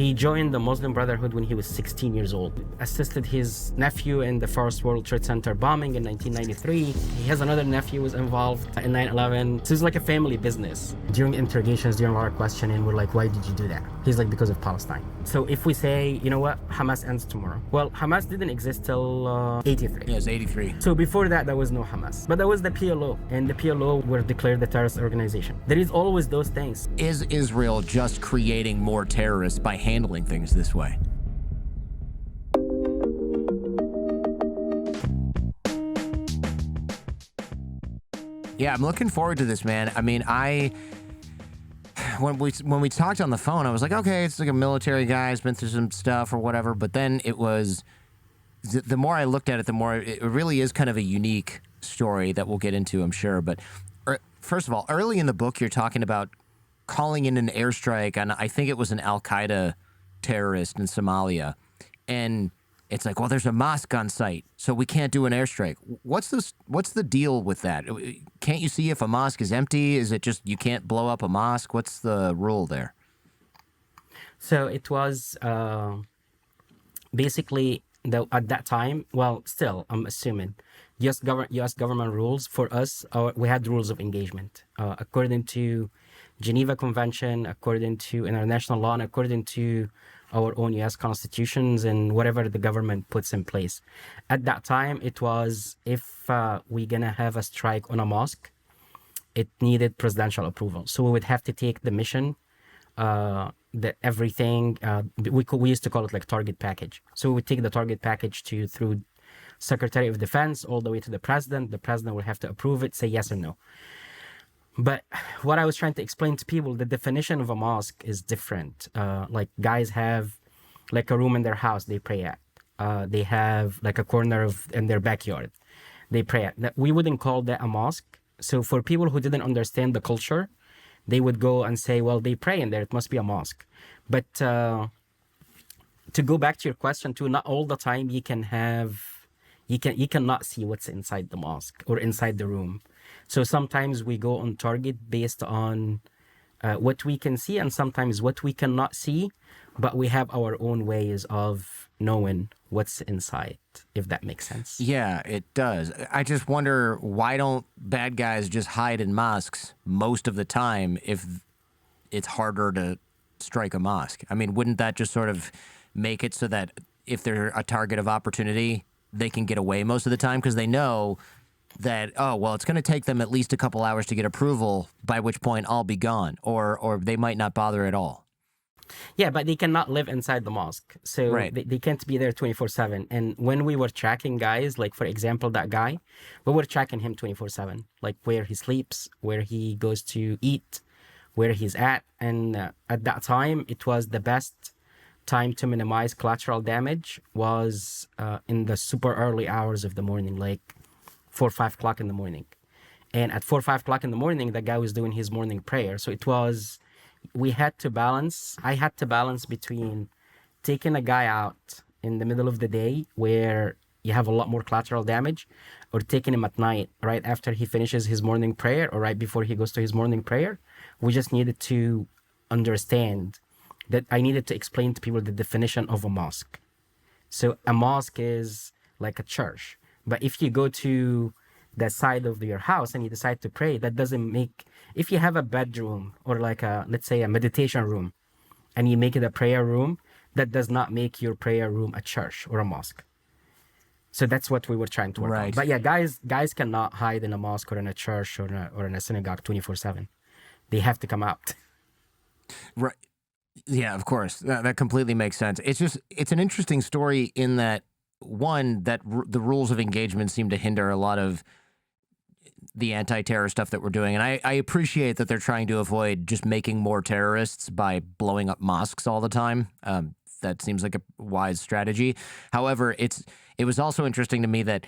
He joined the Muslim Brotherhood when he was 16 years old. Assisted his nephew in the first World Trade Center bombing in 1993. He has another nephew who was involved in 9/11. So it's like a family business. During interrogations, during our questioning, we're like, why did you do that? He's like, because of Palestine. So if we say, you know what, Hamas ends tomorrow. Well, Hamas didn't exist till 83. Yes, 83. So before that, there was no Hamas. But there was the PLO, and the PLO were declared a terrorist organization. There is always those things. Is Israel just creating more terrorists by handling things this way? Yeah, I'm looking forward to this, man. I mean, when we talked on the phone, I was like, okay, it's like a military guy who's been through some stuff or whatever. But then it was, the more I looked at it, the more it really is kind of a unique story that we'll get into, I'm sure. But first of all, early in the book, you're talking about calling in an airstrike on, I think it was an Al-Qaeda terrorist in Somalia. And it's like, well, there's a mosque on site, so we can't do an airstrike. What's the deal with that? Can't you see if a mosque is empty? Is it just you can't blow up a mosque? What's the rule there? So it was basically, at that time, well, still, I'm assuming, U.S. government rules for us, we had rules of engagement. According to Geneva Convention, according to international law, and according to our own U.S. constitutions and whatever the government puts in place. At that time, it was, if we're going to have a strike on a mosque, it needed presidential approval. So we would have to take the mission, everything, we used to call it like target package. So we would take the target package through Secretary of Defense all the way to the president. The president will have to approve it, say yes or no. But what I was trying to explain to people, the definition of a mosque is different. Like guys have like a room in their house they pray at. They have like a corner in their backyard they pray at. We wouldn't call that a mosque. So for people who didn't understand the culture, they would go and say, well, they pray in there, it must be a mosque. But to go back to your question too, not all the time you cannot see what's inside the mosque or inside the room. So sometimes we go on target based on what we can see and sometimes what we cannot see, but we have our own ways of knowing what's inside, if that makes sense. Yeah, it does. I just wonder, why don't bad guys just hide in mosques most of the time if it's harder to strike a mosque? I mean, wouldn't that just sort of make it so that if they're a target of opportunity, they can get away most of the time because they know that, oh, well, it's going to take them at least a couple hours to get approval, by which point I'll be gone, or they might not bother at all. Yeah, but they cannot live inside the mosque. So right. they can't be there 24/7. And when we were tracking guys, like for example, that guy, we were tracking him 24/7, like where he sleeps, where he goes to eat, where he's at. And at that time, it was the best time to minimize collateral damage was in the super early hours of the morning, like 4 or 5 o'clock in the morning. And at 4 or 5 o'clock in the morning, the guy was doing his morning prayer. So it was, I had to balance between taking a guy out in the middle of the day where you have a lot more collateral damage, or taking him at night right after he finishes his morning prayer or right before he goes to his morning prayer. We just needed to understand that I needed to explain to people the definition of a mosque. So a mosque is like a church. But if you go to the side of your house and you decide to pray, that doesn't make, if you have a bedroom or like let's say a meditation room and you make it a prayer room, that does not make your prayer room a church or a mosque. So that's what we were trying to work on. But yeah, guys cannot hide in a mosque or in a church or in a synagogue 24/7. They have to come out. Right. Yeah, of course. That completely makes sense. It's an interesting story in that, one, that the rules of engagement seem to hinder a lot of the anti-terror stuff that we're doing. And I appreciate that they're trying to avoid just making more terrorists by blowing up mosques all the time. That seems like a wise strategy. However, it was also interesting to me that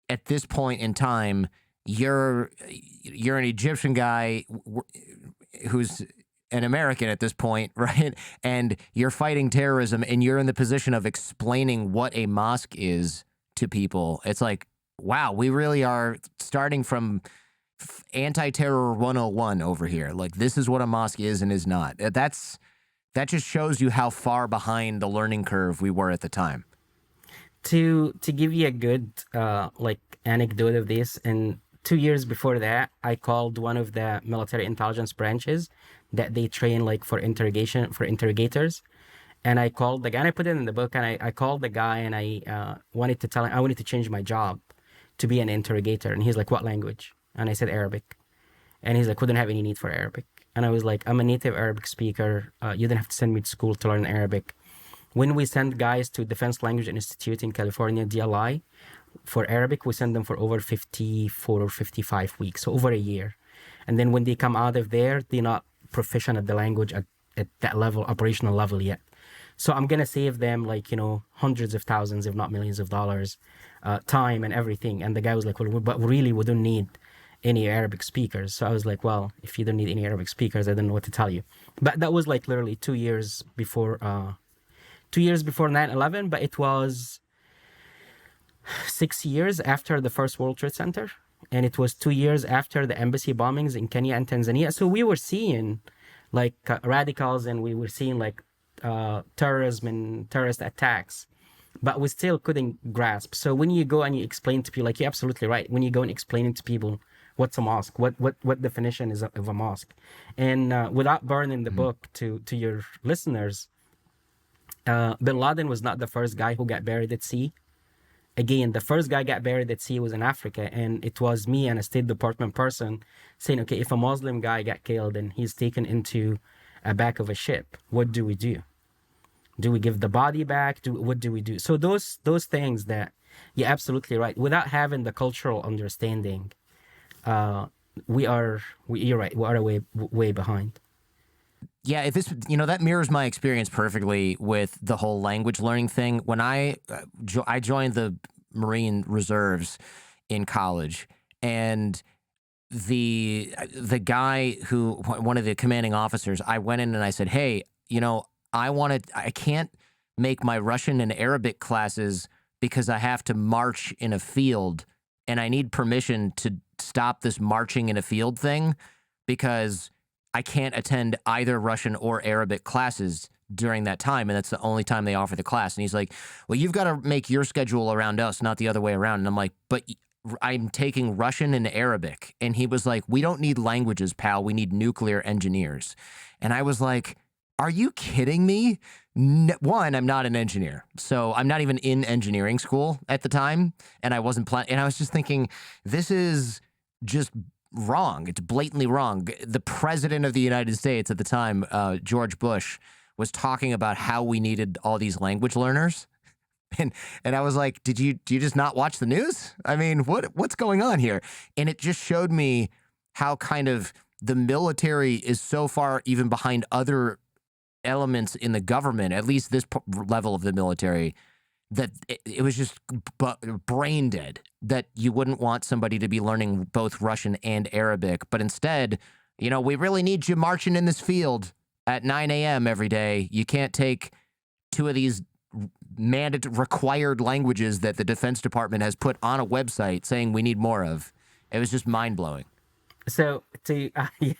at this point in time, you're an Egyptian guy who's an American at this point, right? And you're fighting terrorism, and you're in the position of explaining what a mosque is to people. It's like, wow, we really are starting from anti-terror 101 over here. Like, this is what a mosque is and is not. That's That just shows you how far behind the learning curve we were at the time. To give you a good like anecdote of this, and 2 years before that, I called one of the military intelligence branches that they train like for interrogators. And I called the guy, and I put it in the book, and I called the guy, and I wanted to tell him I wanted to change my job to be an interrogator. And he's like, what language? And I said Arabic. And he's like, we don't have any need for Arabic. And I was like, I'm a native Arabic speaker. You don't have to send me to school to learn Arabic. When we send guys to Defense Language Institute in California, DLI, for Arabic, we send them for over 54 or 55 weeks, so over a year. And then when they come out of there, they're not proficient at the language at that level, operational level yet. So I'm going to save them like, hundreds of thousands, if not millions of dollars, time and everything. And the guy was like, well, but really, we don't need any Arabic speakers. So I was like, well, if you don't need any Arabic speakers, I don't know what to tell you. But that was like literally 2 years before 9/11, but it was 6 years after the first World Trade Center. And it was 2 years after the embassy bombings in Kenya and Tanzania. So we were seeing like radicals, and we were seeing like terrorism and terrorist attacks, but we still couldn't grasp. So when you go and you explain to people, like, you're absolutely right. When you go and explain it to people, what's a mosque? What definition is of a mosque? And without burning the book to your listeners, Bin Laden was not the first guy who got buried at sea. Again, the first guy got buried at sea was in Africa, and it was me and a State Department person saying, okay, if a Muslim guy got killed and he's taken into a back of a ship, what do we do? Do we give the body back? What do we do? So those things that, you're absolutely right. Without having the cultural understanding, you're right, we are way behind. Yeah, that mirrors my experience perfectly with the whole language learning thing. When I joined the Marine Reserves in college, and the guy one of the commanding officers, I went in and I said, hey, I can't make my Russian and Arabic classes because I have to march in a field, and I need permission to stop this marching in a field thing because I can't attend either Russian or Arabic classes during that time, and that's the only time they offer the class. And he's like, well, you've got to make your schedule around us, not the other way around. And I'm like, but I'm taking Russian and Arabic. And he was like, we don't need languages, pal. We need nuclear engineers. And I was like, are you kidding me? One, I'm not an engineer, so I'm not even in engineering school at the time, and I wasn't planning. And I was just thinking, this is just wrong. It's blatantly wrong. The president of the United States at the time, George Bush, was talking about how we needed all these language learners. And I was like, do you just not watch the news? I mean, what's going on here? And it just showed me how kind of the military is so far even behind other elements in the government, at least this level of the military, that it was just brain dead, that you wouldn't want somebody to be learning both Russian and Arabic. But instead, we really need you marching in this field at 9 a.m. every day. You can't take two of these required languages that the Defense Department has put on a website saying we need more of. It was just mind-blowing. So, you're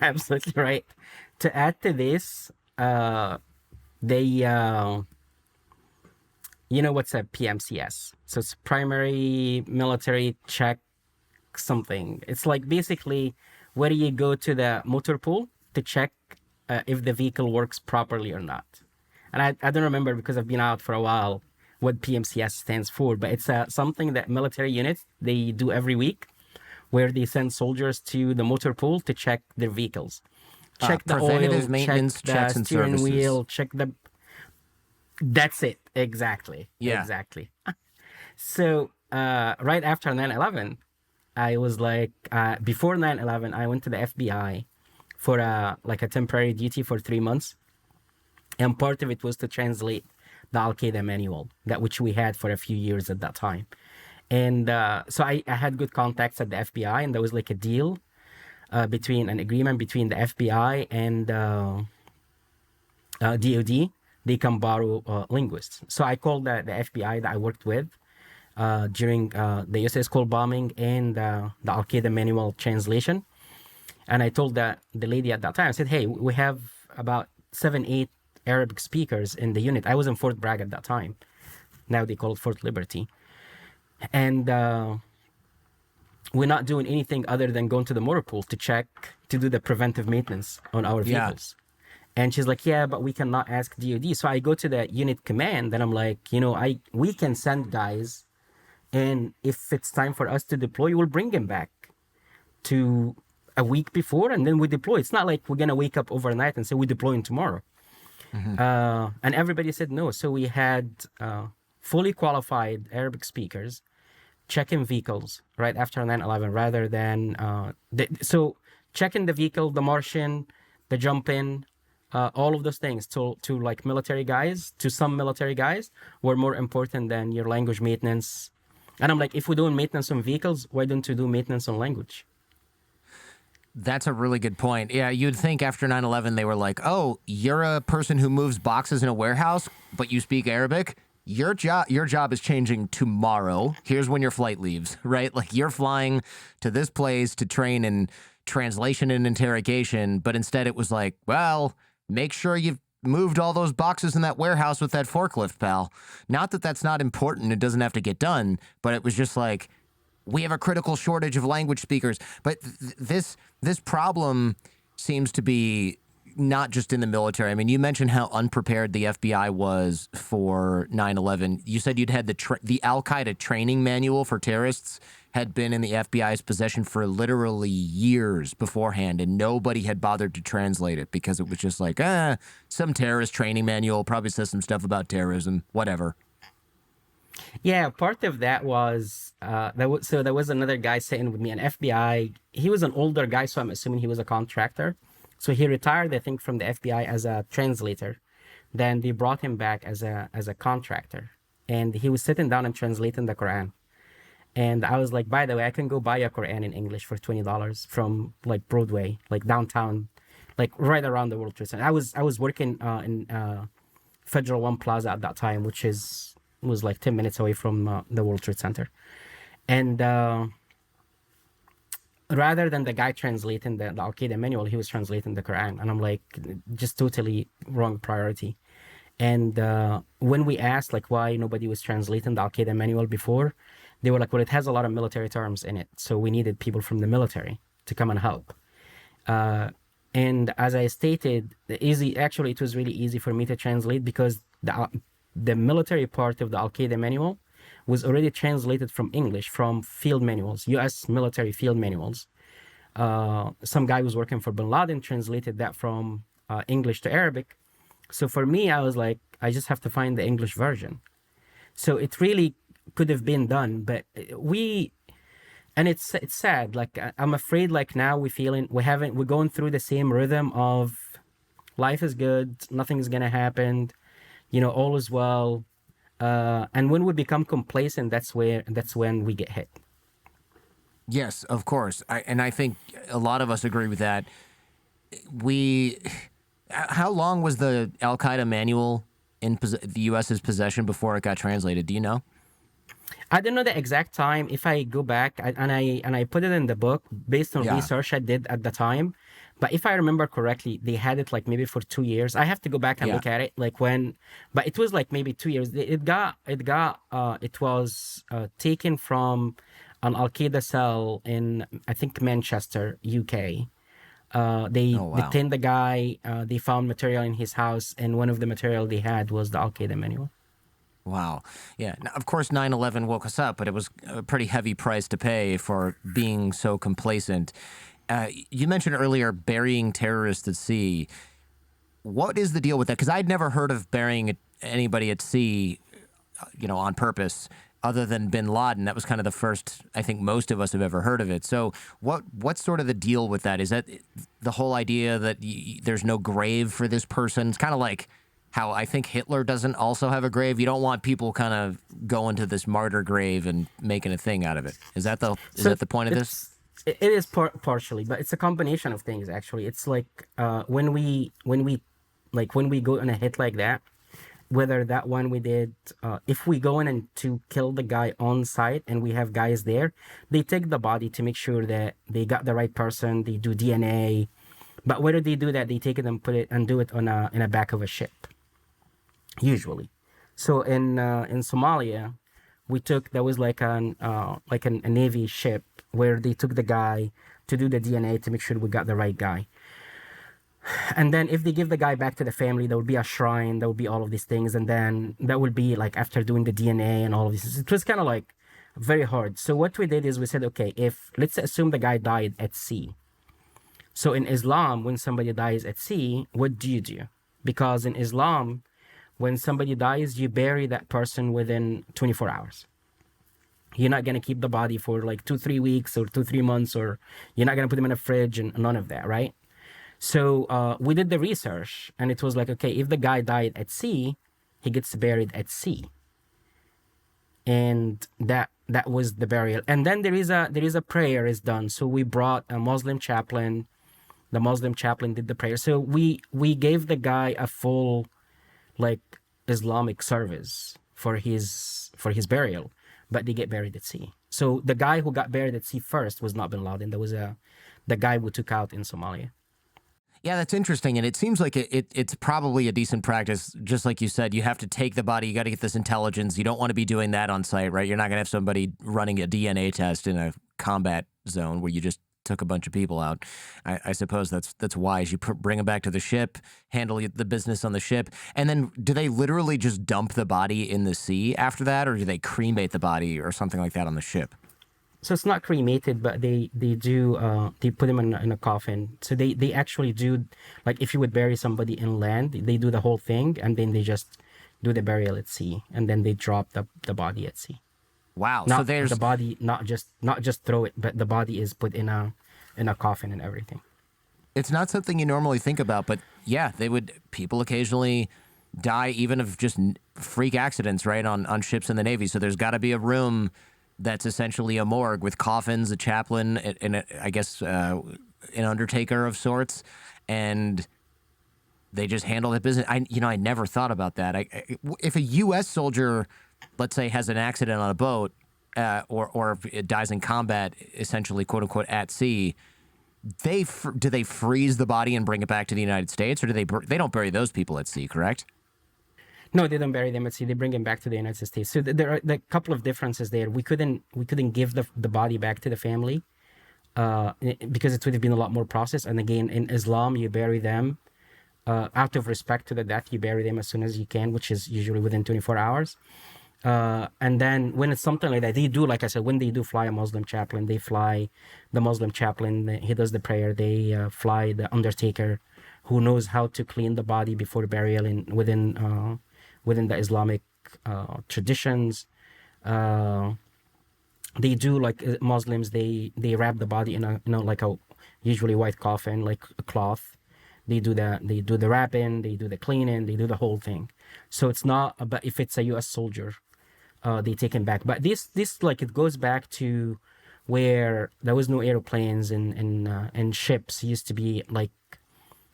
absolutely right. To add to this, they... what's a PMCS? So it's primary military check something. It's like basically where you go to the motor pool to check if the vehicle works properly or not. And I don't remember because I've been out for a while what PMCS stands for, but it's something that military units, they do every week, where they send soldiers to the motor pool to check their vehicles. Check the preventative oil, maintenance check checks the and steering services. wheel, check the... That's it. Exactly. Yeah. Exactly. So right after 9/11, I was like, before 9/11, I went to the FBI for a temporary duty for 3 months. And part of it was to translate the Al-Qaeda manual, which we had for a few years at that time. And so I had good contacts at the FBI, and there was like a deal an agreement between the FBI and DOD. They can borrow linguists. So I called the FBI that I worked with during the USS Cole bombing and the Al-Qaeda manual translation. And I told the lady at that time, I said, hey, we have about 7, 8 Arabic speakers in the unit. I was in Fort Bragg at that time. Now they call it Fort Liberty. And we're not doing anything other than going to the motor pool to check, to do the preventive maintenance on our vehicles. And she's like, yeah, but we cannot ask DOD. So I go to the unit command and I'm like, we can send guys. And if it's time for us to deploy, we'll bring them back to a week before and then we deploy. It's not like we're going to wake up overnight and say we're deploying tomorrow. And everybody said no. So we had fully qualified Arabic speakers checking vehicles right after 9/11 rather than... so checking the vehicle, the Martian, the jump in, all of those things to like military guys, to some military guys, were more important than your language maintenance. And I'm like, if we're doing maintenance on vehicles, why don't you do maintenance on language? That's a really good point. Yeah, you'd think after 9/11 they were like, oh, you're a person who moves boxes in a warehouse, but you speak Arabic? Your job is changing tomorrow. Here's when your flight leaves, right? Like you're flying to this place to train in translation and interrogation, but instead it was like, well, make sure you've moved all those boxes in that warehouse with that forklift, pal. Not that that's not important. It doesn't have to get done, but it was just like, we have a critical shortage of language speakers. But this problem seems to be not just in the military. I mean, you mentioned how unprepared the FBI was for 9/11. You said you'd had the Al-Qaeda training manual for terrorists had been in the FBI's possession for literally years beforehand, and nobody had bothered to translate it because it was just like, some terrorist training manual, probably says some stuff about terrorism, whatever. Yeah, part of that was there was another guy sitting with me, an FBI. He was an older guy, so I'm assuming he was a contractor. So he retired, I think, from the FBI as a translator. Then they brought him back as a contractor, and he was sitting down and translating the Quran. And I was like, by the way, I can go buy a Quran in English for $20 from like Broadway, like downtown, like right around the World Trade Center. I was working in Federal One Plaza at that time, which was like 10 minutes away from the World Trade Center. And rather than the guy translating the Al-Qaeda manual, he was translating the Quran. And I'm like, just totally wrong priority. And when we asked like why nobody was translating the Al-Qaeda manual before, they were like, well, it has a lot of military terms in it. So we needed people from the military to come and help. And as I stated, it was really easy for me to translate because the military part of the Al-Qaeda manual was already translated from English, from field manuals, U.S. military field manuals. Some guy was working for bin Laden translated that from English to Arabic. So for me, I was like, I just have to find the English version. So it really could have been done, but and it's sad. Like I'm afraid, like now we're going through the same rhythm of life is good, nothing is gonna happen, all is well. And when we become complacent, that's when we get hit. Yes, of course. I think a lot of us agree with that. How long was the Al-Qaeda manual in the U.S.'s possession before it got translated? Do you know? I don't know the exact time. If I go back and I put it in the book based on research I did at the time, but if I remember correctly, they had it like maybe for 2 years. I have to go back and look at it, like when, but it was like maybe 2 years. It was taken from an Al-Qaeda cell in, I think, Manchester, UK. They detained the guy. They found material in his house, and one of the material they had was the Al-Qaeda manual. Wow. Yeah. Now, of course, 9/11 woke us up, but it was a pretty heavy price to pay for being so complacent. You mentioned earlier burying terrorists at sea. What is the deal with that? Because I'd never heard of burying anybody at sea, on purpose, other than bin Laden. That was kind of the first, I think most of us have ever heard of it. So what's sort of the deal with that? Is that the whole idea that there's no grave for this person? It's kind of like how I think Hitler doesn't also have a grave. You don't want people kind of going to this martyr grave and making a thing out of it. Is that the point of this? It is partially, but it's a combination of things. Actually, it's like when we go on a hit like that, whether that one we did, if we go in and to kill the guy on site and we have guys there, they take the body to make sure that they got the right person. They do DNA, but whether they do that, they take it and put it and do it in a back of a ship. usually. So in Somalia, there was a Navy ship where they took the guy to do the DNA to make sure we got the right guy. And then if they give the guy back to the family, there would be a shrine, there would be all of these things, and then that would be like after doing the DNA and all of this. It was kind of like very hard. So what we did is we said, okay, if let's assume the guy died at sea. So in Islam, when somebody dies at sea, what do you do? Because in Islam, when somebody dies, you bury that person within 24 hours. You're not going to keep the body for like 2-3 weeks or 2-3 months, or you're not going to put them in a fridge and none of that, right? So we did the research, and it was like, okay, if the guy died at sea, he gets buried at sea, and that was the burial. And then there is a prayer is done. So we brought a Muslim chaplain. The Muslim chaplain did the prayer. So we gave the guy a full like Islamic service for his burial, but they get buried at sea. So the guy who got buried at sea first was not Bin Laden. There was the guy who took out in Somalia. Yeah, that's interesting. And it seems like it's probably a decent practice. Just like you said, you have to take the body. You got to get this intelligence. You don't want to be doing that on site, right? You're not going to have somebody running a DNA test in a combat zone where you just took a bunch of people out. I suppose that's wise. You bring them back to the ship, handle the business on the ship. And then do they literally just dump the body in the sea after that? Or do they cremate the body or something like that on the ship? So it's not cremated, but they do they put them in a coffin. So they actually do, like if you would bury somebody in land, they do the whole thing, and then they just do the burial at sea, and then they drop the body at sea. Wow. Not So there's the body, not just throw it, but the body is put in a coffin and everything. it's not something you normally think about, but yeah, people occasionally die even of just freak accidents, right? On ships in the Navy. So there's got to be a room that's essentially a morgue with coffins, a chaplain, and I guess an undertaker of sorts, and they just handle that business. I never thought about that. If a U.S. soldier, let's say, has an accident on a boat, or if it dies in combat, essentially, quote unquote, at sea, do they freeze the body and bring it back to the United States, or they don't bury those people at sea, correct? No, they don't bury them at sea. They bring them back to the United States. So there are a couple of differences there. We couldn't give the body back to the family because it would have been a lot more process. And again, in Islam, you bury them out of respect to the death. You bury them as soon as you can, which is usually within 24 hours. And then when it's something like that, they do, like I said, when they do fly a Muslim chaplain, they fly the Muslim chaplain. He does the prayer. They fly the undertaker, who knows how to clean the body before burial within the Islamic traditions. They do, like Muslims, they wrap the body in a usually white coffin, like a cloth. They do the wrapping, they do the cleaning, they do the whole thing. So it's not, but if it's a U.S. soldier, they take him back. But this like it goes back to where there was no airplanes and ships used to be like.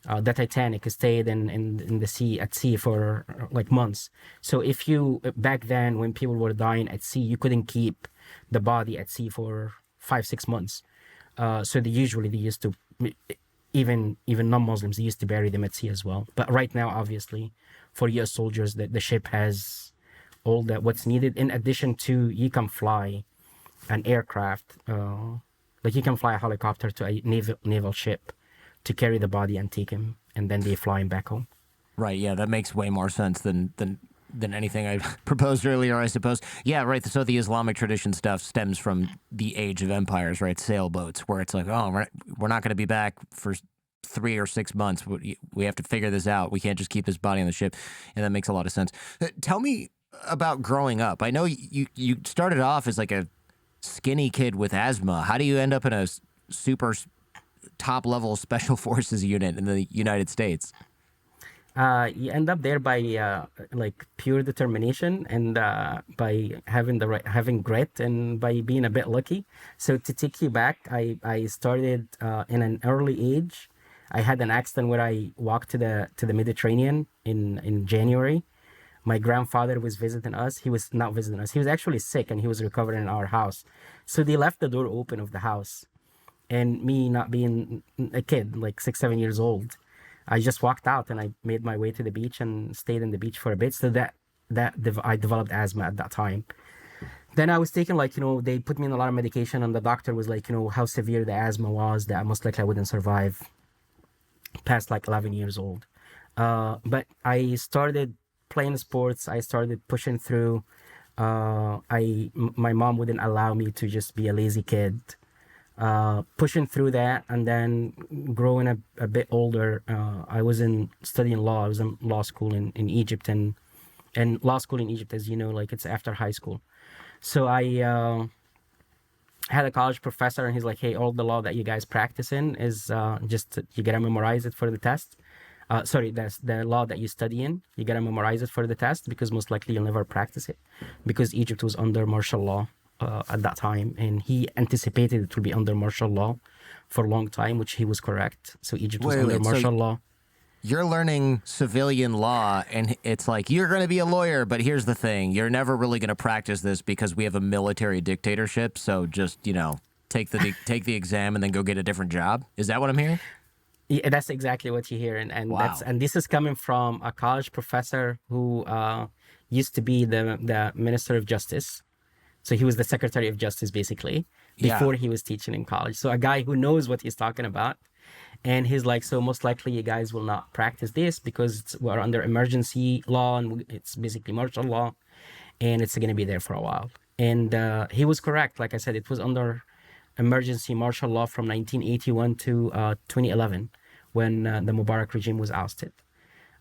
The Titanic stayed in the sea at sea for like months. So if you back then when people were dying at sea, you couldn't keep the body at sea for 5-6 months. So they used to even non-Muslims, they used to bury them at sea as well. But right now, obviously, for U.S. soldiers, the ship has all that what's needed. In addition to, you can fly an aircraft, like you can fly a helicopter to a naval ship to carry the body and take him, and then they fly him back home. Right. Yeah, that makes way more sense than anything I proposed earlier, I suppose. Yeah, right. So the Islamic tradition stuff stems from the age of empires, right? Sailboats, where it's like, oh, we're not going to be back for 3 or 6 months. We have to figure this out. We can't just keep this body on the ship, and that makes a lot of sense. Tell me about growing up. I know you started off as like a skinny kid with asthma. How do you end up in a super top-level special forces unit in the United States? You end up there by like pure determination and by having grit and by being a bit lucky. So to take you back, I started in an early age. I had an accident where I walked to the Mediterranean in January. My grandfather was visiting us. He was not visiting us. He was actually sick and he was recovering in our house. So they left the door open of the house. And me not being a kid, like 6-7 years old, I just walked out and I made my way to the beach and stayed in the beach for a bit. So I developed asthma at that time. Then I was taking, like, they put me in a lot of medication, and the doctor was like, how severe the asthma was, that most likely I wouldn't survive past like 11 years old. But I started playing sports. I started pushing through. My mom wouldn't allow me to just be a lazy kid. Pushing through that, and then growing a bit older, I was studying law. I was in law school in Egypt, and law school in Egypt, as you know, like, it's after high school. So I had a college professor, and he's like, hey, all the law that you guys practice in is just, you gotta memorize it for the test. Sorry, that's the law that you study in. You gotta memorize it for the test, because most likely you'll never practice it, because Egypt was under martial law at that time, and he anticipated it would be under martial law for a long time, which he was correct. So Egypt was under martial law. You're learning civilian law, and it's like, you're going to be a lawyer, but here's the thing. You're never really going to practice this because we have a military dictatorship, so just, take the exam and then go get a different job. Is that what I'm hearing? Yeah, that's exactly what you hear. And wow. This is coming from a college professor who used to be the Minister of Justice. So he was the Secretary of Justice, basically, before he was teaching in college. So a guy who knows what he's talking about. And he's like, so most likely you guys will not practice this because we're under emergency law, and it's basically martial law, and it's going to be there for a while. And he was correct. Like I said, it was under emergency martial law from 1981 to 2011, when the Mubarak regime was ousted.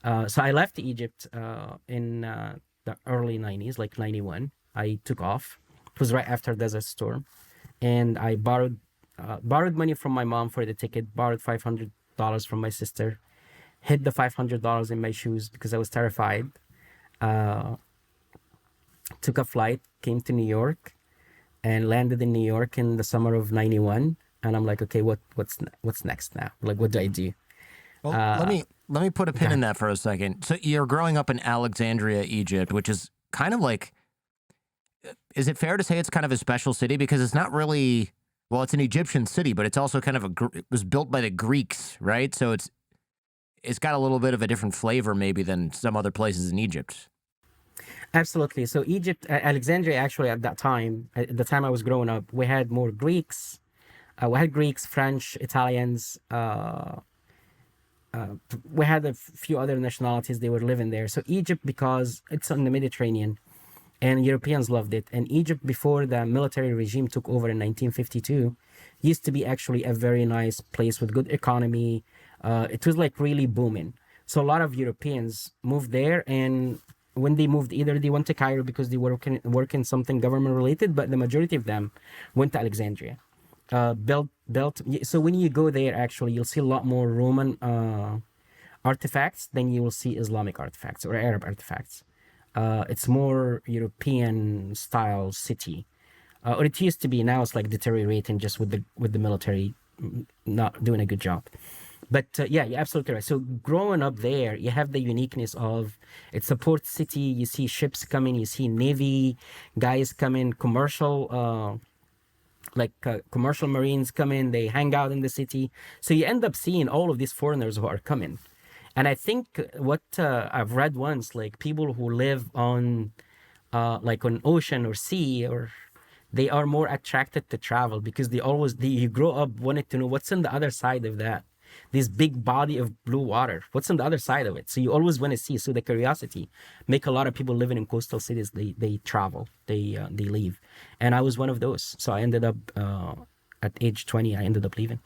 So I left Egypt in the early 90s, like 91. I took off. It was right after Desert Storm. And I borrowed money from my mom for the ticket, borrowed $500 from my sister, hid the $500 in my shoes because I was terrified. Took a flight, came to New York, and landed in New York in the summer of 91. And I'm like, okay, what's next now? Like, what do I do? Well, let me put a pin in that for a second. So you're growing up in Alexandria, Egypt, which is kind of like, is it fair to say it's kind of a special city? Because it's not really, well, it's an Egyptian city, but it's also kind of it was built by the Greeks, right? So it's got a little bit of a different flavor maybe than some other places in Egypt. Absolutely. So Alexandria, actually, at the time I was growing up, we had more Greeks. We had Greeks, French, Italians. We had a few other nationalities. They were living there. So Egypt, because it's on the Mediterranean, and Europeans loved it. And Egypt, before the military regime took over in 1952, used to be actually a very nice place with good economy. It was like really booming. So a lot of Europeans moved there, and when they moved, either they went to Cairo because they were working something government related, but the majority of them went to Alexandria. Built. So when you go there, actually, you'll see a lot more Roman artifacts than you will see Islamic artifacts or Arab artifacts. It's more European style city, or it used to be. Now it's like deteriorating just with the military not doing a good job. But yeah, you're absolutely right. So growing up there, you have the uniqueness of it's a port city. You see ships coming, you see Navy guys coming, commercial commercial Marines come in, they hang out in the city. So you end up seeing all of these foreigners who are coming. And I think what I've read once, like people who live on on ocean or sea, or they are more attracted to travel because you grow up wanting to know what's on the other side of that. This big body of blue water, what's on the other side of it? So you always want to see. So the curiosity make a lot of people living in coastal cities. They travel, they leave, and I was one of those. So I ended up at age 20. I ended up leaving.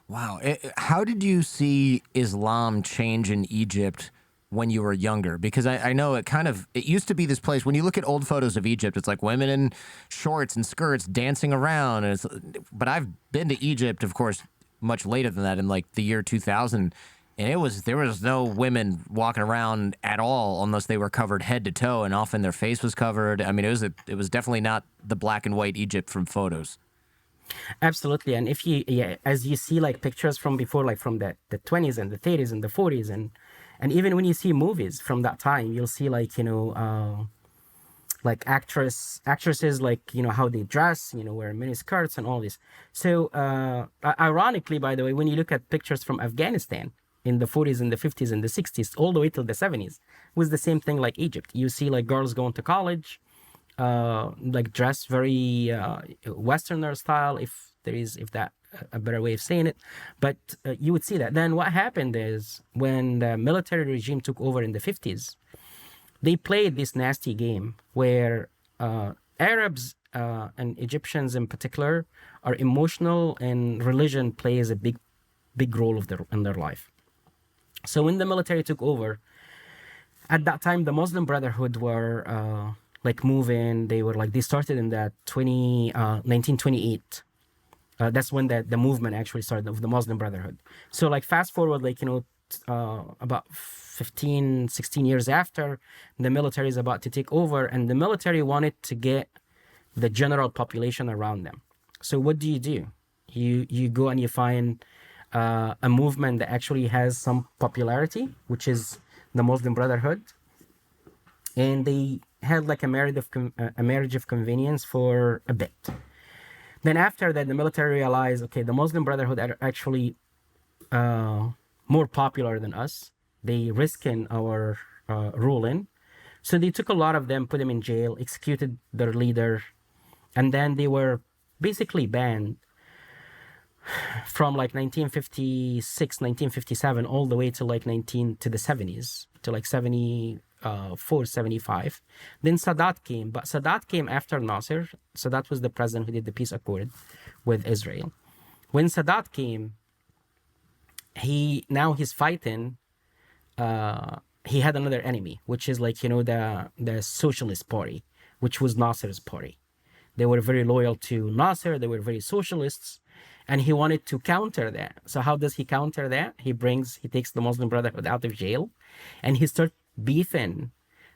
Wow. How did you see Islam change in Egypt when you were younger? Because I know it used to be this place. When you look at old photos of Egypt, it's like women in shorts and skirts dancing around. But I've been to Egypt, of course, much later than that, in like the year 2000, and there was no women walking around at all unless they were covered head to toe, and often their face was covered. I mean, it was definitely not the black and white Egypt from photos. Absolutely. And as you see like pictures from before, like from the 20s and the 30s and the 40s, and even when you see movies from that time, you'll see like actresses, like, how they dress, wear mini skirts and all this. So ironically, by the way, when you look at pictures from Afghanistan, in the 40s and the 50s and the 60s, all the way till the 70s, was the same thing like Egypt. You see like girls going to college, like dressed very Westerner style, if that a better way of saying it. But you would see that. Then what happened is when the military regime took over in the 50s, they played this nasty game where Arabs and Egyptians in particular are emotional, and religion plays a big role in their life. So when the military took over, at that time the Muslim Brotherhood were like moving. They started in the 1928. That's when the movement actually started of the Muslim Brotherhood. So like fast forward, like, about 15, 16 years after, the military is about to take over, and the military wanted to get the general population around them. So what do? You go and you find a movement that actually has some popularity, which is the Muslim Brotherhood, and they had like a marriage of convenience for a bit. Then after that, the military realized, okay, the Muslim Brotherhood are actually more popular than us. They risk in our ruling. So they took a lot of them, put them in jail, executed their leader, and then they were basically banned from like 1956, 1957, all the way to like to the 70s, to like 74, 75. Then Sadat came, but Sadat came after Nasser. Sadat was the president who did the peace accord with Israel. When Sadat came, he's fighting. He had another enemy, which is like, the Socialist Party, which was Nasser's party. They were very loyal to Nasser. They were very socialists, and he wanted to counter that. So how does he counter that? He takes the Muslim Brotherhood out of jail, and he starts beefing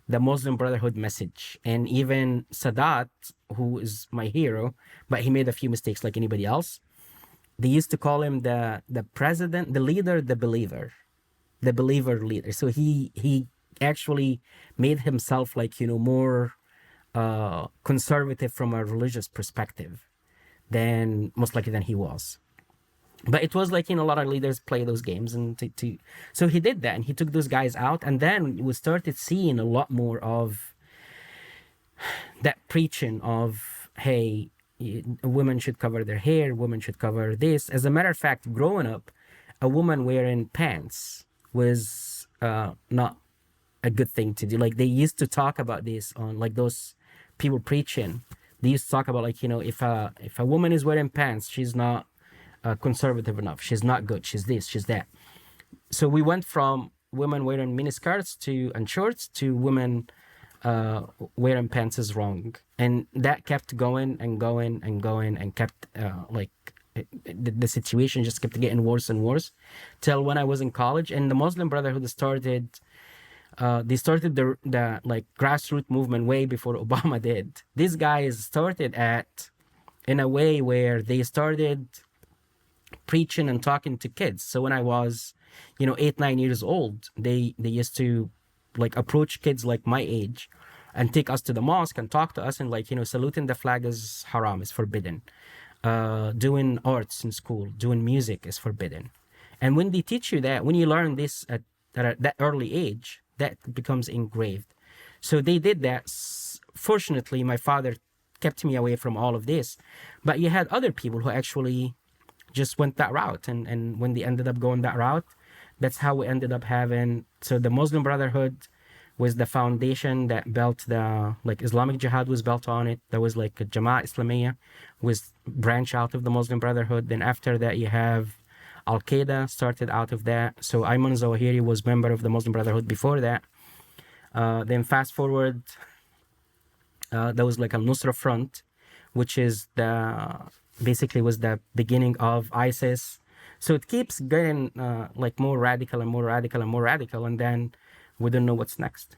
the Muslim Brotherhood message. And even Sadat, who is my hero, but he made a few mistakes like anybody else. They used to call him the president, the leader, the believer leader. So he actually made himself like, more conservative from a religious perspective than he was. But it was like, a lot of leaders play those games, and so he did that, and he took those guys out, and then we started seeing a lot more of that preaching of, hey, women should cover their hair, women should cover this. As a matter of fact, growing up, a woman wearing pants was not a good thing to do. Like, they used to talk about this on like those people preaching. They used to talk about like, if a woman is wearing pants, she's not conservative enough. She's not good. She's this, she's that. So we went from women wearing miniskirts and shorts to women wearing pants is wrong. And that kept going and going and going, and kept the situation just kept getting worse and worse till when I was in college. And the Muslim Brotherhood started the like grassroots movement way before Obama did. These guys started in a way where they started preaching and talking to kids. So when I was 8, 9 years old, they used to like approach kids like my age and take us to the mosque and talk to us, and like, saluting the flag is haram, is forbidden. Doing arts in school, doing music is forbidden. And when they teach you that, when you learn this at that early age, that becomes engraved. So they did that. Fortunately, my father kept me away from all of this. But you had other people who actually just went that route. And when they ended up going that route, that's how we ended up having. So the Muslim Brotherhood was the foundation that built Islamic Jihad was built on it. There was like a Jamaat Islamiyah was branch out of the Muslim Brotherhood. Then after that, you have Al-Qaeda started out of that. So Ayman Zawahiri was member of the Muslim Brotherhood before that. Then fast forward, there was like Al-Nusra Front, which is basically was the beginning of ISIS. So it keeps getting like more radical and more radical and more radical, and then we don't know what's next.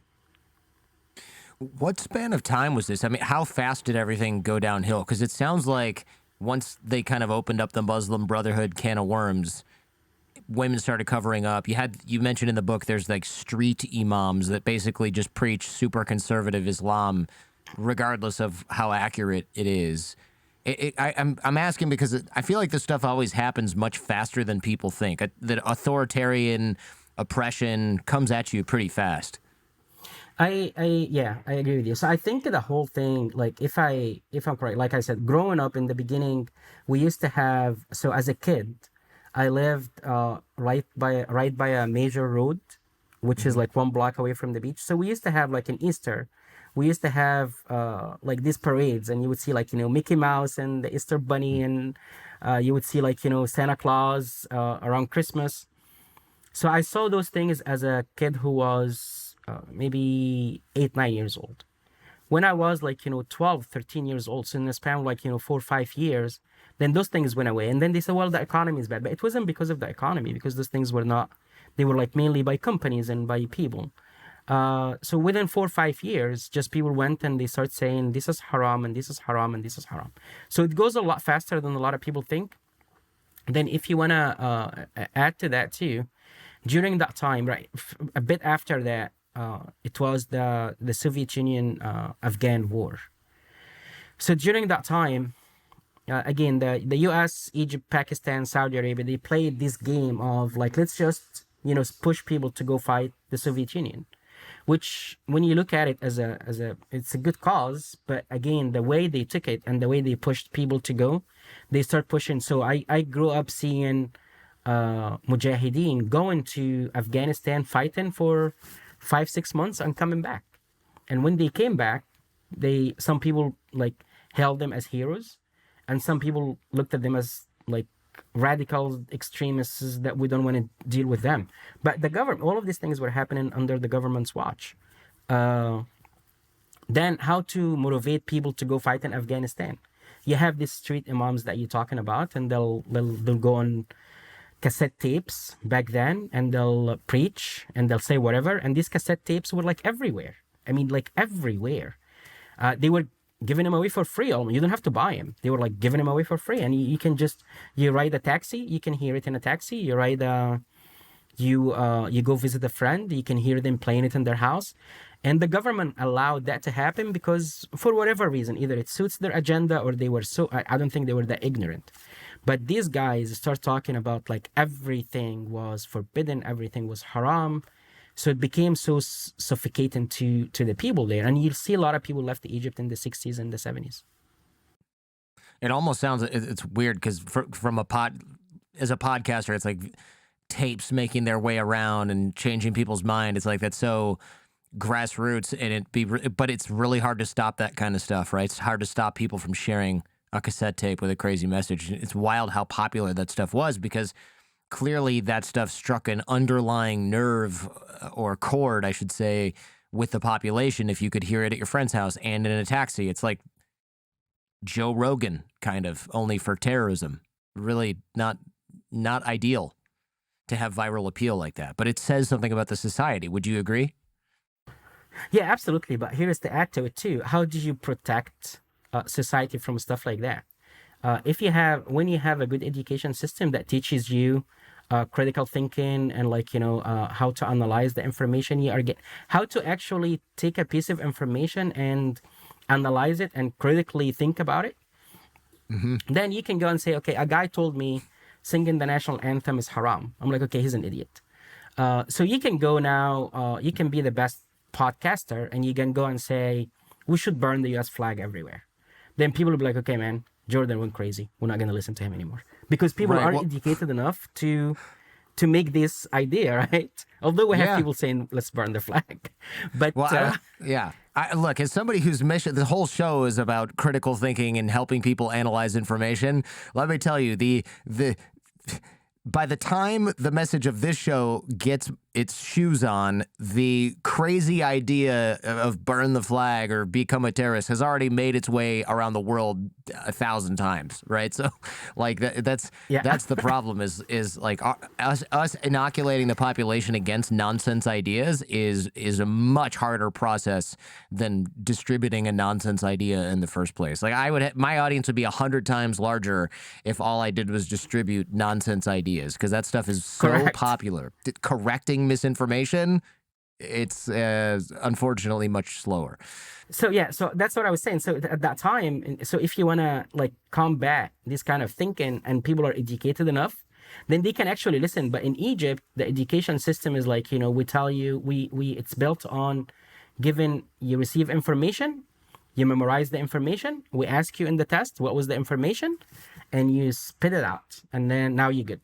What span of time was this? I mean, how fast did everything go downhill? Because it sounds like once they kind of opened up the Muslim Brotherhood can of worms, women started covering up. You mentioned in the book there's like street imams that basically just preach super conservative Islam, regardless of how accurate it is. I'm asking because I feel like this stuff always happens much faster than people think. That authoritarian oppression comes at you pretty fast. Yeah, I agree with you. So I think the whole thing, like if I'm correct, like I said, growing up in the beginning, we used to have. So as a kid, I lived right by a major road, which is Hmm. like 1 block away from the beach. So we used to have like an Easter, we used to have like these parades, and you would see like Mickey Mouse and the Easter Bunny, and you would see like Santa Claus around Christmas. So I saw those things as a kid who was maybe 8, 9 years old. When I was like 12, 13 years old, so in the span of like 4 or 5 years, then those things went away. And then they said, well, the economy is bad, but it wasn't because of the economy, because those things were not. They were like mainly by companies and by people. So within 4 or 5 years, just people went and they start saying this is haram and this is haram and this is haram. So it goes a lot faster than a lot of people think. Then if you wanna add to that too, during that time, right, a bit after that, it was the Soviet Union Afghan war. So during that time, again, the U.S., Egypt, Pakistan, Saudi Arabia, they played this game of like, let's just push people to go fight the Soviet Union, which when you look at it as a it's a good cause, but again the way they took it and the way they pushed people to go, they start pushing. So I grew up seeing mujahideen going to Afghanistan, fighting for 5, 6 months and coming back. And when they came back, some people like held them as heroes, and some people looked at them as like radical extremists that we don't want to deal with them. But the government, all of these things were happening under the government's watch. Uh, then how to motivate people to go fight in Afghanistan? You have these street imams that you're talking about, and they'll go on cassette tapes back then, and they'll preach and they'll say whatever. And these cassette tapes were like everywhere. I mean, like everywhere. They were giving them away for free. Almost. You don't have to buy them. They were like giving them away for free, and you can just ride a taxi. You can hear it in a taxi. You ride you go visit a friend. You can hear them playing it in their house, and the government allowed that to happen because for whatever reason, either it suits their agenda or they were so. I don't think they were that ignorant. But these guys start talking about like everything was forbidden, everything was haram. So it became so suffocating to the people there. And you'll see a lot of people left Egypt in the 60s and the 70s. It almost sounds it's weird because as a podcaster, it's like tapes making their way around and changing people's mind. It's like that's so grassroots, and but it's really hard to stop that kind of stuff, right? It's hard to stop people from sharing a cassette tape with a crazy message. It's wild how popular that stuff was because clearly that stuff struck an underlying nerve or chord, I should say, with the population. If you could hear it at your friend's house and in a taxi, it's like Joe Rogan kind of, only for terrorism. Really not ideal to have viral appeal like that, but it says something about the society. Would you agree? Yeah, absolutely. But here's the add to it too. How do you protect society from stuff like that? When you have a good education system that teaches you critical thinking and like how to analyze the information you are getting, how to actually take a piece of information and analyze it and critically think about it, then you can go and say, okay, a guy told me singing the national anthem is haram. I'm like, okay, he's an idiot. So you can go now, you can be the best podcaster and you can go and say, we should burn the US flag everywhere. Then people will be like, okay, man, Jordan went crazy. We're not going to listen to him anymore. Because people aren't educated enough to make this idea, right? Although we have people saying, let's burn the flag. But look, as somebody whose mission, the whole show is about critical thinking and helping people analyze information, let me tell you, by the time the message of this show gets its shoes on, the crazy idea of burn the flag or become a terrorist has already made its way around the world 1,000 times, right? So, like that's the problem is like us inoculating the population against nonsense ideas is a much harder process than distributing a nonsense idea in the first place. Like my audience would be 100 times larger if all I did was distribute nonsense ideas because that stuff is so popular. Correcting misinformation it's unfortunately much slower. So yeah, so that's what I was saying. So at that time, so if you want to like combat this kind of thinking and people are educated enough, then they can actually listen. But in Egypt, the education system is like, we tell you, we it's built on given you receive information, you memorize the information, we ask you in the test what was the information, and you spit it out, and then now you're good.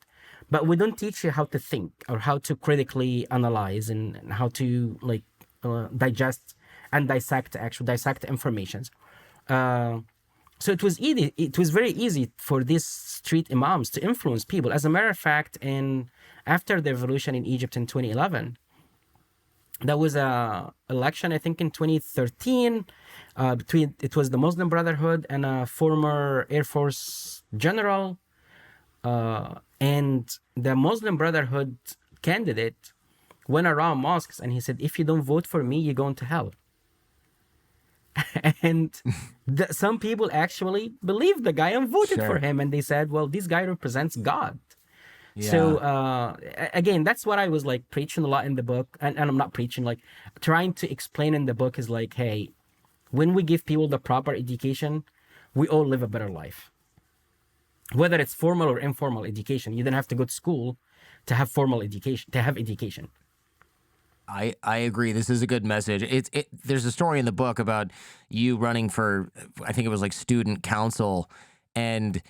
But we don't teach you how to think or how to critically analyze and how to like digest and dissect informations. So it was easy. It was very easy for these street imams to influence people. As a matter of fact, after the revolution in Egypt in 2011, there was a election, I think in 2013, it was the Muslim Brotherhood and a former Air Force general, and the Muslim Brotherhood candidate went around mosques and he said, "If you don't vote for me, you're going to hell." And some people actually believed the guy and voted for him, and they said, "Well, this guy represents God." Yeah. So again, that's what I was like preaching a lot in the book, and I'm not preaching, like trying to explain in the book is like, hey, when we give people the proper education, we all live a better life. Whether it's formal or informal education, you don't have to go to school to have formal education, to have education. I agree. This is a good message. There's a story in the book about you running for, I think it was like student council, and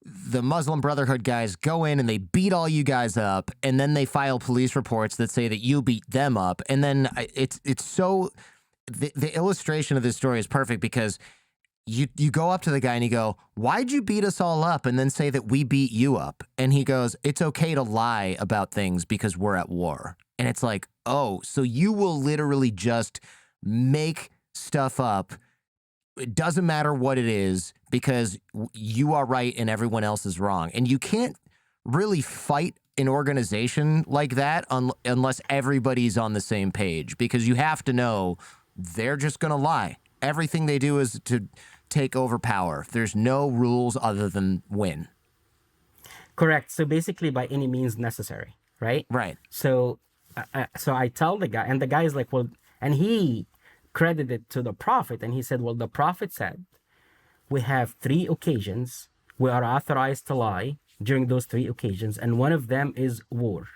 the Muslim Brotherhood guys go in and they beat all you guys up, and then they file police reports that say that you beat them up. And then it's so, the illustration of this story is perfect because you go up to the guy and you go, "Why'd you beat us all up?" and then say that we beat you up. And he goes, "It's okay to lie about things because we're at war." And it's like, oh, so you will literally just make stuff up. It doesn't matter what it is because you are right and everyone else is wrong. And you can't really fight an organization like that unless everybody's on the same page, because you have to know they're just going to lie. Everything they do is to take over power. There's no rules other than win. Correct. So basically by any means necessary, right? Right. So I tell the guy, and the guy is like, well, and he credited to the Prophet, and he said, well, the Prophet said, we have 3 occasions we are authorized to lie during those 3 occasions, and one of them is war.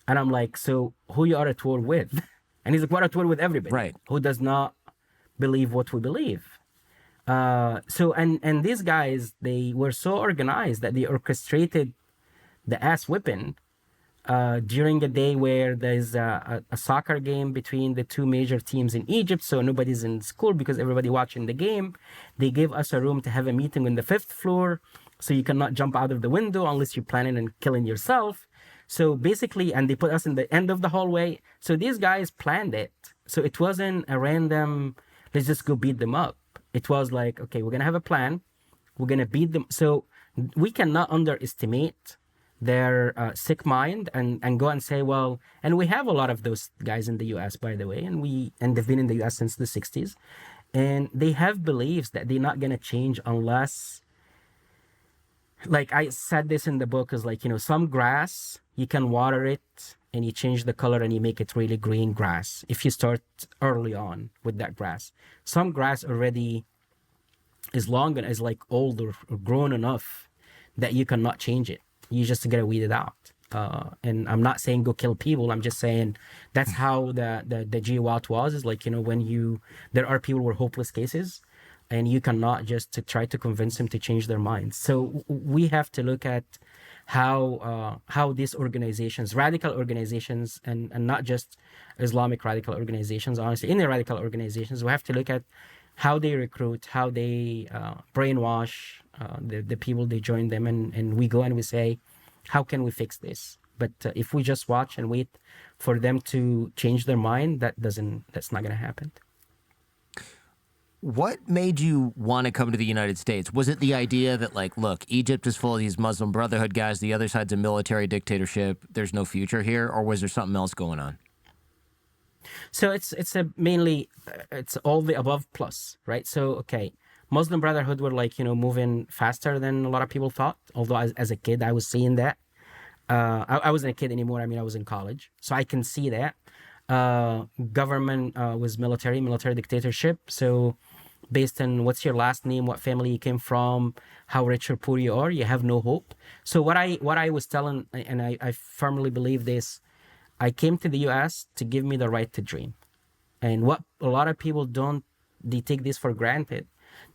And I'm like, so who you are at war with? And he's like, we're at war with everybody, right, who does not believe what we believe. So these guys, they were so organized that they orchestrated the ass whipping during a day where there's a soccer game between the 2 major teams in Egypt, so nobody's in school because everybody watching the game. They gave us a room to have a meeting on the 5th floor, so you cannot jump out of the window unless you're planning on killing yourself. So basically, and they put us in the end of the hallway. So these guys planned it. So it wasn't a random, let's just go beat them up. It was like, okay, we're going to have a plan. We're going to beat them. So we cannot underestimate their sick mind and go and say, well, and we have a lot of those guys in the US, by the way, and they've been in the US since the 60s, and they have beliefs that they're not going to change unless, like I said this in the book, is like, some grass, you can water it and you change the color and you make it really green grass if you start early on with that grass. Some grass already is long and is like old or grown enough that you cannot change it. You just gotta weed it out. And I'm not saying go kill people. I'm just saying that's how the GWAT was. Is like, when there are people who are hopeless cases, and you cannot just to try to convince them to change their minds. So we have to look at how these organizations, radical organizations, and not just Islamic radical organizations, honestly, any radical organizations, we have to look at how they recruit, how they brainwash the people they join them, and we go and we say, how can we fix this? But if we just watch and wait for them to change their mind, that's not going to happen. What made you want to come to the United States? Was it the idea that, like, look, Egypt is full of these Muslim Brotherhood guys, the other side's a military dictatorship, there's no future here, or was there something else going on? So it's mainly all the above plus, right? So, okay, Muslim Brotherhood were like, moving faster than a lot of people thought. Although as a kid, I was seeing that. I wasn't a kid anymore. I mean, I was in college, so I can see that. Government was military dictatorship. So based on what's your last name, what family you came from, how rich or poor you are, you have no hope. So what I was telling, and I firmly believe this, I came to the US to give me the right to dream. And what a lot of people don't, they take this for granted.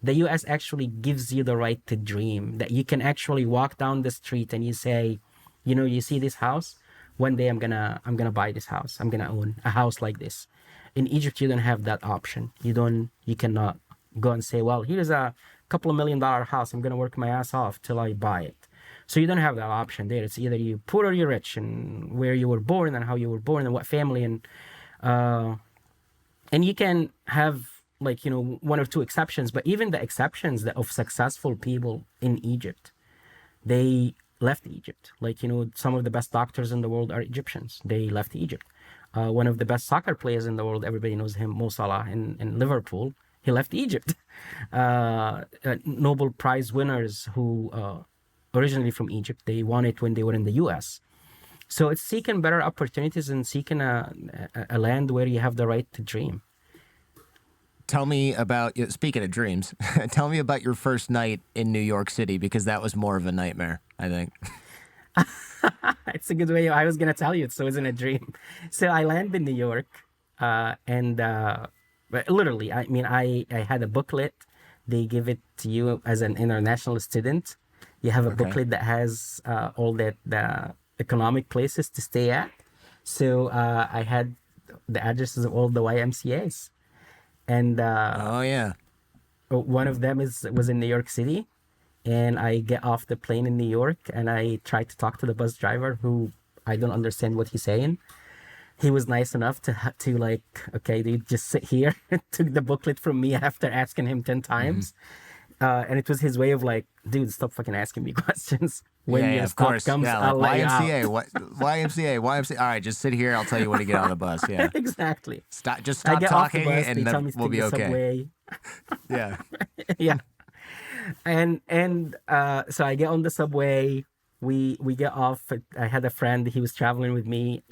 The US actually gives you the right to dream, that you can actually walk down the street and you say, you know, you see this house, one day I'm gonna buy this house. I'm gonna own a house like this. In Egypt, you don't have that option. You cannot go and say, well, here's a couple of $1 million house. I'm gonna work my ass off till I buy it. So you don't have that option there. It's either you poor or you're rich, and where you were born and how you were born and what family, and you can have, like, you know, one or two exceptions, but even the exceptions of successful people in Egypt, they left Egypt. Like, you know, some of the best doctors in the world are Egyptians. They left Egypt. One of the best soccer players in the world, everybody knows him, Mo Salah in Liverpool. He left Egypt. Nobel Prize winners who originally from Egypt, they won it when they were in the US. So it's seeking better opportunities and seeking a land where you have the right to dream. Tell me about, speaking of dreams, tell me about your first night in New York City, because that was more of a nightmare, I think. It's a good way. I was going to tell you, so it wasn't a dream. So I landed in New York, and but literally, I mean, I had a booklet. They give it to you as an international student. You have a booklet that has all the economic places to stay at. So I had the addresses of all the YMCAs. And one of them was in New York City. And I get off the plane in New York, and I try to talk to the bus driver, who I don't understand what he's saying. He was nice enough to like, okay, dude, just sit here. Took the booklet from me after asking him 10 times. And it was his way of like, dude, stop fucking asking me questions. When your stop comes, I'll let you out. YMCA. All right, just sit here. I'll tell you when to get on the bus. Yeah, exactly. Stop talking, bus, and then we'll be okay. Yeah, yeah. And so I get on the subway. We get off. I had a friend. He was traveling with me.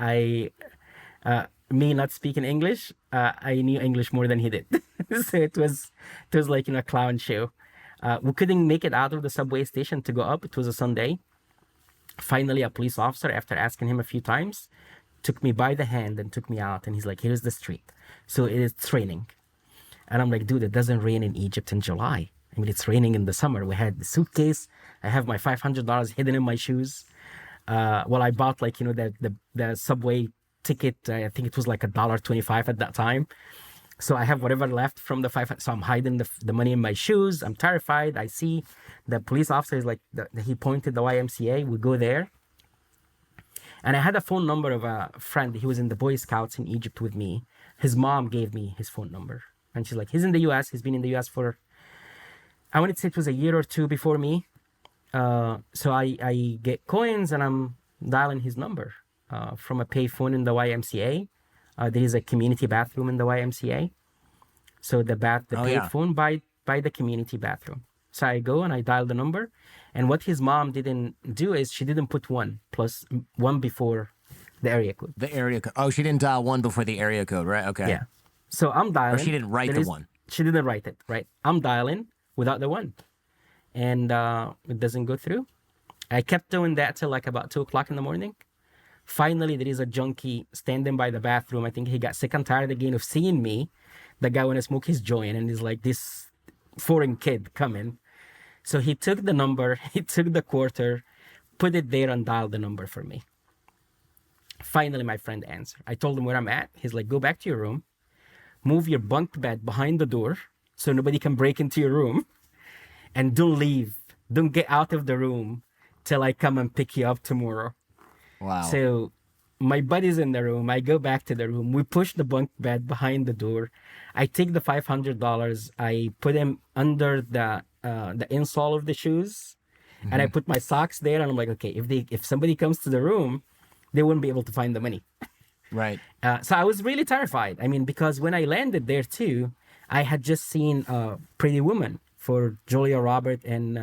Me not speaking English, I knew English more than he did. So it was like, you know, a clown show. We couldn't make it out of the subway station to go up. It was a Sunday. Finally, a police officer, after asking him a few times, took me by the hand and took me out. And he's like, here's the street. So it's raining. And I'm like, dude, it doesn't rain in Egypt in July. I mean, it's raining in the summer. We had the suitcase. I have my $500 hidden in my shoes. Well, I bought, like, you know, the subway ticket. I think it was like $1.25 at that time. So I have whatever left from the $500. So I'm hiding the money in my shoes. I'm terrified. I see the police officer is like, he pointed the YMCA. We go there. And I had a phone number of a friend. He was in the Boy Scouts in Egypt with me. His mom gave me his phone number. And she's like, he's in the US. He's been in the US for, I wanted to say it was a year or two before me. So I get coins and I'm dialing his number from a payphone in the YMCA. There is a community bathroom in the YMCA. So the payphone by the community bathroom. So I go and I dial the number. And what his mom didn't do is she didn't put one before the area code. The area code. Oh, she didn't dial one before the area code, right? Okay. Yeah. So I'm dialing. Or she didn't write the one. She didn't write it, right? I'm dialing without the one. And it doesn't go through. I kept doing that till like about 2 o'clock in the morning. Finally, there is a junkie standing by the bathroom. I think he got sick and tired again of seeing me. The guy want to smoke his joint, and he's like, this foreign kid coming. So he took the number, he took the quarter, put it there and dialed the number for me. Finally, my friend answered. I told him where I'm at. He's like, go back to your room, move your bunk bed behind the door so nobody can break into your room, and don't leave. Don't get out of the room till I come and pick you up tomorrow. Wow. So my buddy's in the room. I go back to the room. We push the bunk bed behind the door. I take the $500. I put them under the insole of the shoes, and I put my socks there. And I'm like, okay, if somebody comes to the room, they wouldn't be able to find the money. Right. So I was really terrified. I mean, because when I landed there too, I had just seen Pretty Woman for Julia Roberts and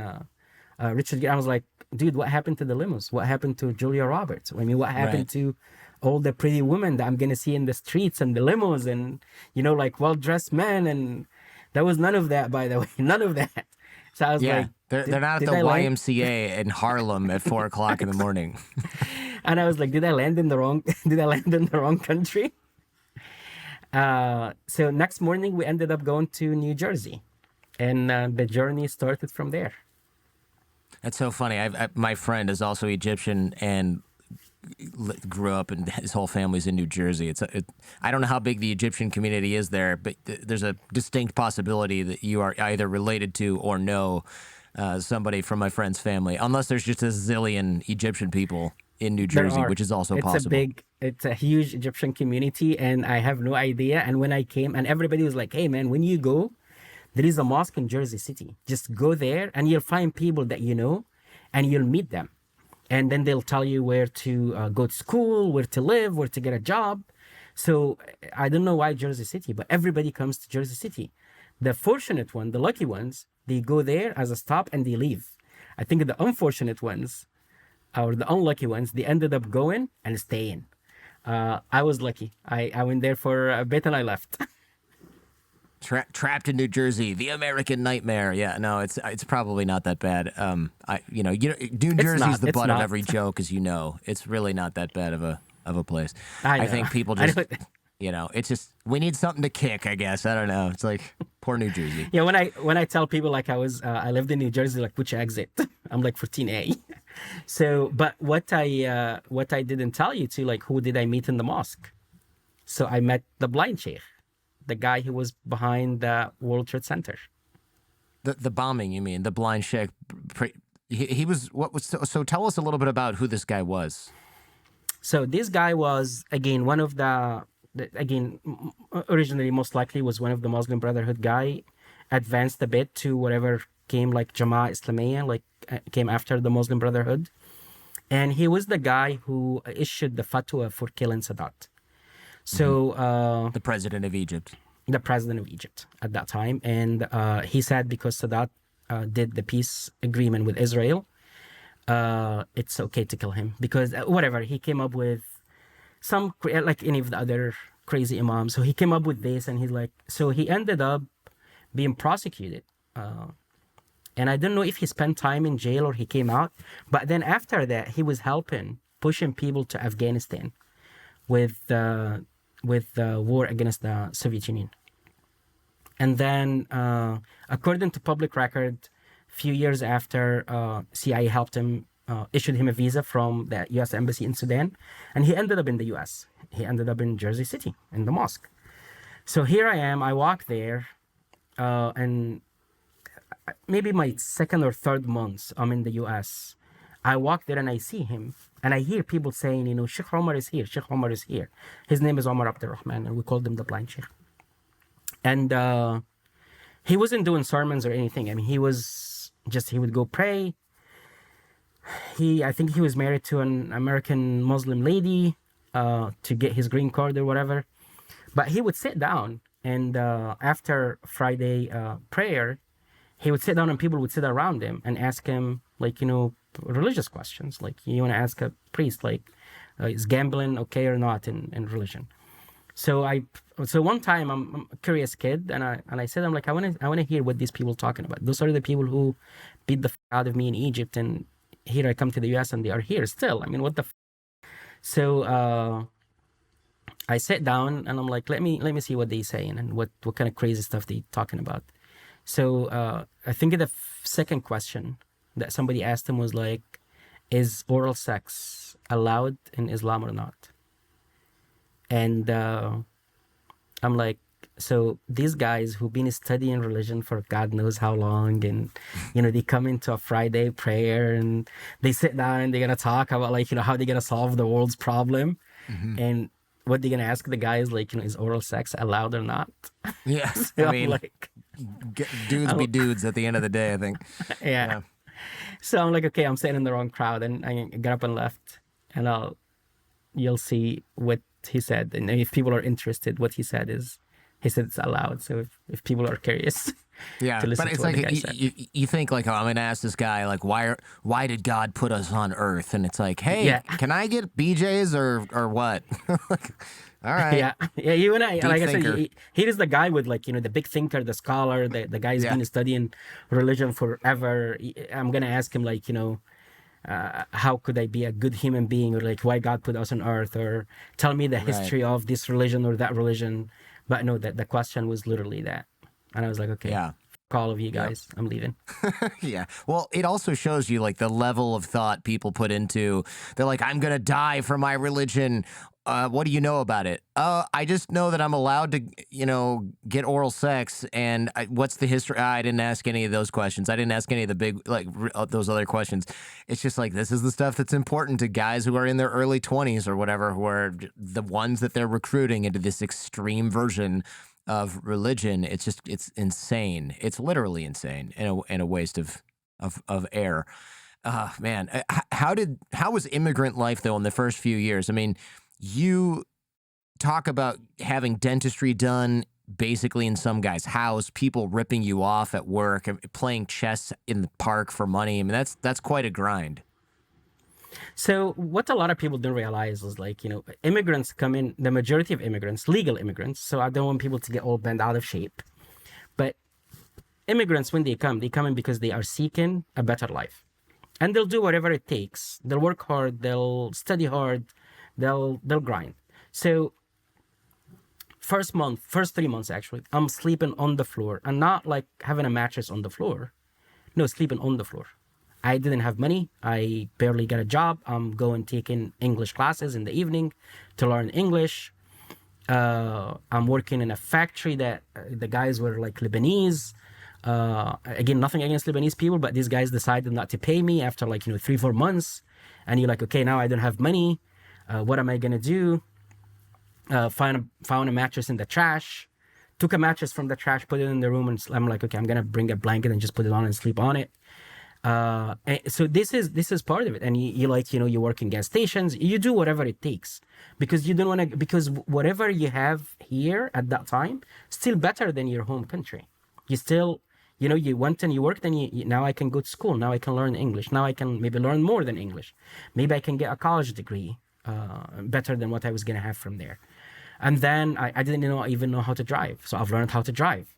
Richard Gere. I was like, dude, what happened to the limos? What happened to Julia Roberts? I mean, what happened to all the pretty women that I'm gonna see in the streets and the limos and like well-dressed men, and there was none of that, by the way, none of that. So I was like, they're not at the YMCA in Harlem at 4 o'clock in the morning. And I was like, did I land in the wrong country? So next morning we ended up going to New Jersey, and the journey started from there. That's so funny. My friend is also Egyptian and grew up, and his whole family's in New Jersey. I don't know how big the Egyptian community is there, but there's a distinct possibility that you are either related to or know somebody from my friend's family, unless there's just a zillion Egyptian people in New Jersey, which is also possible. It's a huge Egyptian community, and I have no idea. And when I came, and everybody was like, hey man, when you go, there is a mosque in Jersey City. Just go there and you'll find people that you know, and you'll meet them. And then they'll tell you where to go to school, where to live, where to get a job. So I don't know why Jersey City, but everybody comes to Jersey City. The fortunate one, the lucky ones, they go there as a stop and they leave. I think the unfortunate ones, or the unlucky ones, they ended up going and staying. I was lucky. I went there for a bit and I left. Trapped in New Jersey, the American nightmare. Yeah, no, it's probably not that bad. New Jersey's the butt of every joke, as you know. It's really not that bad of a place. I think people just, it's just, we need something to kick, I guess. I don't know. It's like poor New Jersey. Yeah, when I tell people like I lived in New Jersey, like which exit? I'm like 14A. So, but what I didn't tell you too, like who did I meet in the mosque? So I met the blind sheikh, the guy who was behind the World Trade Center. The bombing, you mean? The blind sheikh. He was, so tell us a little bit about who this guy was. So this guy was, again, one of originally most likely was one of the Muslim Brotherhood guy, advanced a bit to whatever came like Jama'a Islamiyya, like came after the Muslim Brotherhood. And he was the guy who issued the fatwa for killing Sadat. So the president of Egypt. The president of Egypt at that time. And he said because Sadat did the peace agreement with Israel, it's okay to kill him. Because whatever, he came up with some, like any of the other crazy imams. So he came up with this and he's like, so he ended up being prosecuted. And I don't know if he spent time in jail or he came out. But then after that, he was pushing people to Afghanistan with the war against the Soviet Union. And then, according to public record, a few years after, CIA helped him, issued him a visa from the U.S. Embassy in Sudan, and he ended up in the U.S. He ended up in Jersey City, in the mosque. So here I am, I walk there, and maybe my second or third month I'm in the U.S., I walk there and I see him. And I hear people saying, Sheikh Omar is here. Sheikh Omar is here. His name is Omar Abdurrahman, and we called him the blind Sheikh. And he wasn't doing sermons or anything. I mean, he would go pray. I think he was married to an American Muslim lady to get his green card or whatever. But he would sit down, and after Friday prayer, he would sit down and people would sit around him and ask him, like, religious questions. Like, you want to ask a priest, like, is gambling okay or not in religion? So one time I'm a curious kid, and I said, I'm like, I want to hear what these people are talking about. Those are the people who beat the out of me in Egypt, and here I come to the US and they are here still. I mean, what the So I sat down and I'm like, let me see what they're saying and what kind of crazy stuff they're talking about. So I think the second question that somebody asked him was like, is oral sex allowed in Islam or not? And I'm like, so these guys who've been studying religion for God knows how long, and they come into a Friday prayer and they sit down and they're gonna talk about like how they're gonna solve the world's problem, and what they're gonna ask the guys like is oral sex allowed or not? Yeah, So I mean, like, dudes be dudes at the end of the day, I think. yeah. So I'm like, okay, I'm sitting in the wrong crowd, and I got up and left, and you'll see what he said, and if people are interested, what he said is. He said it's allowed, so if people are curious. Yeah, to but listen to it's what the like guy said. you think like, oh, I'm gonna ask this guy like, why did God put us on Earth? And it's like, hey, Yeah. can I get BJ's or what? Like, all right, Yeah, yeah. You and I, deep like I said, thinker. he is the guy with like the big thinker, the scholar, the guy who's Yeah, been studying religion forever. I'm gonna ask him like how could I be a good human being, or like why God put us on earth, or tell me the right. history of this religion or that religion. But no, that the question was literally that, and I was like, okay, Yeah, f- all of you yep. guys, I'm leaving. Yeah. Well, it also shows you like the level of thought people put into. They're like, I'm gonna die for my religion. What do you know about it? I just know that I'm allowed to, get oral sex. And what's the history? I didn't ask any of those questions. I didn't ask any of the big those other questions. It's just like this is the stuff that's important to guys who are in their early 20s or whatever, who are the ones that they're recruiting into this extreme version of religion. It's insane. It's literally insane and a waste of air. Man, how was immigrant life though in the first few years? I mean, you talk about having dentistry done basically in some guy's house, people ripping you off at work, playing chess in the park for money. I mean, that's quite a grind. So what a lot of people don't realize is like, immigrants come in, the majority of immigrants, legal immigrants. So I don't want people to get all bent out of shape. But immigrants, when they come in because they are seeking a better life. And they'll do whatever it takes. They'll work hard, they'll study hard, they'll grind. So first 3 months actually, I'm sleeping on the floor, and not like having a mattress on the floor. No, sleeping on the floor. I didn't have money. I barely got a job. I'm going taking English classes in the evening to learn English. I'm working in a factory that the guys were like Lebanese. Again, nothing against Lebanese people, but these guys decided not to pay me after like 3-4 months. And you're like, okay, now I don't have money. What am I gonna do? Found a mattress in the trash. Took a mattress from the trash, put it in the room, and I'm like, okay, I'm gonna bring a blanket and just put it on and sleep on it. So this is part of it. And you work in gas stations, you do whatever it takes, because you don't want to, because whatever you have here at that time still better than your home country. You still, you went and you worked, and now I can go to school, now I can learn English, now I can maybe learn more than English, maybe I can get a college degree better than what I was gonna have from there. And then I didn't even know how to drive, so I've learned how to drive.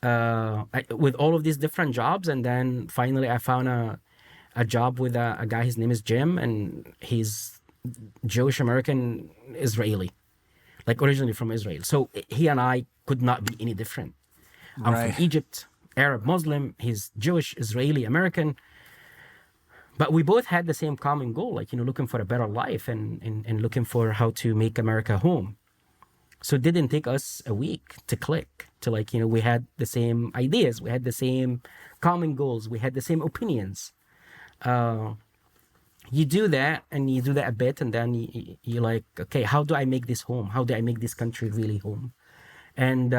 With all of these different jobs, and then finally I found a job with a guy. His name is Jim, and he's Jewish American Israeli, like originally from Israel. So he and I could not be any different. I'm Right. from Egypt, Arab Muslim. He's Jewish, Israeli, American. But we both had the same common goal, like looking for a better life and looking for how to make America home. So it didn't take us a week to click, to we had the same ideas, we had the same common goals, we had the same opinions. You do that, and you do that a bit, and then you're like, okay, how do I make this home? How do I make this country really home? And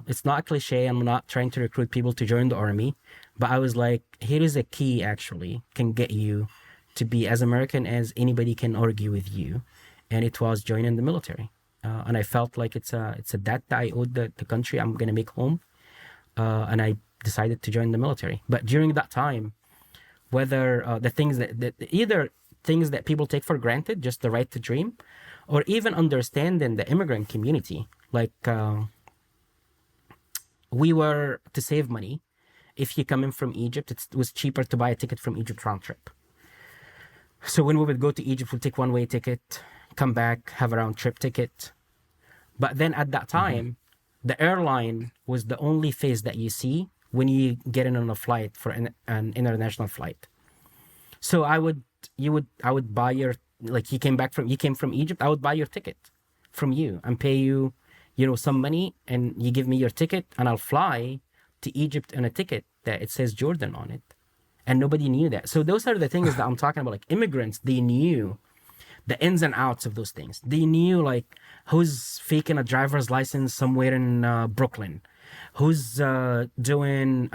it's not cliche. I'm not trying to recruit people to join the army, but I was like, here is a key actually can get you to be as American as anybody can argue with you. And it was joining the military. And I felt like it's a debt that I owed the country I'm going to make home. And I decided to join the military. But during that time, whether the things that either things that people take for granted, just the right to dream, or even understanding the immigrant community, like we were to save money. If you come in from Egypt, it was cheaper to buy a ticket from Egypt round trip. So when we would go to Egypt, we'd take one-way ticket, come back, have a round trip ticket. But then at that time, the airline was the only face that you see when you get in on a flight for an international flight. So I would buy your, like you came from Egypt, I would buy your ticket from you and pay you, some money, and you give me your ticket, and I'll fly to Egypt on a ticket that it says Jordan on it. And nobody knew that. So those are the things that I'm talking about. Like immigrants, they knew the ins and outs of those things. They knew like who's faking a driver's license somewhere in Brooklyn, who's doing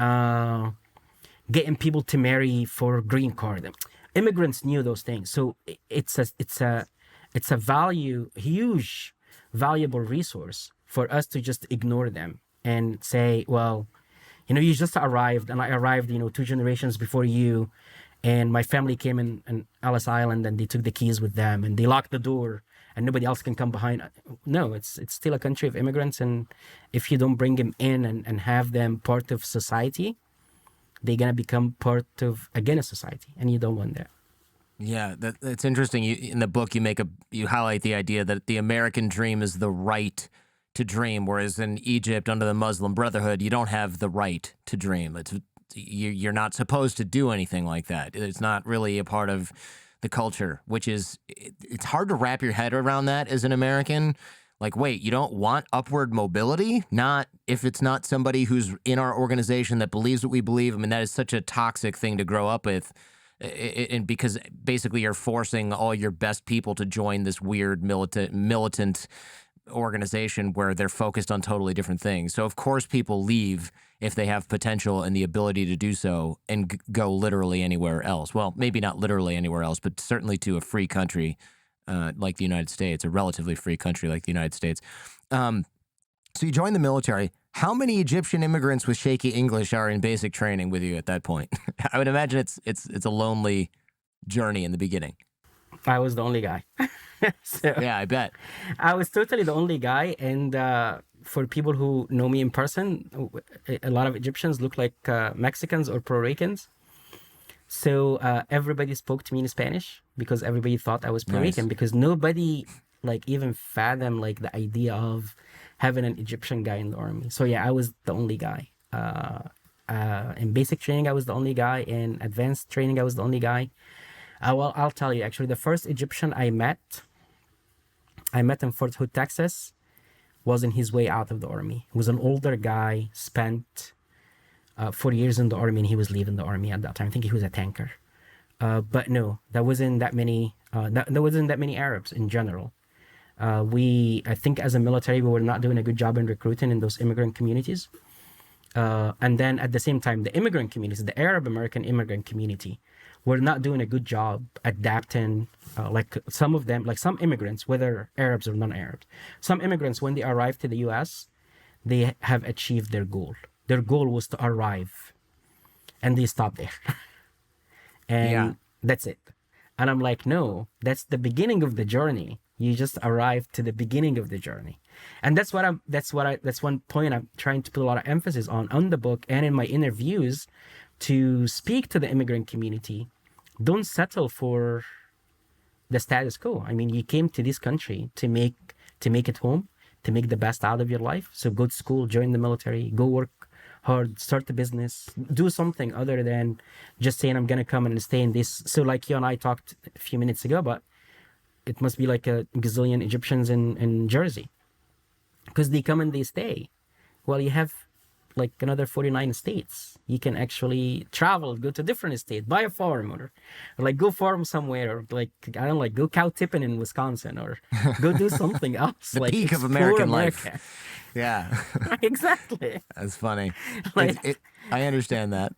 getting people to marry for green card. Immigrants knew those things. So it's a valuable resource for us to just ignore them and say, well, You just arrived, and I arrived, 2 generations before you, and my family came in Ellis Island, and they took the keys with them, and they locked the door, and nobody else can come behind. No, it's still a country of immigrants, and if you don't bring them in and have them part of society, they're gonna become part of again a society, and you don't want that. Yeah, that's interesting. In the book, you highlight the idea that the American dream is the right to dream, whereas in Egypt, under the Muslim Brotherhood, you don't have the right to dream. You're not supposed to do anything like that. It's not really a part of the culture, which is it's hard to wrap your head around that as an American. Like, wait, you don't want upward mobility? Not if it's not somebody who's in our organization that believes what we believe. I mean, that is such a toxic thing to grow up with. And because basically you're forcing all your best people to join this weird militant organization where they're focused on totally different things. So of course people leave if they have potential and the ability to do so and go literally anywhere else. Well, maybe not literally anywhere else, but certainly to a free country like the United States, a relatively free country like the United States. So you join the military. How many Egyptian immigrants with shaky English are in basic training with you at that point? I would imagine it's a lonely journey in the beginning. I was the only guy. So, yeah, I bet. I was totally the only guy. And for people who know me in person, a lot of Egyptians look like Mexicans or Puerto Ricans. So everybody spoke to me in Spanish because everybody thought I was Puerto Rican, because nobody even fathom the idea of having an Egyptian guy in the army. So yeah, I was the only guy. In basic training, I was the only guy. In advanced training, I was the only guy. Well, I'll tell you, actually, the first Egyptian I met in Fort Hood, Texas, was in his way out of the army. He was an older guy, spent 4 years in the army, and he was leaving the army at that time. I think he was a tanker. But no, there wasn't that many Arabs in general. I think as a military, we were not doing a good job in recruiting in those immigrant communities. And then at the same time, the immigrant communities, the Arab American immigrant community, were not doing a good job adapting. Some of them, some immigrants, whether Arabs or non-Arabs, some immigrants, when they arrive to the U.S., they have achieved their goal. Their goal was to arrive, and they stop there. And that's it. And I'm like, no, that's the beginning of the journey. You just arrived to the beginning of the journey. And that's one point I'm trying to put a lot of emphasis on the book and in my interviews, to speak to the immigrant community. Don't settle for the status quo. I mean, you came to this country to make it home, to make the best out of your life. So go to school, join the military, go work hard, start a business, do something other than just saying, I'm going to come and stay in this. So you and I talked a few minutes ago, but it must be like a gazillion Egyptians in Jersey, because they come and they stay. Well, you have another 49 states. You can actually travel, go to different states, buy a farm, or go farm somewhere, or go cow tipping in Wisconsin, or go do something else. The peak of American life. Yeah. Exactly. That's funny. I understand that.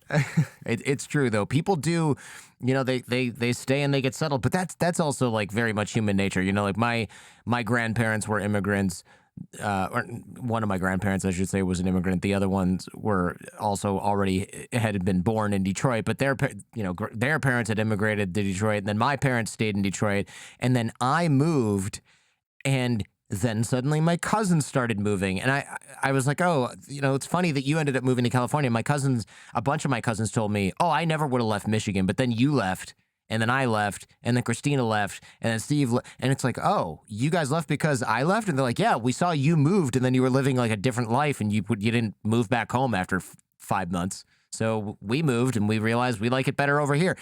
It's true though. People do, they stay and they get settled, but that's also very much human nature. My grandparents were immigrants. Or one of my grandparents, I should say, was an immigrant. The other ones were also had been born in Detroit, but their parents had immigrated to Detroit. And then my parents stayed in Detroit, and then I moved, and then suddenly my cousins started moving, and I was like, oh, it's funny that you ended up moving to California. A bunch of my cousins told me, oh, I never would have left Michigan, but then you left. And then I left, and then Christina left, and then Steve and it's like, oh, you guys left because I left? And they're like, yeah, we saw you moved, and then you were living a different life, and you didn't move back home after 5 months. So we moved, and we realized we like it better over here.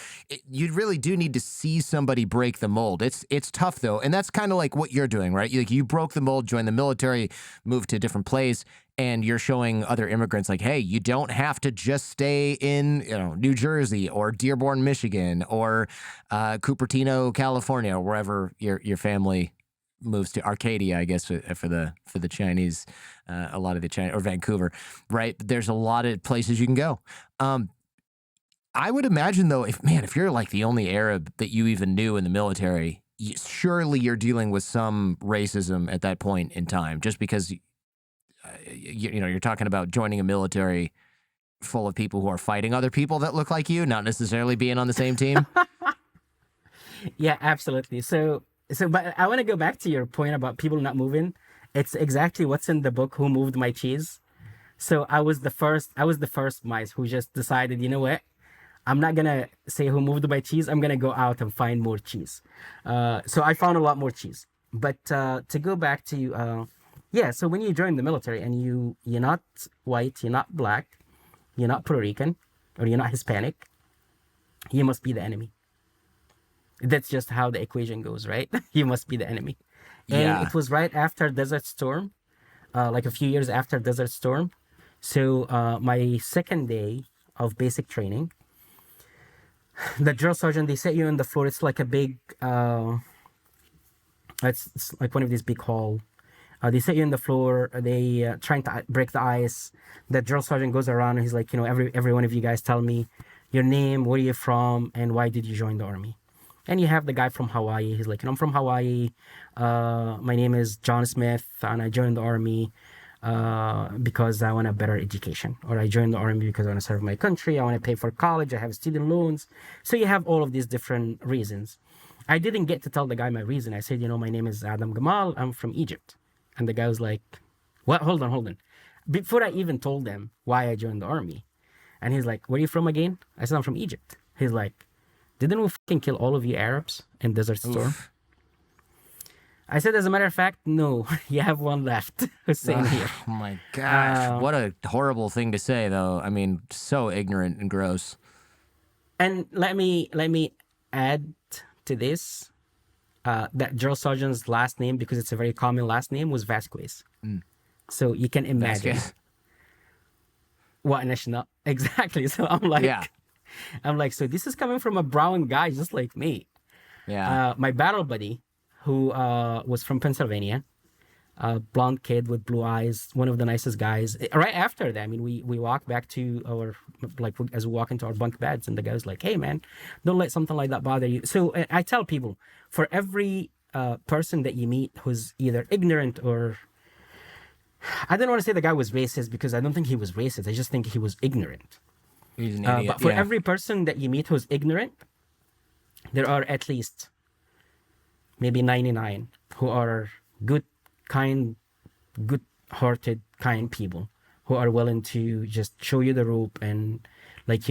You really do need to see somebody break the mold. It's tough, though, and that's kind of like what you're doing, right? You broke the mold, joined the military, moved to a different place, and you're showing other immigrants hey, you don't have to just stay in New Jersey or Dearborn, Michigan, or Cupertino, California, or wherever your family moves to. Arcadia, I guess, for the Chinese, a lot of the Chinese, or Vancouver, right? There's a lot of places you can go. I would imagine though, if you're the only Arab that you even knew in the military, surely you're dealing with some racism at that point in time, just because you're talking about joining a military full of people who are fighting other people that look like you, not necessarily being on the same team. Yeah, absolutely. But I want to go back to your point about people not moving. It's exactly what's in the book, Who Moved My Cheese. So I was the first mice who just decided, you know what? I'm not gonna say who moved my cheese. I'm gonna go out and find more cheese. So I found a lot more cheese. But to go back to yeah, so when you join the military and you're not white, you're not black, you're not Puerto Rican, or you're not Hispanic, you must be the enemy. That's just how the equation goes, right? You must be the enemy. And Yeah. it was right after Desert Storm, like a few years after Desert Storm. So my second day of basic training, the drill sergeant, they set you on the floor. It's like a big, it's like one of these big hall. They set you on the floor. They trying to break the ice. The drill sergeant goes around and he's like, every one of you guys tell me your name, where you're from, and why did you join the army? And you have the guy from Hawaii. He's like, I'm from Hawaii. My name is John Smith, and I joined the army because I want a better education, or I joined the army because I want to serve my country. I want to pay for college. I have student loans. So you have all of these different reasons. I didn't get to tell the guy my reason. I said, my name is Adam Gamal. I'm from Egypt. And the guy was like, what? Hold on. Before I even told him why I joined the army. And he's like, where are you from again? I said, I'm from Egypt. He's like, didn't we fucking kill all of you Arabs in Desert Storm? Oof. I said, as a matter of fact, no, you have one left. Same here. Oh my gosh. What a horrible thing to say, though. I mean, so ignorant and gross. And let me add to this that drill sergeant's last name, because it's a very common last name, was Vasquez. So you can imagine Vasquez. what national exactly. So I'm like, Yeah. so this is coming from a brown guy just like me. Yeah. My battle buddy, who was from Pennsylvania, a blonde kid with blue eyes, one of the nicest guys. Right after that, I mean, we walk back to our, like, as we walk into our bunk beds, and the guy's like, hey, man, don't let something like that bother you. So I tell people, for every person that you meet who's either ignorant or, I don't want to say the guy was racist, because I don't think he was racist. I just think he was ignorant. He's an idiot. But for yeah. every person that you meet who's ignorant, there are at least maybe 99 who are good, kind, good-hearted, kind people who are willing to just show you the rope and, like,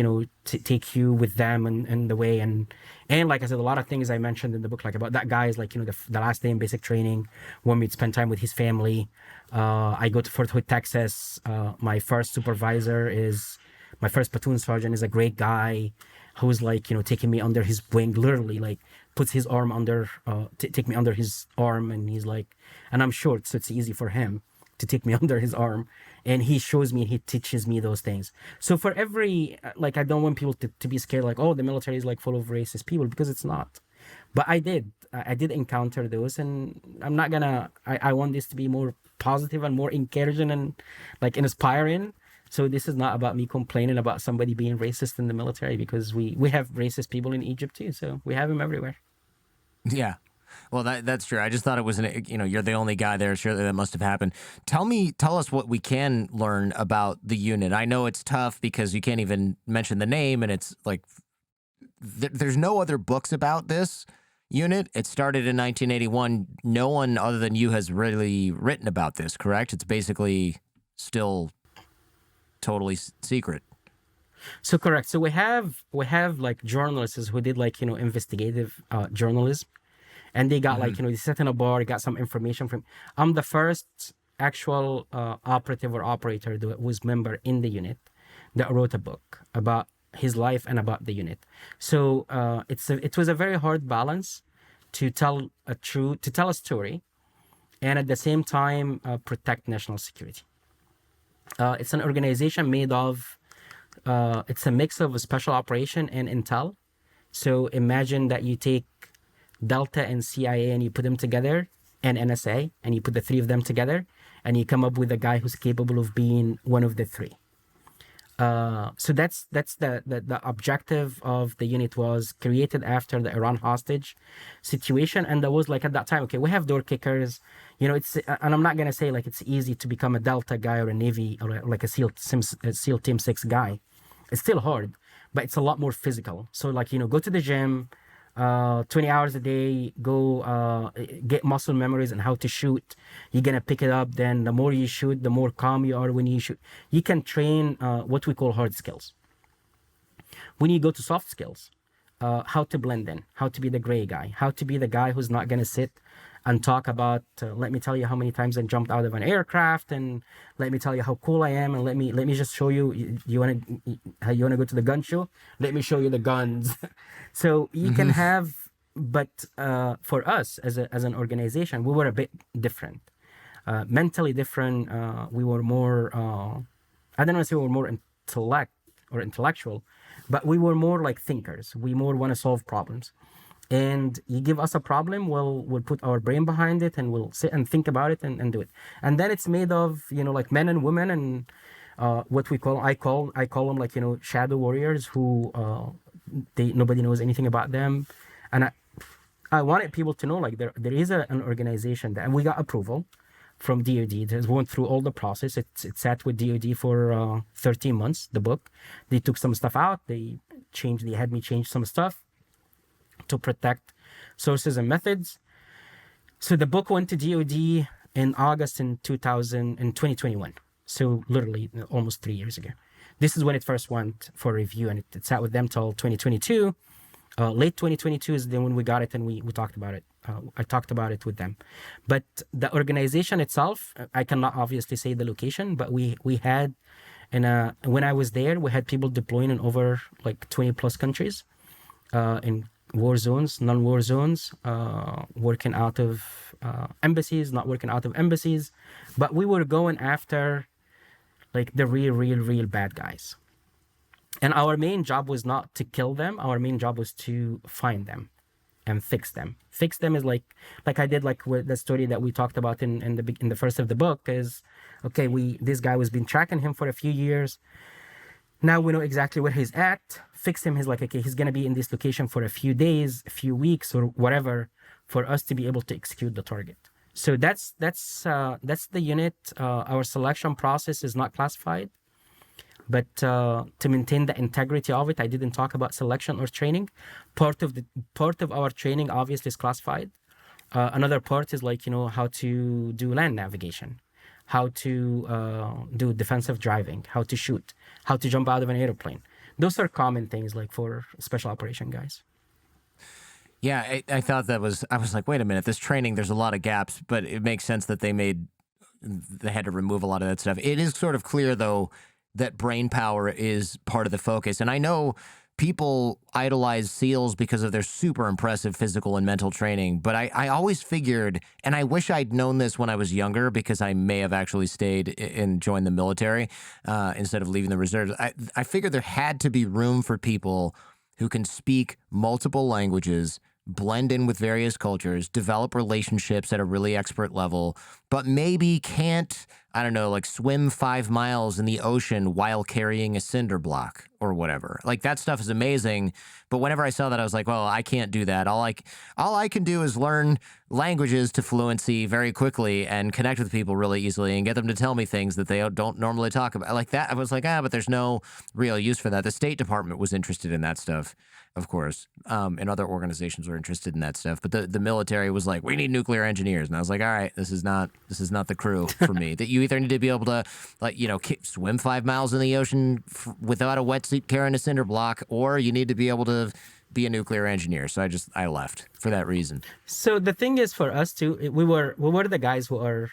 take you with them and the way. And like I said, a lot of things I mentioned in the book, like about that guy is like, the last day in basic training, want me to spend time with his family. I go to Fort Hood, Texas. My first supervisor is, my first platoon sergeant is a great guy who's like, taking me under his wing, literally, like puts his arm under, take me under his arm. And he's like, and I'm short, so it's easy for him to take me under his arm. And he shows me and he teaches me those things. So for every, like, I don't want people to be scared, like, oh, the military is like full of racist people, because it's not. But I did encounter those, and I'm not gonna, I want this to be more positive and more encouraging and like inspiring. So this is not about me complaining about somebody being racist in the military, because we have racist people in Egypt too. So we have them everywhere. Yeah. Well, that's true. I just thought it was you're the only guy there. Surely that must have happened. Tell us what we can learn about the unit. I know it's tough because you can't even mention the name, and it's like there's no other books about this unit. It started in 1981. No one other than you has really written about this, correct? It's basically still totally secret. So correct. So we have like journalists who did like investigative journalism. And they got like, they sat in a bar, got some information from. I'm the first actual operative or operator that was member in the unit that wrote a book about his life and about the unit. So it was a very hard balance to tell a story, and at the same time protect national security. It's an organization made of. It's a mix of a special operation and intel. So imagine that you take Delta and CIA and you put them together, and NSA, and you put the three of them together, and you come up with a guy who's capable of being one of the three. So that's the objective of the unit was created after the Iran hostage situation, and that was like at that time, okay, we have door kickers, it's, and I'm not gonna say like it's easy to become a Delta guy or a Navy or like a SEAL Team 6 guy. It's still hard, but it's a lot more physical. So like go to the gym, 20 hours a day, go get muscle memories and how to shoot. You're gonna pick it up. Then the more you shoot, the more calm you are when you shoot. You can train what we call hard skills. When you go to soft skills, how to blend in, how to be the gray guy, how to be the guy who's not gonna sit and talk about let me tell you how many times I jumped out of an aircraft, and let me tell you how cool I am, and let me just show you. You wanna go to the gun show? Let me show you the guns. So you can have, but for us as an organization, we were a bit different, mentally different. We were more. I don't want to say we were more intellectual, but we were more like thinkers. We more want to solve problems. And you give us a problem, we'll put our brain behind it, and we'll sit and think about it and do it. And then it's made of like men and women, and what I call them like shadow warriors who nobody knows anything about them. And I wanted people to know like there is an organization that, and we got approval from DoD. It went through all the process. It sat with DoD for 13 months. The book, they took some stuff out. They had me change some stuff to protect sources and methods. So the book went to DoD in August in 2021. So literally almost 3 years ago. This is when it first went for review, and it sat with them till 2022. Late 2022 is then when we got it, and we talked about it. I talked about it with them. But the organization itself, I cannot obviously say the location, but we had, when I was there, we had people deploying in over like 20 plus countries, in war zones, non-war zones, working out of embassies, not working out of embassies. But we were going after like the real bad guys. And our main job was not to kill them. Our main job was to find them and fix them. Fix them is like I did like with the story that we talked about in the first of the book is, okay, this guy was been tracking him for a few years. Now we know exactly where he's at. Fix him. He's like, okay, he's going to be in this location for a few days, a few weeks, or whatever, for us to be able to execute the target. So that's the unit. Our selection process is not classified, but to maintain the integrity of it, I didn't talk about selection or training. Part of our training obviously is classified. Another part is like how to do land navigation, how to do defensive driving, how to shoot, how to jump out of an airplane. Those are common things like for special operation guys. Yeah, I thought I was like, wait a minute, this training, there's a lot of gaps, but it makes sense that they had to remove a lot of that stuff. It is sort of clear, though, that brain power is part of the focus. And I know people idolize SEALs because of their super impressive physical and mental training, but I always figured, and I wish I'd known this when I was younger, because I may have actually stayed and joined the military instead of leaving the reserves. I figured there had to be room for people who can speak multiple languages, blend in with various cultures, develop relationships at a really expert level, but maybe can't, I don't know, like swim 5 miles in the ocean while carrying a cinder block or whatever. Like that stuff is amazing. But whenever I saw that, I was like, well, I can't do that. All I can do is learn languages to fluency very quickly and connect with people really easily and get them to tell me things that they don't normally talk about. Like that, I was like, but there's no real use for that. The State Department was interested in that stuff, of course, and other organizations were interested in that stuff. But the military was like, we need nuclear engineers, and I was like, all right, this is not the crew for me. That you either need to be able to swim 5 miles in the ocean without a wetsuit carrying a cinder block, or you need to be able to be a nuclear engineer. So I left for that reason. So the thing is, for us too, we were the guys who are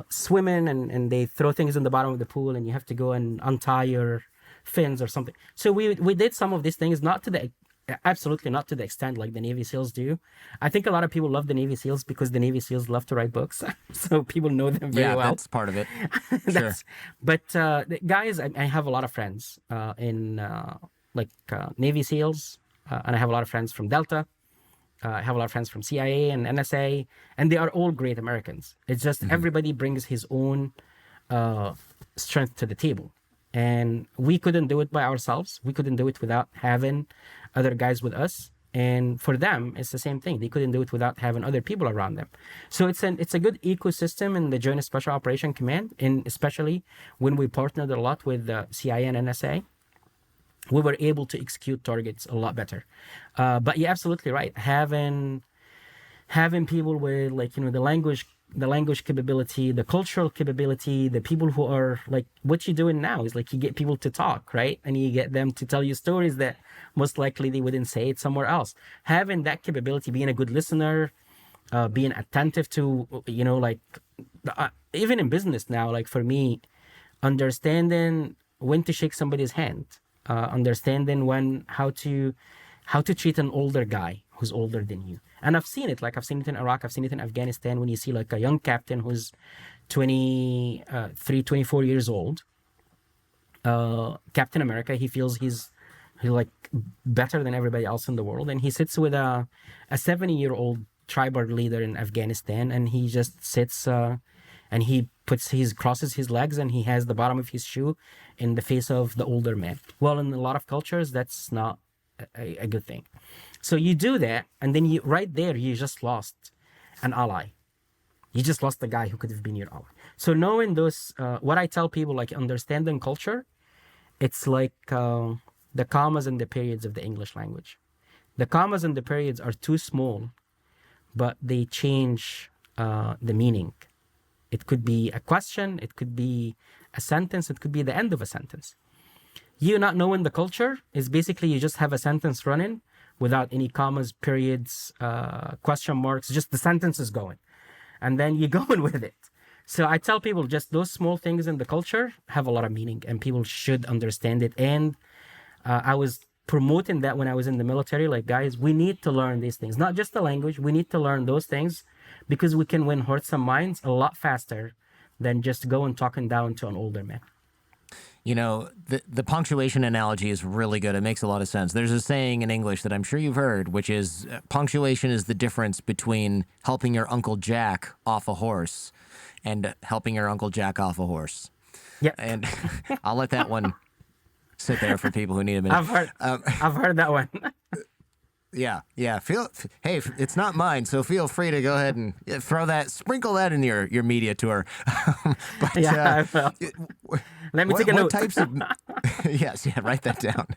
swimming and they throw things in the bottom of the pool, and you have to go and untie your fins or something. So we did some of these things, absolutely not to the extent like the Navy SEALs do. I think a lot of people love the Navy SEALs because the Navy SEAls love to write books, so people know them very well. Yeah, that's part of it. Sure. But guys, I have a lot of friends in Navy SEAls, and I have a lot of friends from Delta. I have a lot of friends from CIA and NSA, and they are all great Americans. It's just everybody brings his own strength to the table. And we couldn't do it by ourselves. We couldn't do it without having other guys with us. And for them, it's the same thing. They couldn't do it without having other people around them. So it's a good ecosystem in the Joint Special Operation Command, and especially when we partnered a lot with the CIA and NSA, we were able to execute targets a lot better. But you're absolutely right. Having people with, like, the language capability, the cultural capability, the people who are like, what you're doing now is like you get people to talk, right? And you get them to tell you stories that most likely they wouldn't say it somewhere else. Having that capability, being a good listener, being attentive to, even in business now, like for me, understanding when to shake somebody's hand, understanding how to treat an older guy who's older than you. And I've seen it in Iraq, I've seen it in Afghanistan, when you see like a young captain who's 23, 24 years old, Captain America, he feels he's like better than everybody else in the world. And he sits with a 70-year-old tribal leader in Afghanistan, and he just sits and he crosses his legs, and he has the bottom of his shoe in the face of the older man. Well, in a lot of cultures, that's not a good thing. So you do that, and then you just lost an ally. You just lost the guy who could have been your ally. So knowing those, what I tell people, like understanding culture, it's like the commas and the periods of the English language. The commas and the periods are too small, but they change the meaning. It could be a question, it could be a sentence, it could be the end of a sentence. You not knowing the culture is basically you just have a sentence running without any commas, periods, question marks, just the sentence is going. And then you're going with it. So I tell people just those small things in the culture have a lot of meaning, and people should understand it. And I was promoting that when I was in the military, like, guys, we need to learn these things, not just the language. We need to learn those things because we can win hearts and minds a lot faster than just going talking down to an older man. The punctuation analogy is really good. It makes a lot of sense. There's a saying in English that I'm sure you've heard, which is punctuation is the difference between helping your Uncle Jack off a horse and helping your Uncle Jack off a horse. Yeah. And I'll let that one sit there for people who need a minute. I've heard that one. Yeah. Hey, it's not mine, so feel free to go ahead and sprinkle that in your media tour. But, I will. Let me take a note. Types of yes, write that down.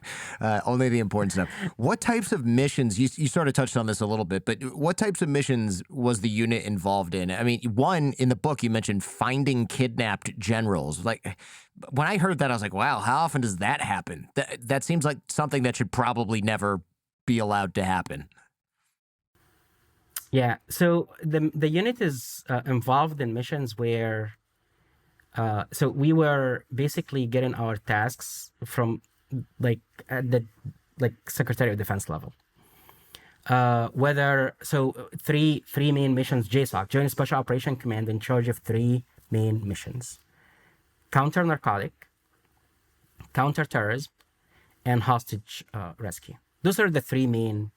Only the important stuff. What types of missions? You sort of touched on this a little bit, but what types of missions was the unit involved in? I mean, one in the book you mentioned finding kidnapped generals. Like, when I heard that, I was like, wow, how often does that happen? That seems like something that should probably never be allowed to happen. Yeah, so the unit is involved in missions where so we were basically getting our tasks from at the Secretary of Defense level. Three main missions: JSOC, Joint Special Operation Command, in charge of three main missions: counter-narcotic, counter-terrorism, and hostage rescue. Those are the three main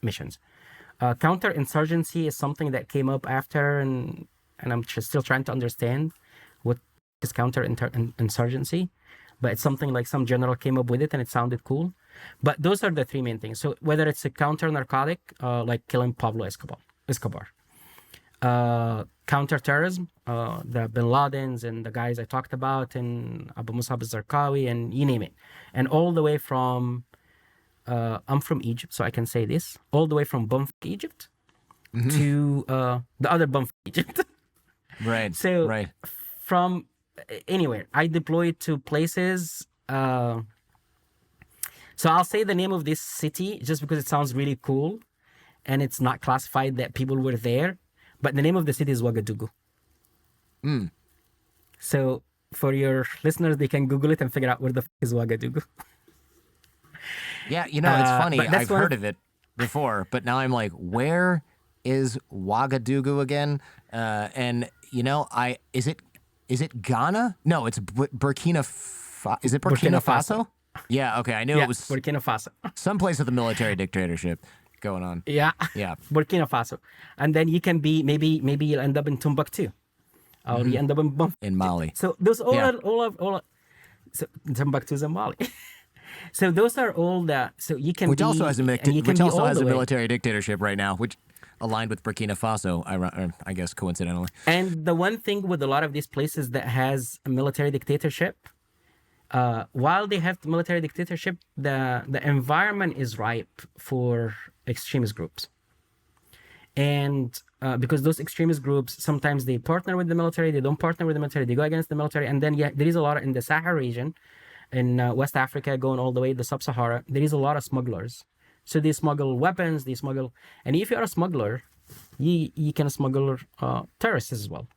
missions. Counter-insurgency is something that came up after, and I'm still trying to understand what is counter-insurgency, but it's something like some general came up with it and it sounded cool. But those are the three main things. So whether it's a counter-narcotic, like killing Pablo Escobar, counter-terrorism, the Bin Ladens and the guys I talked about, and Abu Musab al-Zarqawi, and you name it. And all the way from, I'm from Egypt, so I can say this, all the way from bumfuck Egypt to the other bumfuck Egypt. Right. So right. From anywhere, I deployed to places. So I'll say the name of this city just because it sounds really cool, and it's not classified that people were there. But the name of the city is Ouagadougou. So for your listeners, they can Google it and figure out where the is Ouagadougou. Yeah, it's funny. I've heard of it before, but now I'm like, where is Ouagadougou again? And is it Ghana? No, it's Burkina Faso. Is it Burkina Faso? Yeah, okay. I knew it was Burkina Faso. Someplace with a military dictatorship going on. Yeah. Burkina Faso. And then you can be, maybe you'll end up in Timbuktu. Or you end up in Mali. So those all So Timbuktu, Somalia. So those are all the, so you can Which be, also has a and you can be all has the a way. military dictatorship right now, which aligned with Burkina Faso, I guess coincidentally. And the one thing with a lot of these places that has a military dictatorship, while they have the military dictatorship, the environment is ripe for extremist groups. And because those extremist groups, sometimes they partner with the military, they don't partner with the military, they go against the military. And then, yeah, there is a lot in the Sahel region, in West Africa, going all the way to Sub-Sahara, there is a lot of smugglers. So they smuggle weapons, they smuggle, and if you're a smuggler, you can smuggle terrorists as well.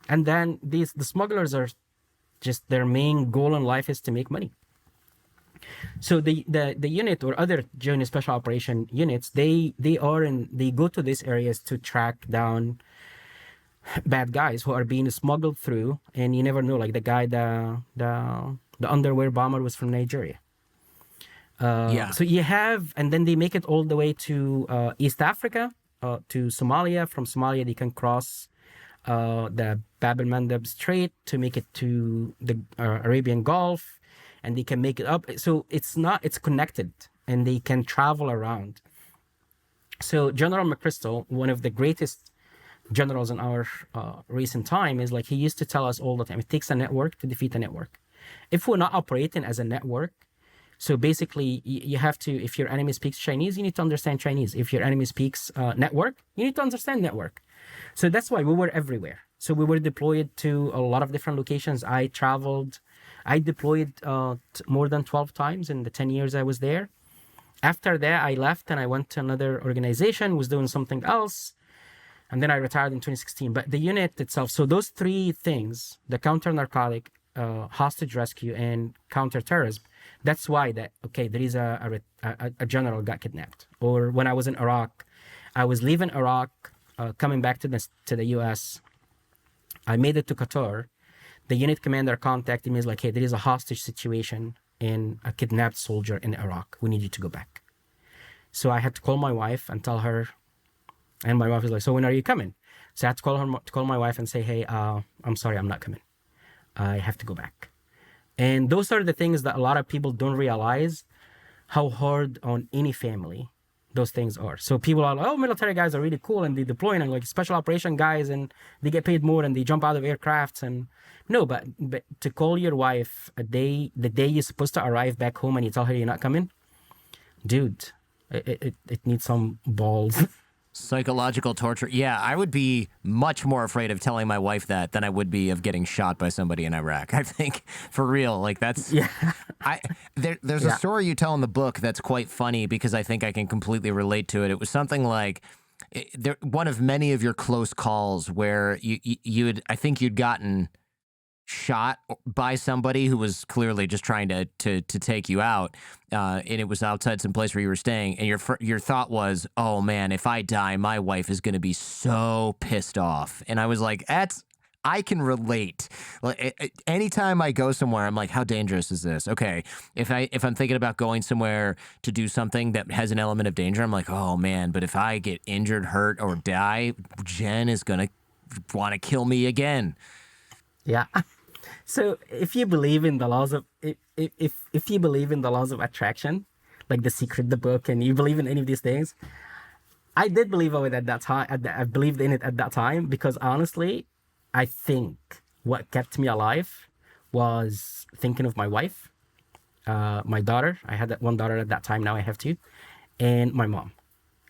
And then the smugglers are just, their main goal in life is to make money. So the unit or other joint special operation units, they go to these areas to track down bad guys who are being smuggled through, and you never know. Like the guy, the underwear bomber was from Nigeria. Yeah. So you have, and then they make it all the way to East Africa, to Somalia. From Somalia, they can cross the Bab el-Mandeb Strait to make it to the Arabian Gulf, and they can make it up. So it's connected, and they can travel around. So General McChrystal, one of the greatest generals in our recent time, is like, he used to tell us all the time, it takes a network to defeat a network. If we're not operating as a network, so basically you have to, if your enemy speaks Chinese, you need to understand Chinese. If your enemy speaks network, you need to understand network. So that's why we were everywhere. So we were deployed to a lot of different locations. I deployed more than 12 times in the 10 years I was there. After that, I left and I went to another organization, was doing something else. And then I retired in 2016. But the unit itself, so those three things, the counter-narcotic, hostage rescue, and counter-terrorism, that's why there is a general got kidnapped. Or when I was in Iraq, I was leaving Iraq, coming back to the U.S. I made it to Qatar. The unit commander contacted me, is like, hey, there is a hostage situation and a kidnapped soldier in Iraq. We need you to go back. So I had to call my wife and tell her, and my wife was like, so when are you coming? So I had to call my wife and say, hey, I'm sorry, I'm not coming. I have to go back. And those are the things that a lot of people don't realize, how hard on any family those things are. So people are like, oh, military guys are really cool and they deploy, and like special operation guys, and they get paid more and they jump out of aircrafts. And no, but to call your wife the day you're supposed to arrive back home and you tell her you're not coming, dude, it needs some balls. Psychological torture. Yeah, I would be much more afraid of telling my wife that than I would be of getting shot by somebody in Iraq. I think, for real, like that's. Yeah. There's a story you tell in the book that's quite funny because I think I can completely relate to it. It was something like one of many of your close calls where I think you'd gotten shot by somebody who was clearly just trying to take you out, and it was outside some place where you were staying, and your thought was, oh man, if I die, my wife is going to be so pissed off. And I was like, I can relate. Like, anytime I go somewhere, I'm like, how dangerous is this? Okay, if I'm thinking about going somewhere to do something that has an element of danger, I'm like, oh man, but if I get injured, hurt, or die, Jen is gonna want to kill me again. Yeah. So if you believe in the laws of if you believe in the laws of attraction, like The Secret, the book, and you believe in any of these things, I did believe of it at that time. I believed in it at that time because honestly, I think what kept me alive was thinking of my wife, my daughter. I had that one daughter at that time. Now I have two, and my mom.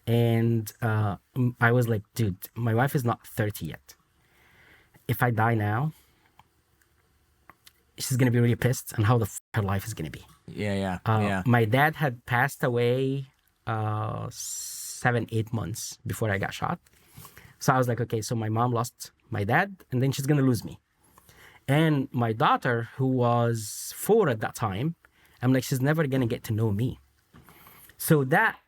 And I was like, dude, my wife is not 30 yet. If I die now, she's going to be really pissed on how her life is going to be. Yeah. My dad had passed away 7-8 months before I got shot. So I was like, okay, so my mom lost my dad, and then she's going to lose me. And my daughter, who was 4 at that time, I'm like, she's never going to get to know me. So that,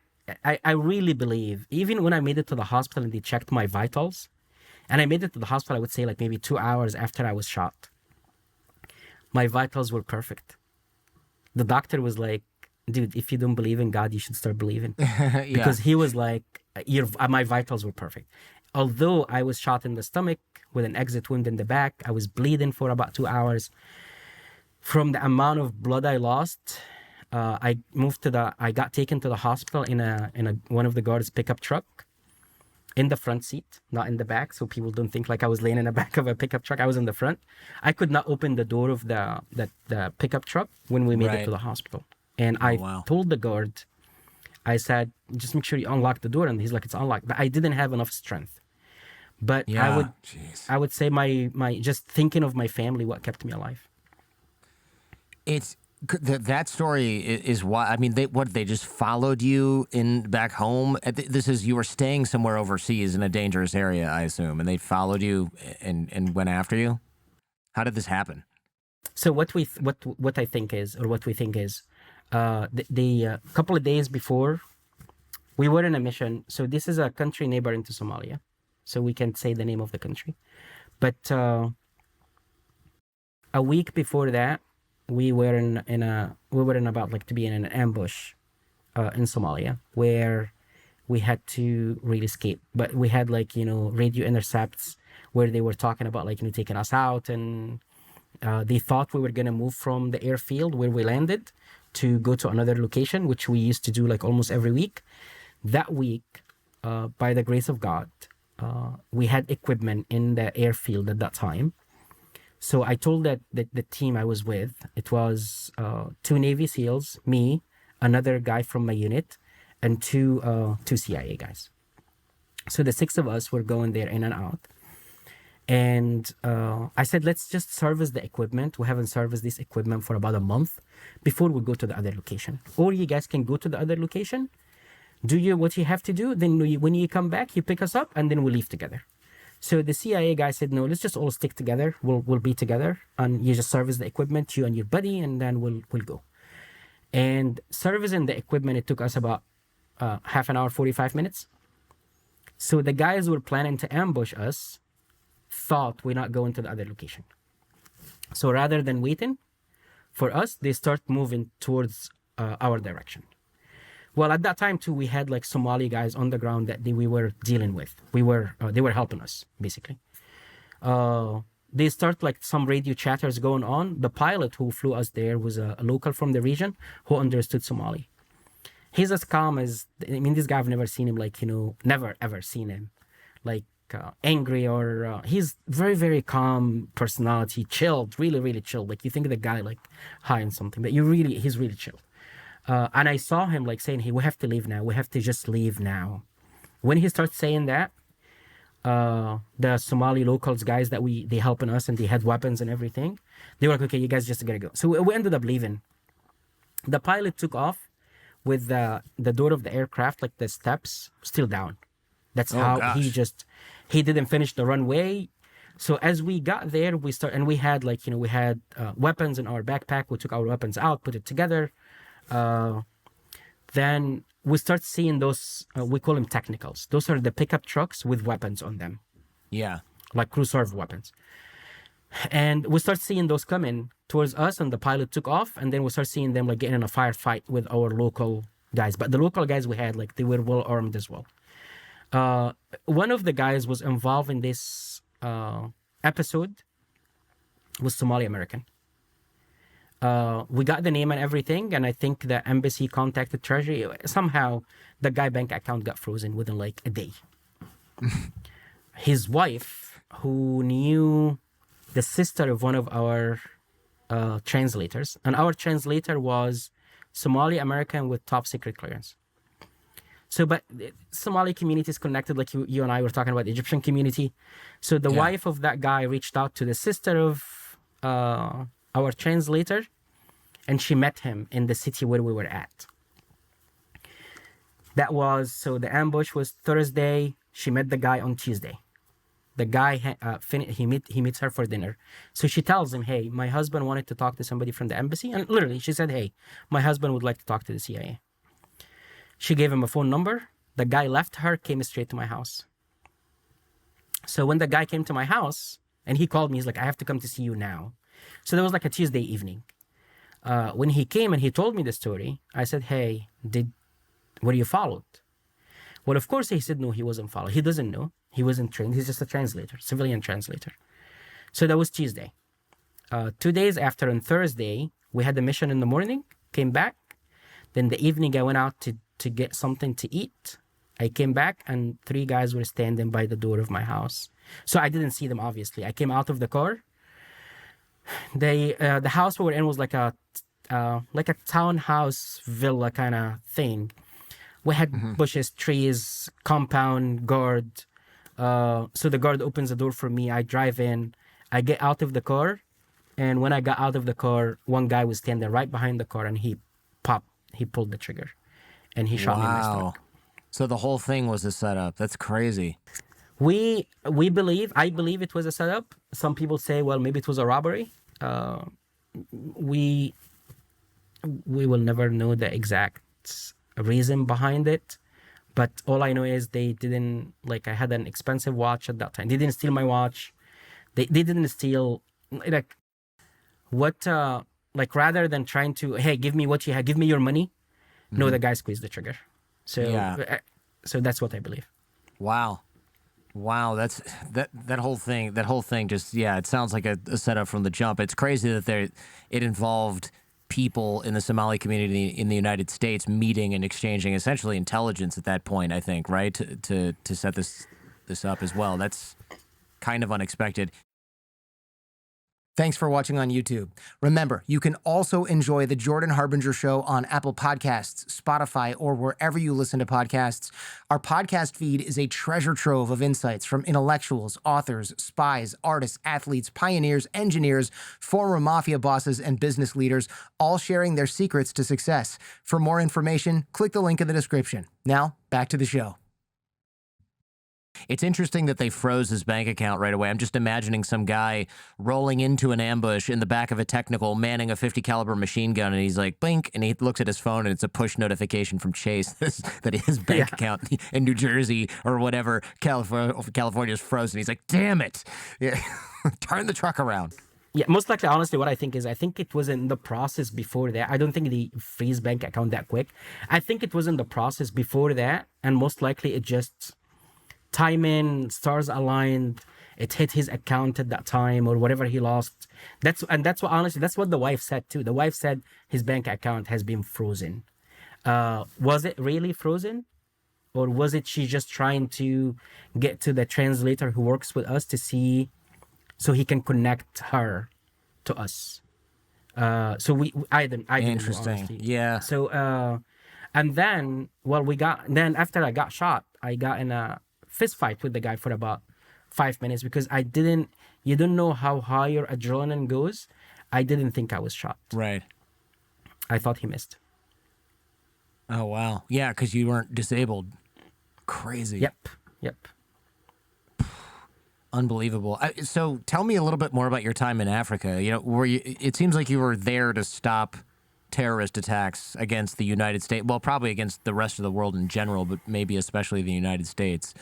I really believe, even when I made it to the hospital and they checked my vitals, and I made it to the hospital, I would say like maybe 2 hours after I was shot, my vitals were perfect. The doctor was like, dude, if you don't believe in God, you should start believing. Yeah. Because he was like, my vitals were perfect. Although I was shot in the stomach with an exit wound in the back, I was bleeding for about 2 hours. From the amount of blood I lost, I got taken to the hospital in one of the guards' pickup truck, in the front seat, not in the back, so people don't think like I was laying in the back of a pickup truck. I was in the front. I could not open the door of the pickup truck when we made it to the hospital. And I told the guard, I said, just make sure you unlock the door. And he's like, it's unlocked. But I didn't have enough strength. But I would say my just thinking of my family, what kept me alive. It's that story is why. I mean, they just followed you back home. This is, you were staying somewhere overseas in a dangerous area, I assume, and they followed you and went after you. How did this happen? So what we think is the couple of days before, we were in a mission. So this is a country neighboring to Somalia, so we can't say the name of the country, but a week before that, we were about like to be in an ambush in Somalia, where we had to really escape. But we had like, radio intercepts where they were talking about like, taking us out, and they thought we were going to move from the airfield where we landed to go to another location, which we used to do like almost every week. That week, by the grace of God, we had equipment in the airfield at that time. So I told that the team I was with, it was 2 Navy SEALs, me, another guy from my unit, and two CIA guys. So the 6 of us were going there in and out. And I said, let's just service the equipment. We haven't serviced this equipment for about a month before we go to the other location. Or you guys can go to the other location, do what you have to do. Then when you come back, you pick us up, and then we leave together. So the CIA guy said, no, let's just all stick together. We'll be together, and you just service the equipment, you and your buddy, and then we'll go. And servicing the equipment, it took us about half an hour, 45 minutes. So the guys who were planning to ambush us thought we're not going to the other location. So rather than waiting for us, they start moving towards our direction. Well, at that time too, we had like Somali guys on the ground that we were dealing with. They were helping us basically. They start like some radio chatters going on. The pilot who flew us there was a local from the region who understood Somali. He's as calm as, this guy, I've never seen him like, never ever seen him like angry or he's very, very calm personality, chilled, really, really chilled. Like you think of the guy like high on something, but he's really chilled. And I saw him like saying, hey, we have to leave now. We have to just leave now. When he starts saying that, the Somali locals guys that they helping us, and they had weapons and everything, they were like, okay, you guys just gotta go. So we ended up leaving. The pilot took off with the door of the aircraft, like the steps, still down. That's he didn't finish the runway. So as we got there, we had like, we had weapons in our backpack. We took our weapons out, put it together. Then we start seeing those, we call them technicals. Those are the pickup trucks with weapons on them. Yeah. Like crew serve weapons. And we start seeing those coming towards us, and the pilot took off, and then we start seeing them like getting in a firefight with our local guys. But the local guys we had, like they were well armed as well. One of the guys was involved in this episode was Somali American. We got the name and everything, and I think the embassy contacted Treasury. Somehow, the guy bank account got frozen within like a day. His wife, who knew the sister of one of our translators, and our translator was Somali American with top secret clearance. So, but Somali community is connected, like you and I were talking about the Egyptian community. So the wife of that guy reached out to the sister of our translator, and she met him in the city where we were at. So the ambush was Thursday. She met the guy on Tuesday. The guy he meets her for dinner. So she tells him, hey, my husband wanted to talk to somebody from the embassy. And literally she said, hey, my husband would like to talk to the CIA. She gave him a phone number. The guy left her, came straight to my house. So when the guy came to my house and he called me, he's like, I have to come to see you now. So that was like a Tuesday evening. When he came and he told me the story, I said, hey, were you followed? Well, of course, he said, no, he wasn't followed. He doesn't know. He wasn't trained. He's just a translator, civilian translator. So that was Tuesday. 2 days after, on Thursday, we had a mission in the morning, came back. Then the evening, I went out to get something to eat. I came back and 3 guys were standing by the door of my house. So I didn't see them, obviously. I came out of the car. The house we were in was like a townhouse villa kind of thing. We had bushes, trees, compound, guard. So the guard opens the door for me. I drive in. I get out of the car. And when I got out of the car, one guy was standing right behind the car and he pulled the trigger. And he shot me in my stomach. So the whole thing was a setup. That's crazy. I believe it was a setup. Some people say, well, maybe it was a robbery. We will never know the exact reason behind it. But all I know is they didn't, like, I had an expensive watch at that time. They didn't steal my watch. They didn't steal, like, what, like, rather than trying to, hey, give me what you have, give me your money. No, the guy squeezed the trigger. So, so that's what I believe. Wow. That's that whole thing just, it sounds like a setup from the jump. It's crazy that it involved people in the Somali community in the United States meeting and exchanging essentially intelligence at that point, I think, right? To set this up as well. That's kind of unexpected. Thanks for watching on YouTube. Remember, you can also enjoy The Jordan Harbinger Show on Apple Podcasts, Spotify, or wherever you listen to podcasts. Our podcast feed is a treasure trove of insights from intellectuals, authors, spies, artists, athletes, pioneers, engineers, former mafia bosses, and business leaders, all sharing their secrets to success. For more information, click the link in the description. Now, back to the show. It's interesting that they froze his bank account right away. I'm just imagining some guy rolling into an ambush in the back of a technical, manning a 50 caliber machine gun, and he's like, blink, and he looks at his phone, and it's a push notification from Chase that his bank account in New Jersey or whatever, California is frozen. He's like, damn it. Yeah. Turn the truck around. Yeah, most likely, honestly, what I think it was in the process before that. I don't think they freeze bank account that quick. I think it was in the process before that, and most likely it just... timing, stars aligned, it hit his account at that time or whatever he lost. That's what the wife said too. The wife said his bank account has been frozen. Was it really frozen? Or was it she just trying to get to the translator who works with us to see so he can connect her to us? So I didn't know, honestly. Yeah. So and then after I got shot, I got in a fist fight with the guy for about 5 minutes because you don't know how high your adrenaline goes. I didn't think I was shot. Right. I thought he missed. Oh, wow. Yeah, because you weren't disabled. Crazy. Yep. Unbelievable. So tell me a little bit more about your time in Africa. You know, it seems like you were there to stop terrorist attacks against the United States. Well, probably against the rest of the world in general, but maybe especially the United States.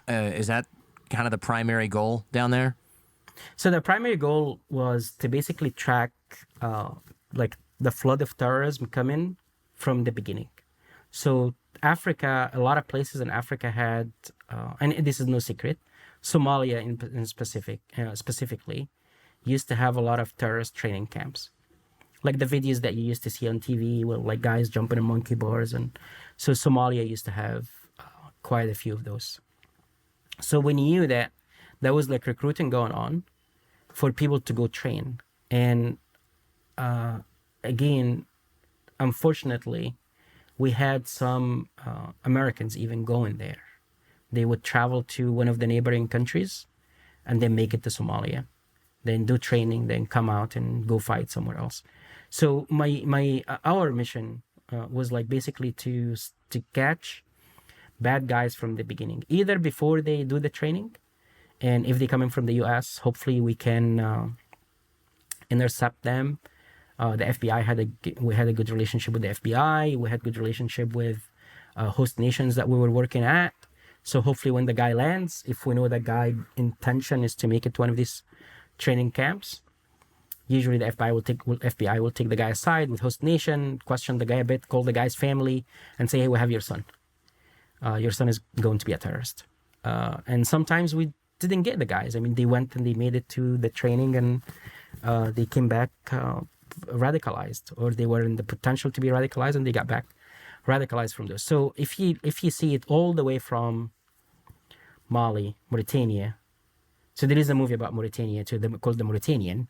Is that kind of the primary goal down there? So the primary goal was to basically track like the flood of terrorism coming from the beginning. So Africa, a lot of places in Africa had, and this is no secret, Somalia in specifically used to have a lot of terrorist training camps. Like the videos that you used to see on TV with like guys jumping in monkey bars. And so Somalia used to have quite a few of those. So we knew that there was like recruiting going on for people to go train. And again, unfortunately, we had some Americans even going there. They would travel to one of the neighboring countries and then make it to Somalia, then do training, then come out and go fight somewhere else. So our mission was like basically to catch bad guys from the beginning, either before they do the training, and if they come in from the U.S., hopefully we can intercept them. The FBI we had a good relationship with the FBI. We had good relationship with host nations that we were working at. So hopefully when the guy lands, if we know that guy intention is to make it to one of these training camps, usually the FBI will take the guy aside with host nation, question the guy a bit, call the guy's family, and say, hey, we have your son. Your son is going to be a terrorist. And sometimes we didn't get the guys. I mean, they went and they made it to the training, and they came back radicalized, or they were in the potential to be radicalized, and they got back radicalized from those. So if you see it all the way from Mali, Mauritania. So there is a movie about Mauritania too, called The Mauritanian,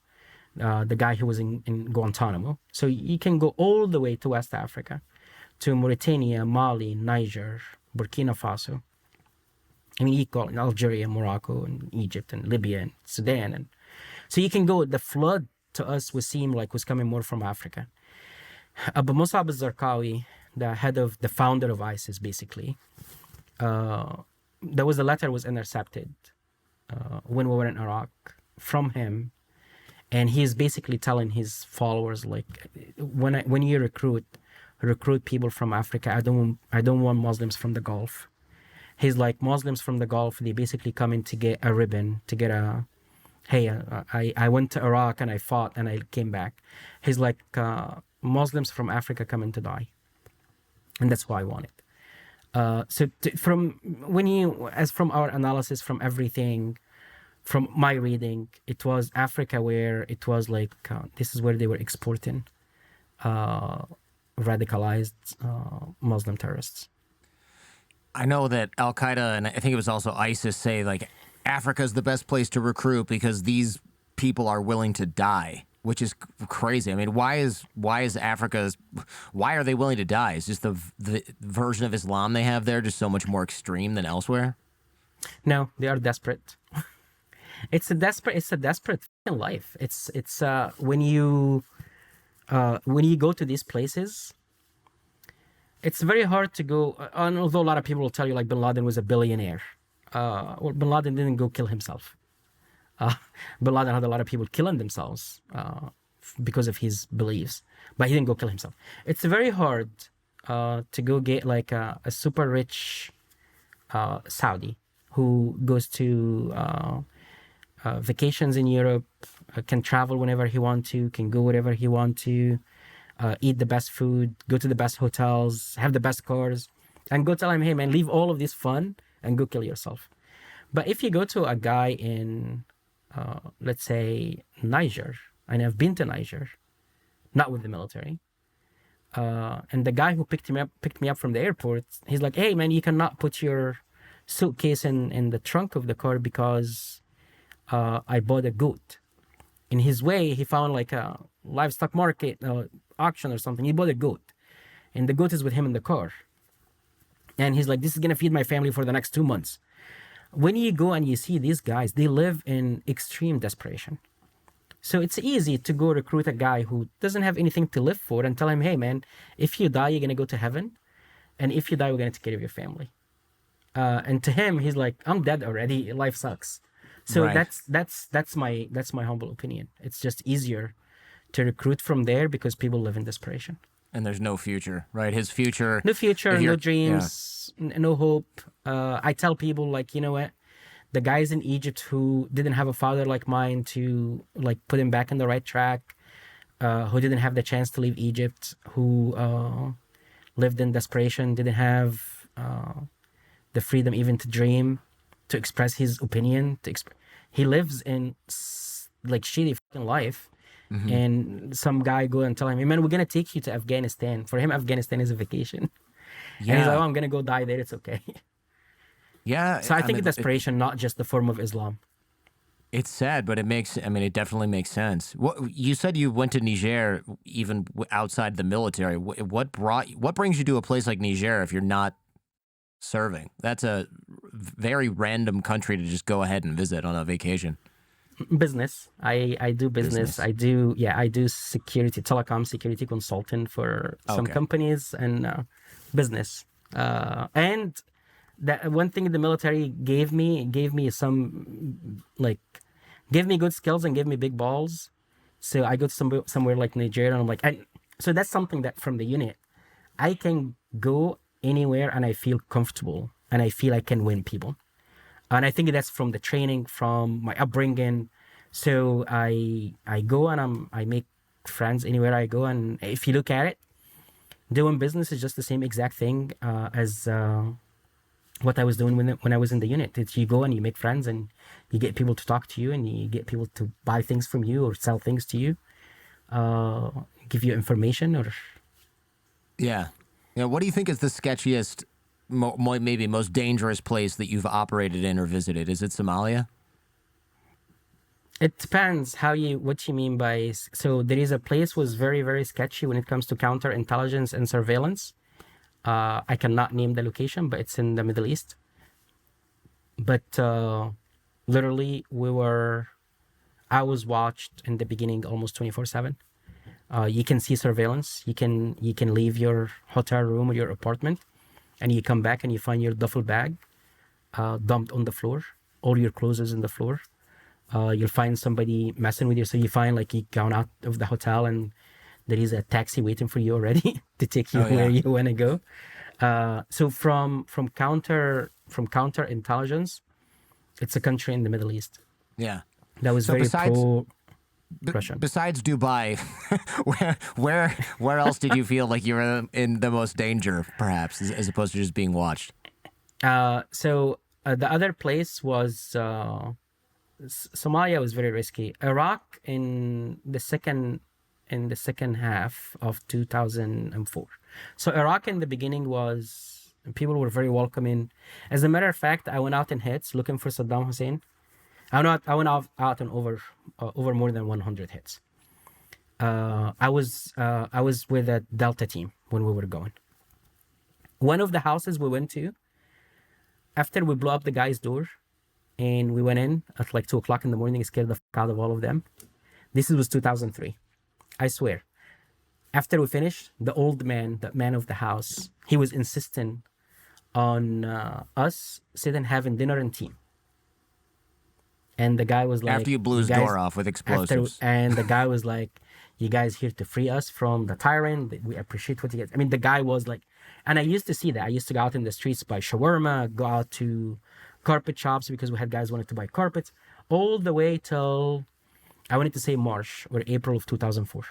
the guy who was in Guantanamo. So you can go all the way to West Africa, to Mauritania, Mali, Niger, Burkina Faso. I mean, you call it Algeria, Morocco, and Egypt, and Libya, and Sudan. And so you can go, the flood to us would seem like was coming more from Africa. Abu Musab al-Zarqawi, the founder of ISIS, basically, there was a letter was intercepted when we were in Iraq from him, and he's basically telling his followers, like, when you recruit people from Africa, I don't want Muslims from the Gulf. He's like, Muslims from the Gulf, they basically come in to get a ribbon, to get a, hey, I went to Iraq and I fought and I came back. He's like, Muslims from Africa come in to die, and that's why I want it. From our analysis, from everything, from my reading, it was Africa where it was like, this is where they were exporting radicalized Muslim terrorists. I know that Al Qaeda, and I think it was also ISIS, say like Africa's the best place to recruit because these people are willing to die, which is crazy. I mean, why are they willing to die? Is just the version of Islam they have there just so much more extreme than elsewhere? No, they are desperate. It's a desperate life. It's when you go to these places, it's very hard to go. And although a lot of people will tell you like Bin Laden was a billionaire, well, Bin Laden didn't go kill himself. Bin Laden had a lot of people killing themselves because of his beliefs, but he didn't go kill himself. It's very hard to go get like a super rich Saudi who goes to vacations in Europe, can travel whenever he wants to, can go wherever he wants to, eat the best food, go to the best hotels, have the best cars, and go tell him, hey man, leave all of this fun and go kill yourself. But if you go to a guy in let's say Niger, and I've been to Niger, not with the military, and the guy who picked me up from the airport, he's like, hey man, you cannot put your suitcase in the trunk of the car because I bought a goat. In his way, he found like a livestock market auction or something. He bought a goat, and the goat is with him in the car, and he's like, this is gonna feed my family for the next 2 months. When you go and you see these guys, they live in extreme desperation. So it's easy to go recruit a guy who doesn't have anything to live for and tell him, hey man, if you die, you're going to go to heaven. And if you die, we're going to take care of your family. And to him, he's like, I'm dead already. Life sucks. So Right. that's my humble opinion. It's just easier to recruit from there because people live in desperation. And there's no future, right? His future. No future, if no you're- dreams, no hope. I tell people, like, you know what? The guys in Egypt who didn't have a father like mine to like put him back on the right track, who didn't have the chance to leave Egypt, who lived in desperation, didn't have the freedom even to dream, to express his opinion. He lives in like shitty fucking life. Mhm. And some guy go and tell him, hey, man, we're going to take you to Afghanistan. For him, Afghanistan is a vacation. And he's like, oh, I'm going to go die there. It's okay. Yeah. So I think mean, desperation, not just the form of Islam. It's sad, but it definitely makes sense. You said you went to Niger even outside the military. What brings you to a place like Niger if you're not serving? That's a very random country to just go ahead and visit on a vacation. Business. I do business. I do security, telecom security consulting for some Okay. companies and business. And that one thing the military gave me some gave me good skills and gave me big balls. So I go to somewhere like Nigeria and I'm like, so that's something that from the unit, I can go anywhere and I feel comfortable and I feel I can win people. And I think that's from the training, from my upbringing. So I go and I make friends anywhere I go. And if you look at it, doing business is just the same exact thing as what I was doing when I was in the unit. It's you go and you make friends and you get people to talk to you and you get people to buy things from you or sell things to you, give you information or. Yeah. What do you think is the sketchiest, maybe most dangerous place that you've operated in or visited? Is it Somalia? It depends what you mean by. So there is a place was very, very sketchy when it comes to counterintelligence and surveillance. I cannot name the location, but it's in the Middle East. But literally, I was watched in the beginning almost 24/7. You can see surveillance. You can leave your hotel room or your apartment, and you come back and you find your duffel bag dumped on the floor. All your clothes is in the floor. You'll find somebody messing with you. So you find like you gone out of the hotel and there is a taxi waiting for you already to take you where you want to go. So from counterintelligence, it's a country in the Middle East. Yeah, that was very pro-Russian. Besides Dubai, where else did you feel like you were in the most danger, perhaps, as opposed to just being watched? So the other place was. Somalia was very risky. Iraq in the second half of 2004. So Iraq in the beginning people were very welcoming. As a matter of fact, I went out in hits looking for Saddam Hussein. I went out and over more than 100 hits. I was with a Delta team when we were going. One of the houses we went to, after we blew up the guy's door, and we went in at like 2 o'clock in the morning, scared the fuck out of all of them. This was 2003. I swear. After we finished, the old man, the man of the house, he was insisting on us sitting having dinner and tea. And the guy was like... After you blew his door off with explosives. And the guy was like, you guys here to free us from the tyrant. We appreciate what you guys... I mean, the guy was like... And I used to see that. I used to go out in the streets, buy shawarma, go out to carpet shops because we had guys wanted to buy carpets, all the way till I wanted to say March or April of 2004.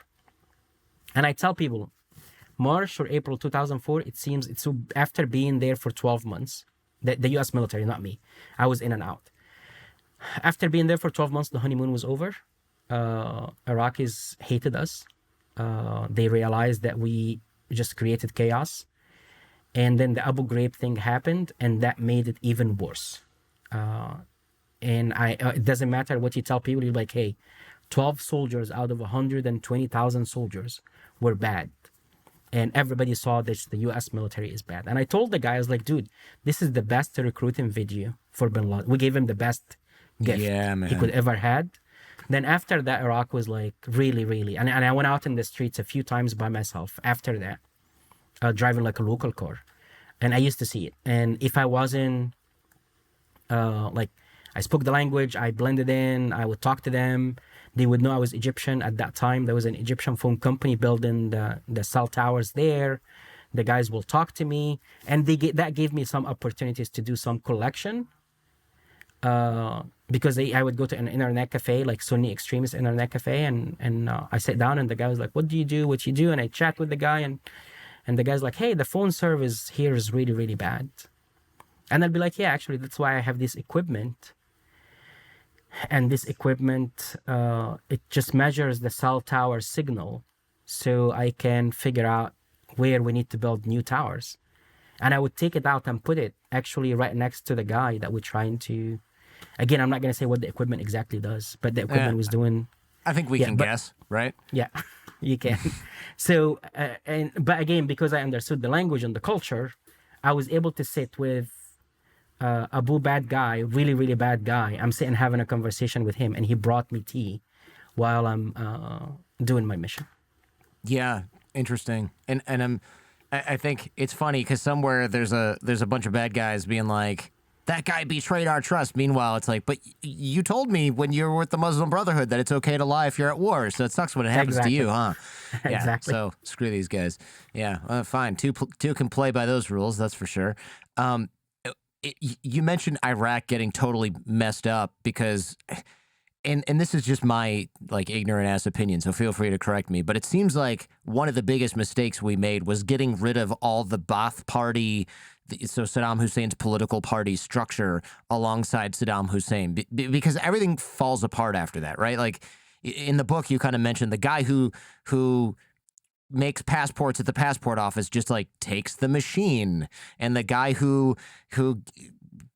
And I tell people, March or April 2004, it seems it's so after being there for 12 months, the U.S. military, not me. I was in and out. After being there for 12 months, the honeymoon was over. Iraqis hated us. They realized that we just created chaos. And then the Abu Ghraib thing happened, and that made it even worse. And it doesn't matter what you tell people. You're like, hey, 12 soldiers out of 120,000 soldiers were bad. And everybody saw this, the U.S. military is bad. And I told the guy, I was like, dude, this is the best recruiting video for Bin Laden. We gave him the best gift he could ever had. Then after that, Iraq was like really, really... And I went out in the streets a few times by myself after that. Driving like a local car, and I used to see it. And if I wasn't I spoke the language, I blended in, I would talk to them. They would know I was Egyptian at that time. There was an Egyptian phone company building the cell towers there. The guys will talk to me, and that gave me some opportunities to do some collection. Because I would go to an internet cafe, like Sunni extremist internet cafe, and I sat down, and the guy was like, "What do you do? What you do?" And I chat with the guy, and the guy's like, hey, the phone service here is really, really bad. And I'll be like, yeah, actually, that's why I have this equipment. And this equipment, it just measures the cell tower signal so I can figure out where we need to build new towers. And I would take it out and put it actually right next to the guy that we're trying to... Again, I'm not going to say what the equipment exactly does, but the equipment was doing... I think we can guess, right? Yeah, you can. So, but again, because I understood the language and the culture, I was able to sit with Abu bad guy, really, really bad guy. I'm sitting having a conversation with him, and he brought me tea while I'm doing my mission. Yeah, interesting. And I think it's funny because somewhere there's a bunch of bad guys being like, that guy betrayed our trust. Meanwhile, it's like, but you told me when you were with the Muslim Brotherhood that it's okay to lie if you're at war. So it sucks when it happens to you, huh? Yeah, exactly. So screw these guys. Yeah, fine. Two can play by those rules. That's for sure. You mentioned Iraq getting totally messed up because, and this is just my like ignorant ass opinion. So feel free to correct me. But it seems like one of the biggest mistakes we made was getting rid of all the Ba'ath Party, so Saddam Hussein's political party structure alongside Saddam Hussein, because everything falls apart after that, right? Like in the book, you kind of mentioned the guy who makes passports at the passport office just like takes the machine, and the guy who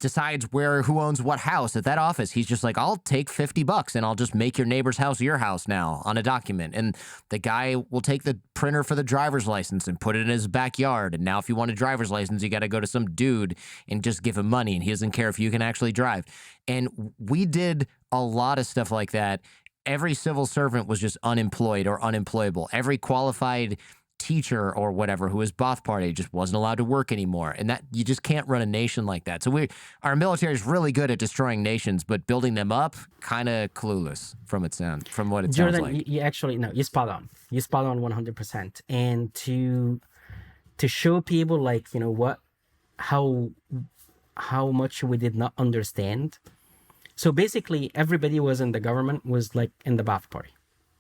decides who owns what house at that office, he's just like, I'll take $50 and I'll just make your neighbor's house your house now on a document. And the guy will take the printer for the driver's license and put it in his backyard, and now if you want a driver's license, you got to go to some dude and just give him money, and he doesn't care if you can actually drive. And we did a lot of stuff like that. Every civil servant was just unemployed or unemployable. Every qualified teacher or whatever who was Ba'ath Party just wasn't allowed to work anymore. And that you just can't run a nation like that. So our military is really good at destroying nations, but building them up, kind of clueless from what it sounds like. You actually, no, you're spot on. You're spot on 100%. And to show people like, you know, how much we did not understand. So basically, everybody was in the government was like in the Ba'ath Party.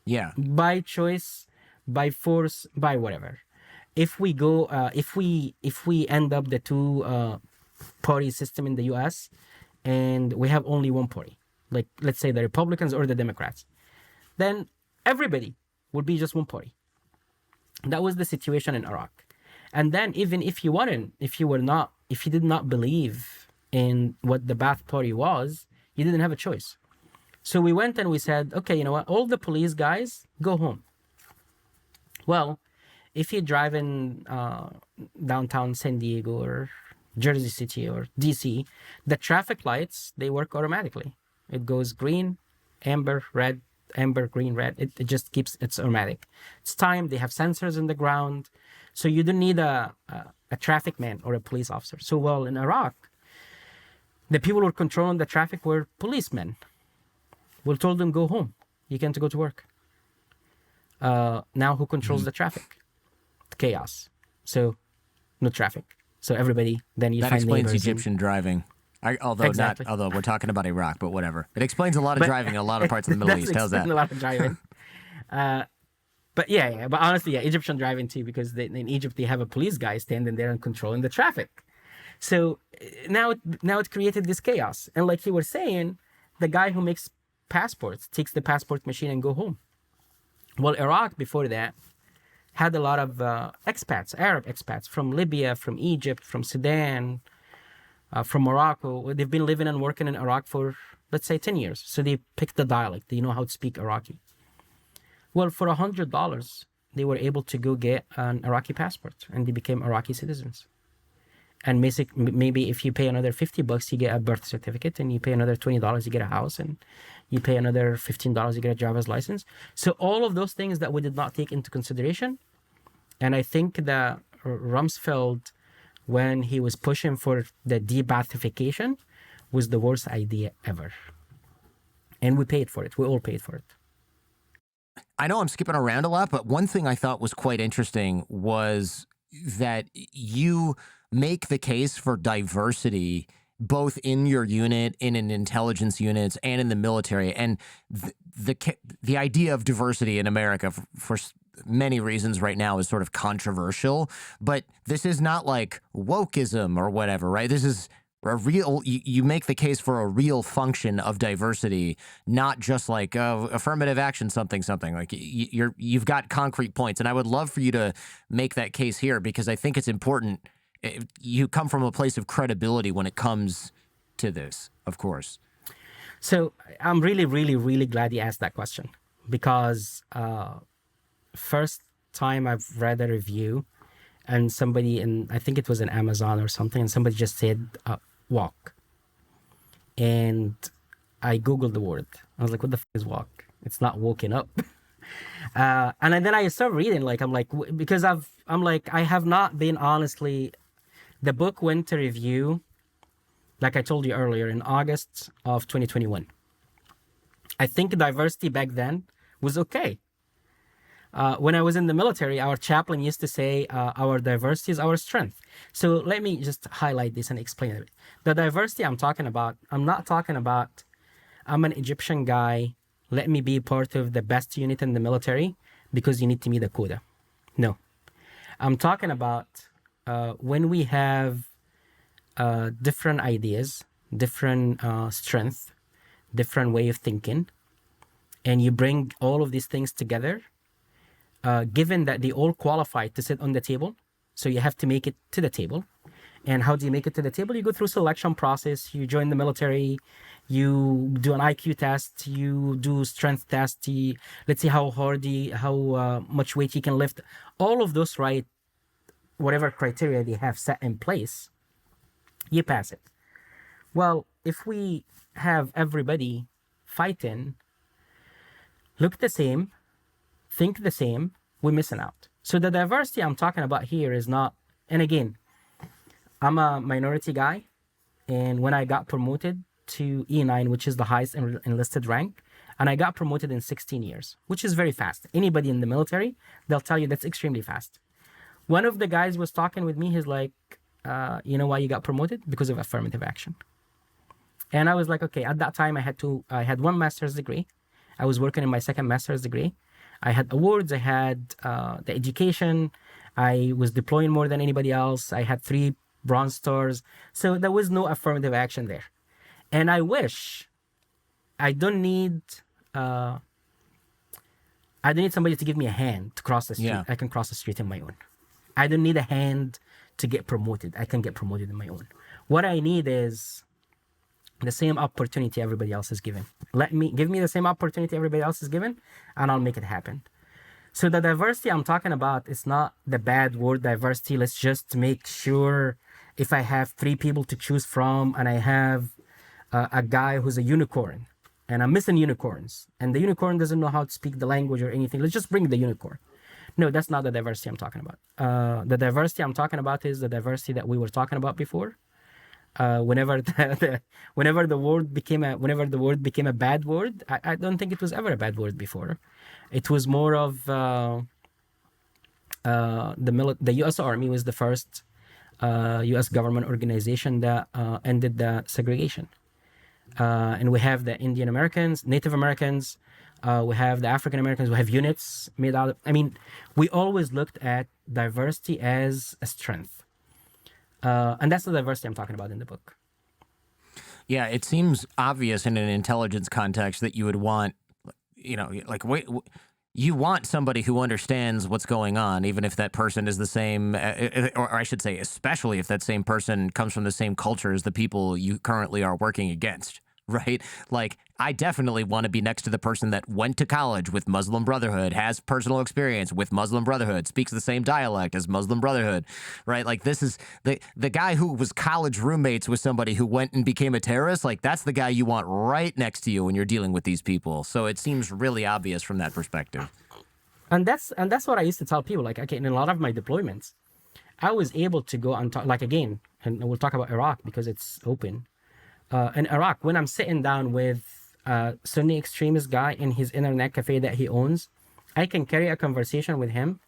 Yeah. By choice, by force, by whatever. If we go, if we end up the two party system in the U.S. and we have only one party, like let's say the Republicans or the Democrats, then everybody would be just one party. That was the situation in Iraq. And then even if you did not believe in what the Ba'ath Party was, you didn't have a choice. So we went and we said, okay, you know what? All the police guys, go home. Well, if you drive in downtown San Diego or Jersey City or DC, the traffic lights, they work automatically. It goes green, amber, red, amber, green, red. It just keeps, it's automatic. It's timed. They have sensors in the ground. So you don't need a traffic man or a police officer. So, well, in Iraq, the people who were controlling the traffic were policemen. We told them, go home. You can't go to work. Now who controls the traffic? Chaos. So no traffic. So everybody, then you that find explains neighbors Egyptian driving. Although we're talking about Iraq, but whatever. It explains a lot of driving in a lot of parts of the Middle East. How's that? A lot of driving. But yeah. But honestly, yeah, Egyptian driving too, because in Egypt they have a police guy standing there and controlling the traffic. So now it created this chaos. And like you were saying, the guy who makes passports takes the passport machine and go home. Well, Iraq before that had a lot of expats, Arab expats from Libya, from Egypt, from Sudan, from Morocco. They've been living and working in Iraq for, let's say, 10 years. So they picked the dialect. They know how to speak Iraqi. Well, for $100, they were able to go get an Iraqi passport, and they became Iraqi citizens. And maybe if you pay another $50, you get a birth certificate, and you pay another $20, you get a house, and you pay another $15, you get a driver's license. So all of those things that we did not take into consideration. And I think that Rumsfeld, when he was pushing for the de-Baathification, was the worst idea ever. And we paid for it. We all paid for it. I know I'm skipping around a lot, but one thing I thought was quite interesting was that you make the case for diversity both in your unit, in an intelligence units, and in the military. And the idea of diversity in America, for many reasons right now, is sort of controversial. But this is not like wokeism or whatever, right? This is a real, you make the case for a real function of diversity, not just like affirmative action, something. Like you've got concrete points. And I would love for you to make that case here, because I think it's important. You come from a place of credibility when it comes to this, of course. So I'm really, really, really glad you asked that question, because first time I've read a review and somebody, I think it was in Amazon or something, and somebody just said walk. And I Googled the word. I was like, what the f is walk? It's not walking up. And then I started reading, because I have not been honestly. The book went to review, like I told you earlier, in August of 2021. I think diversity back then was okay. When I was in the military, our chaplain used to say, our diversity is our strength. So let me just highlight this and explain it. The diversity I'm talking about, I'm not talking about, I'm an Egyptian guy, let me be part of the best unit in the military because you need to meet the quota. No. I'm talking about when we have different ideas, different strength, different way of thinking, and you bring all of these things together, given that they all qualify to sit on the table, so you have to make it to the table. And how do you make it to the table? You go through selection process, you join the military, you do an IQ test, you do strength test, let's see how much weight you can lift. All of those, right, whatever criteria they have set in place, you pass it. Well, if we have everybody fighting, look the same, think the same, we're missing out. So the diversity I'm talking about here is not, and again, I'm a minority guy, and when I got promoted to E9, which is the highest enlisted rank, and I got promoted in 16 years, which is very fast. Anybody in the military, they'll tell you that's extremely fast. One of the guys was talking with me, he's like, you know why you got promoted? Because of affirmative action. And I was like, okay, at that time I had one master's degree. I was working in my second master's degree. I had awards, I had the education, I was deploying more than anybody else. I had 3 Bronze Stars. So there was no affirmative action there. And I wish I don't need somebody to give me a hand to cross the street. Yeah. I can cross the street on my own. I don't need a hand to get promoted. I can get promoted on my own. What I need is the same opportunity everybody else is given. Give me the same opportunity everybody else is given, and I'll make it happen. So the diversity I'm talking about is not the bad word diversity. Let's just make sure if I have 3 people to choose from and I have a guy who's a unicorn and I'm missing unicorns and the unicorn doesn't know how to speak the language or anything, let's just bring the unicorn. No, that's not the diversity I'm talking about. The diversity I'm talking about is the diversity that we were talking about before. Whenever the word became a bad word, I don't think it was ever a bad word before. It was more of the U.S. Army was the first U.S. government organization that ended the segregation. And we have the Indian Americans, Native Americans, we have the African Americans, we have units made out of, we always looked at diversity as a strength. And that's the diversity I'm talking about in the book. Yeah, it seems obvious in an intelligence context that you would want, you want somebody who understands what's going on, even if that person is the same, or I should say, especially if that same person comes from the same culture as the people you currently are working against, right? Like, I definitely want to be next to the person that went to college with Muslim Brotherhood, has personal experience with Muslim Brotherhood, speaks the same dialect as Muslim Brotherhood, right? Like, this is the guy who was college roommates with somebody who went and became a terrorist. Like, that's the guy you want right next to you when you're dealing with these people. So it seems really obvious from that perspective. And that's what I used to tell people. Like, okay, in a lot of my deployments, I was able to go and talk, like, again, and we'll talk about Iraq because it's open. In Iraq, when I'm sitting down with a Sunni extremist guy in his internet cafe that he owns, I can carry a conversation with him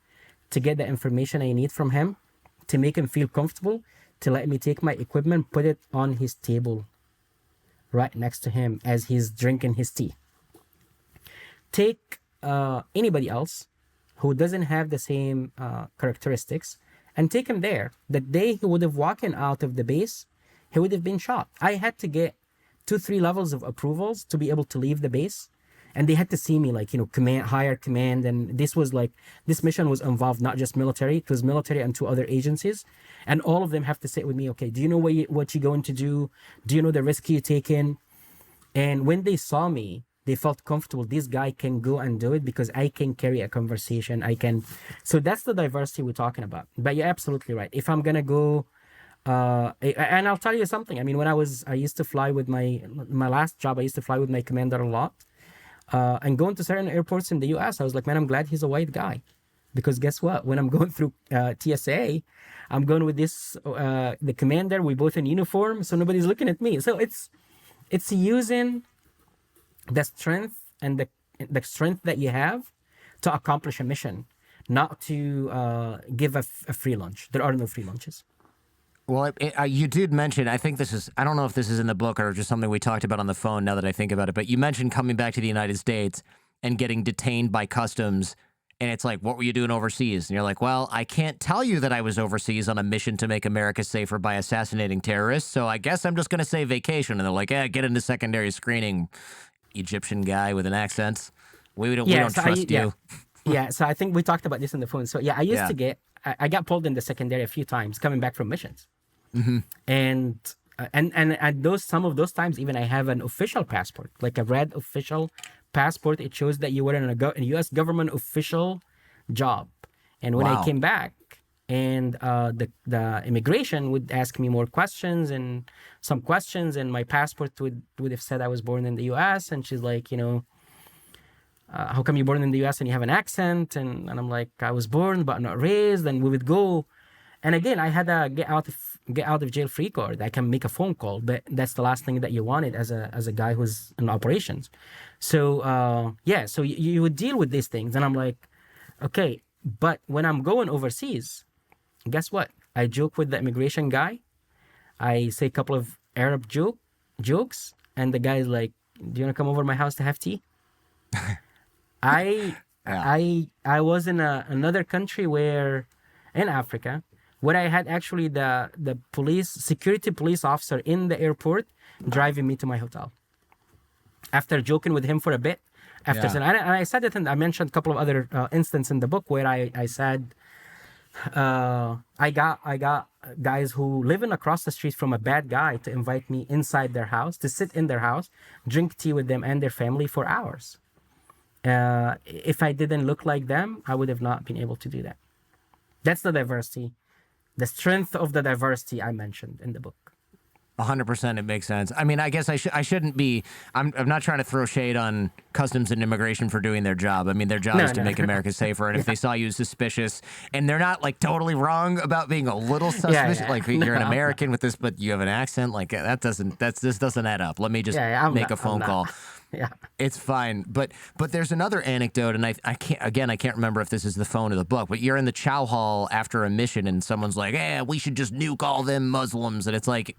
to get the information I need from him, to make him feel comfortable, to let me take my equipment, put it on his table right next to him as he's drinking his tea. Take anybody else who doesn't have the same characteristics and take him there. The day he would have walked out of the base, he would have been shot. I had to get 2-3 levels of approvals to be able to leave the base. And they had to see me, like, higher command. And this mission was involved not just military, it was military and 2 other agencies. And all of them have to sit with me, okay, do you know what you're going to do? Do you know the risk you're taking? And when they saw me, they felt comfortable. This guy can go and do it because I can carry a conversation. So that's the diversity we're talking about. But you're absolutely right. If I'm going to go, and I'll tell you something. When I used to fly with my last job, I used to fly with my commander a lot. And going to certain airports in the US, I was like, man, I'm glad he's a white guy. Because guess what? When I'm going through TSA, I'm going with the commander, we both in uniform, so nobody's looking at me. So it's using the strength and the strength that you have to accomplish a mission, not to give a free lunch. There are no free lunches. Well, you did mention, I don't know if this is in the book or just something we talked about on the phone now that I think about it, but you mentioned coming back to the United States and getting detained by customs And it's like, what were you doing overseas? And you're like, well, I can't tell you that I was overseas on a mission to make America safer by assassinating terrorists. So I guess I'm just going to say vacation. And they're like, get into secondary screening, Egyptian guy with an accent. We don't trust you. Yeah. So I think we talked about this on the phone. So yeah, I got pulled in the secondary a few times coming back from missions. And some of those times, even I have an official passport, like a red official passport. It shows that you were in a U.S. government official job. And when I came back, and the immigration would ask me more questions and some questions, and my passport would have said I was born in the U.S. And she's like, how come you're born in the U.S. and you have an accent? And I'm like, I was born but not raised. And we would go. And again, I had a get out of jail free card. I can make a phone call, but that's the last thing that you wanted as a guy who's in operations. So so you would deal with these things, and I'm like, okay. But when I'm going overseas, guess what? I joke with the immigration guy. I say a couple of Arab jokes, and the guy's like, "Do you want to come over to my house to have tea?" I was in another country in Africa, where I had actually the security police officer in the airport driving me to my hotel. After joking with him for a bit, and I said it, and I mentioned a couple of other instances in the book where I said I got guys who living across the street from a bad guy to invite me inside their house, to sit in their house, drink tea with them and their family for hours. If I didn't look like them, I would have not been able to do that. That's the diversity, the strength of the diversity I mentioned in the book. 100%, it makes sense. I mean, I guess I shouldn't be. I'm not trying to throw shade on customs and immigration for doing their job. I mean, their job is to make America safer. And if they saw you suspicious, and they're not like totally wrong about being a little suspicious, like you're an American with this, but you have an accent, like this doesn't add up. Let me just make a phone call. Yeah, it's fine. But there's another anecdote, and I can't remember if this is the phone or the book, but you're in the chow hall after a mission, and someone's like, "Yeah, we should just nuke all them Muslims," and it's like,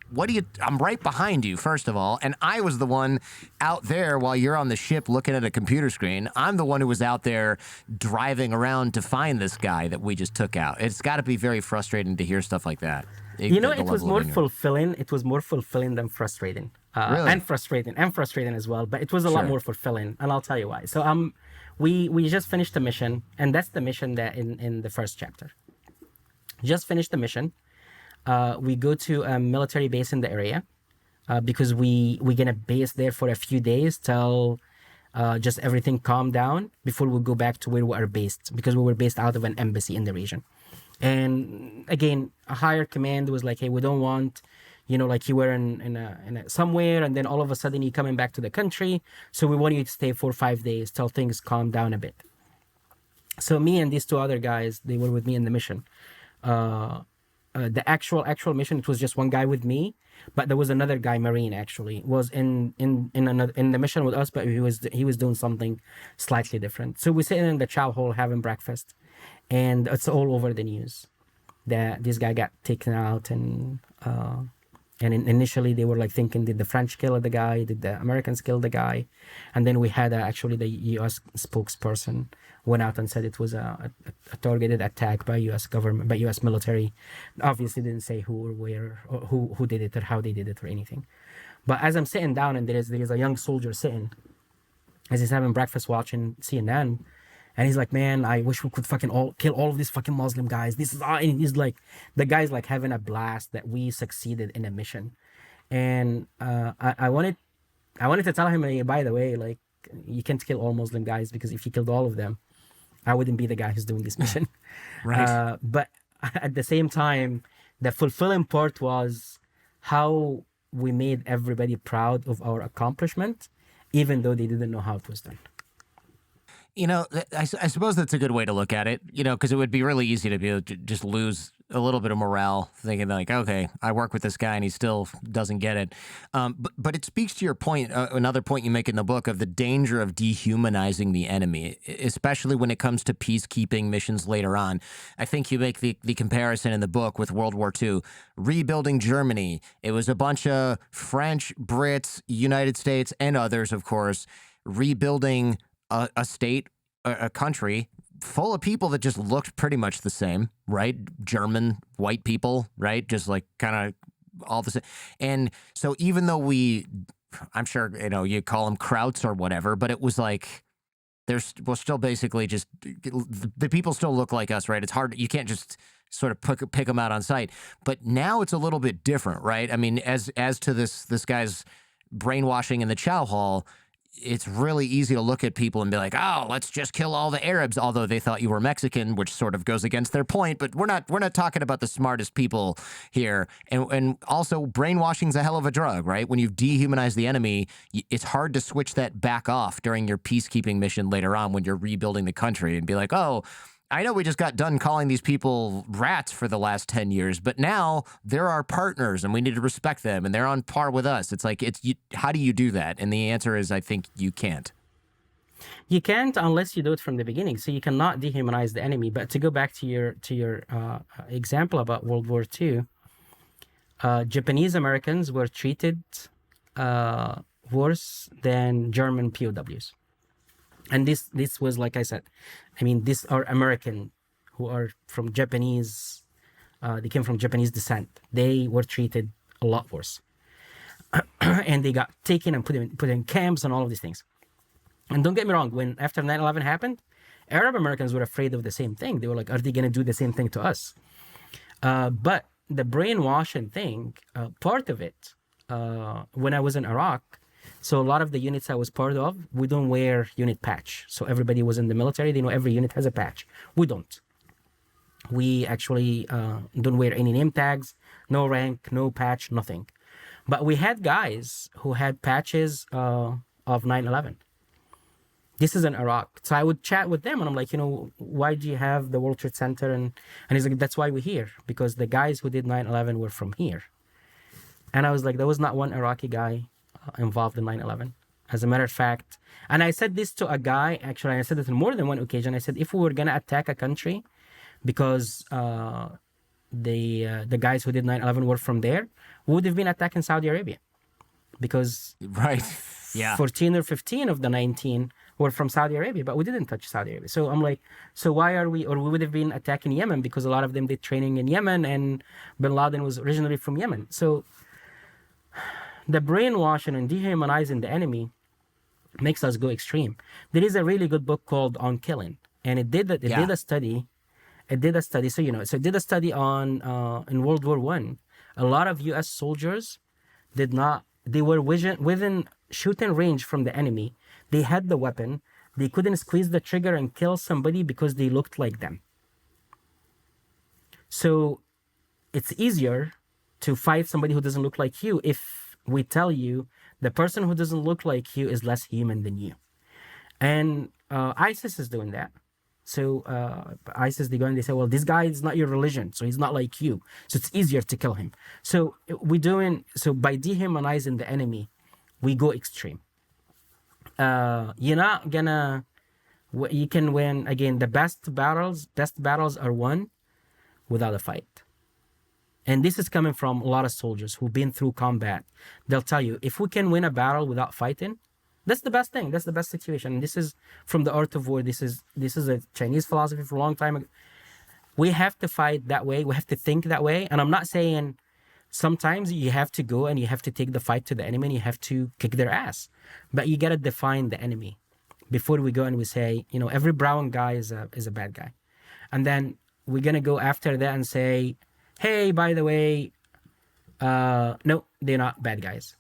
I'm right behind you, first of all, and I was the one out there while you're on the ship looking at a computer screen. I'm the one who was out there driving around to find this guy that we just took out. It's got to be very frustrating to hear stuff like that. It was more fulfilling. It was more fulfilling than frustrating. Really? And frustrating as well. But it was a lot more fulfilling, and I'll tell you why. So we just finished the mission, and that's the mission that in the first chapter. Just finished the mission. We go to a military base in the area because we're gonna base there for a few days till just everything calmed down before we go back to where we are based, because we were based out of an embassy in the region. And again, a higher command was like, hey, we don't want, like you were in a somewhere, and then all of a sudden you're coming back to the country. So we want you to stay for 5 days till things calm down a bit. So me and these two other guys, they were with me in the mission. The actual mission, it was just one guy with me, but there was another guy, Marine, actually, was in the mission with us, but he was doing something slightly different. So we're sitting in the chow hall having breakfast, and it's all over the news that this guy got taken out, and initially they were like thinking, did the French kill the guy? Did the Americans kill the guy? And then we had actually the U.S. spokesperson went out and said it was a targeted attack by U.S. government, by U.S. military. Obviously didn't say who or where, or who did it or how they did it or anything. But as I'm sitting down, and there is a young soldier sitting, as he's having breakfast watching CNN, and he's like, man, I wish we could fucking kill all of these fucking Muslim guys. This is, and he's like, the guy's like having a blast that we succeeded in a mission. And I wanted to tell him, hey, by the way, like, you can't kill all Muslim guys, because if you killed all of them, I wouldn't be the guy who's doing this mission. Right. But at the same time, the fulfilling part was how we made everybody proud of our accomplishment, even though they didn't know how it was done. I suppose that's a good way to look at it, because it would be really easy to be able to just lose a little bit of morale, thinking like, okay, I work with this guy and he still doesn't get it. But it speaks to your point, another point you make in the book, of the danger of dehumanizing the enemy, especially when it comes to peacekeeping missions later on. I think you make the comparison in the book with World War II, rebuilding Germany. It was a bunch of French, Brits, United States, and others, of course, rebuilding a state, a country, full of people that just looked pretty much the same, right? German white people, right? Just like kind of all the same. And so even though I'm sure, you call them Krauts or whatever, but it was like, we're still basically just, the people still look like us, right? It's hard, you can't just sort of pick them out on sight. But now it's a little bit different, right? I mean, as to this guy's brainwashing in the chow hall, it's really easy to look at people and be like, oh, let's just kill all the Arabs, although they thought you were Mexican, which sort of goes against their point. But we're not talking about the smartest people here. And also, brainwashing's a hell of a drug, right? When you've dehumanized the enemy, it's hard to switch that back off during your peacekeeping mission later on when you're rebuilding the country and be like, oh, I know we just got done calling these people rats for the last 10 years, but now they're our partners and we need to respect them and they're on par with us. It's like, how do you do that? And the answer is, I think you can't. You can't unless you do it from the beginning. So you cannot dehumanize the enemy. But to go back to your example about World War II, Japanese Americans were treated worse than German POWs. And this was, like I said, I mean, these are American who are from Japanese, they came from Japanese descent. They were treated a lot worse. And they got taken and put in camps and all of these things. And don't get me wrong, when after 9/11 happened, Arab Americans were afraid of the same thing. They were like, are they going to do the same thing to us? But the brainwashing thing, part of it, when I was in Iraq, so a lot of the units I was part of, we don't wear unit patch. So everybody was in the military. They know every unit has a patch. We don't. We actually don't wear any name tags, no rank, no patch, nothing. But we had guys who had patches of 9/11. This is in Iraq. So I would chat with them and I'm like, why do you have the World Trade Center? And he's like, that's why we're here. Because the guys who did 9/11 were from here. And I was like, there was not one Iraqi guy involved in 9/11. As a matter of fact, and I said this to a guy, actually, I said it on more than one occasion. I said, if we were going to attack a country because the guys who did 9/11 were from there, we would have been attacking Saudi Arabia. Because right, yeah, 14 or 15 of the 19 were from Saudi Arabia, but we didn't touch Saudi Arabia. So I'm like, so why are we, or we would have been attacking Yemen because a lot of them did training in Yemen and bin Laden was originally from Yemen. So the brainwashing and dehumanizing the enemy makes us go extreme. There is a really good book called On Killing, and it did a study. So it did a study on in World War I. A lot of U.S. soldiers they were within shooting range from the enemy. They had the weapon. They couldn't squeeze the trigger and kill somebody because they looked like them. So it's easier to fight somebody who doesn't look like you if we tell you the person who doesn't look like you is less human than you. And ISIS is doing that. So ISIS, they go and they say, well, this guy is not your religion, so he's not like you. So it's easier to kill him. So by dehumanizing the enemy, we go extreme. You're not gonna, you can win, again, the best battles are won without a fight. And this is coming from a lot of soldiers who've been through combat. They'll tell you, if we can win a battle without fighting, that's the best thing. That's the best situation. And this is from the Art of War. This is a Chinese philosophy for a long time ago. We have to fight that way. We have to think that way. And I'm not saying sometimes you have to go and you have to take the fight to the enemy and you have to kick their ass. But you got to define the enemy before we go and we say, every brown guy is a bad guy. And then we're going to go after that and say, hey, by the way, no, they're not bad guys.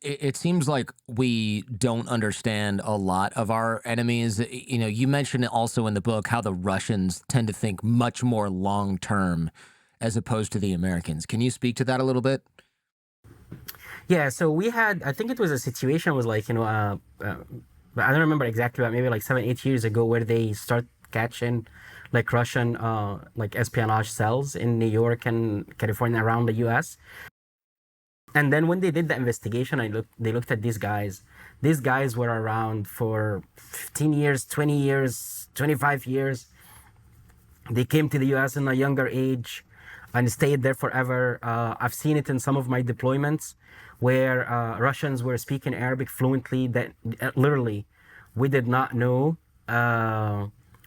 It seems like we don't understand a lot of our enemies. You mentioned it also in the book how the Russians tend to think much more long term as opposed to the Americans. Can you speak to that a little bit? Yeah, so we had, I think it was a situation was like, I don't remember exactly, but maybe like 7-8 years ago where they start catching like Russian like espionage cells in New York and California around the US. And then when they did the investigation, they looked at these guys. These guys were around for 15 years, 20 years, 25 years. They came to the US in a younger age and stayed there forever. I've seen it in some of my deployments where Russians were speaking Arabic fluently that literally we did not know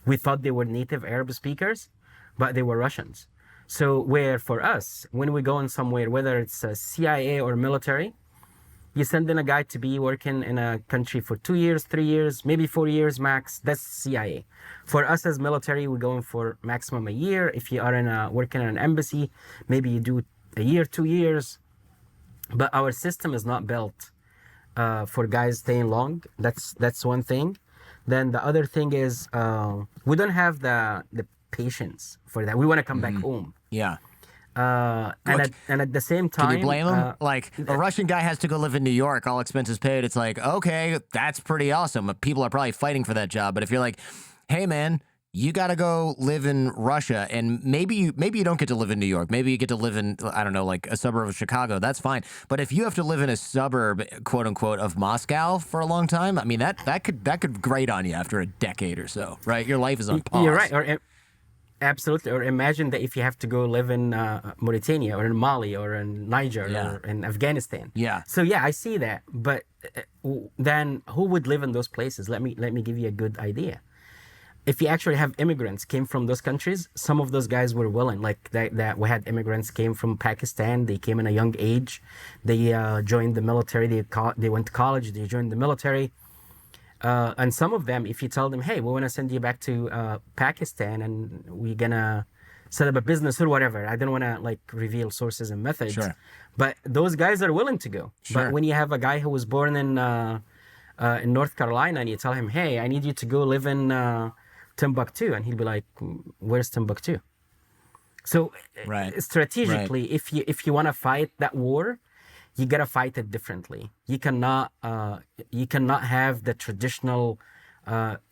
We thought they were native Arab speakers, but they were Russians. So where for us, when we go in somewhere, whether it's a CIA or military, you send in a guy to be working in a country for 2 years, 3 years, maybe 4 years max. That's CIA. For us as military, we're going for maximum a year. If you are working in an embassy, maybe you do a year, 2 years. But our system is not built for guys staying long. That's one thing. Then the other thing is we don't have the patience for that. We want to come back home. Yeah. And at the same time, can you blame him? Like a Russian guy has to go live in New York, all expenses paid. It's like, okay, that's pretty awesome. People are probably fighting for that job. But if you're like, hey man, you got to go live in Russia, and maybe you don't get to live in New York. Maybe you get to live in, I don't know, like a suburb of Chicago. That's fine. But if you have to live in a suburb, quote unquote, of Moscow for a long time, I mean that could grate on you after a decade or so, right? Your life is on pause. You're right. Absolutely. Or imagine that if you have to go live in Mauritania or in Mali or in Niger or in Afghanistan. Yeah. So yeah, I see that. But then who would live in those places? Let me give you a good idea. If you actually have immigrants came from those countries, some of those guys were willing. Like that we had immigrants came from Pakistan. They came in a young age. They joined the military. They went to college. They joined the military. And some of them, if you tell them, hey, we want to send you back to Pakistan and we're going to set up a business or whatever. I don't want to like reveal sources and methods. Sure. But those guys are willing to go. Sure. But when you have a guy who was born in North Carolina and you tell him, hey, I need you to go live in Timbuktu. And he'll be like, where's Timbuktu? So strategically, if you want to fight that war, you gotta fight it differently. You cannot have the traditional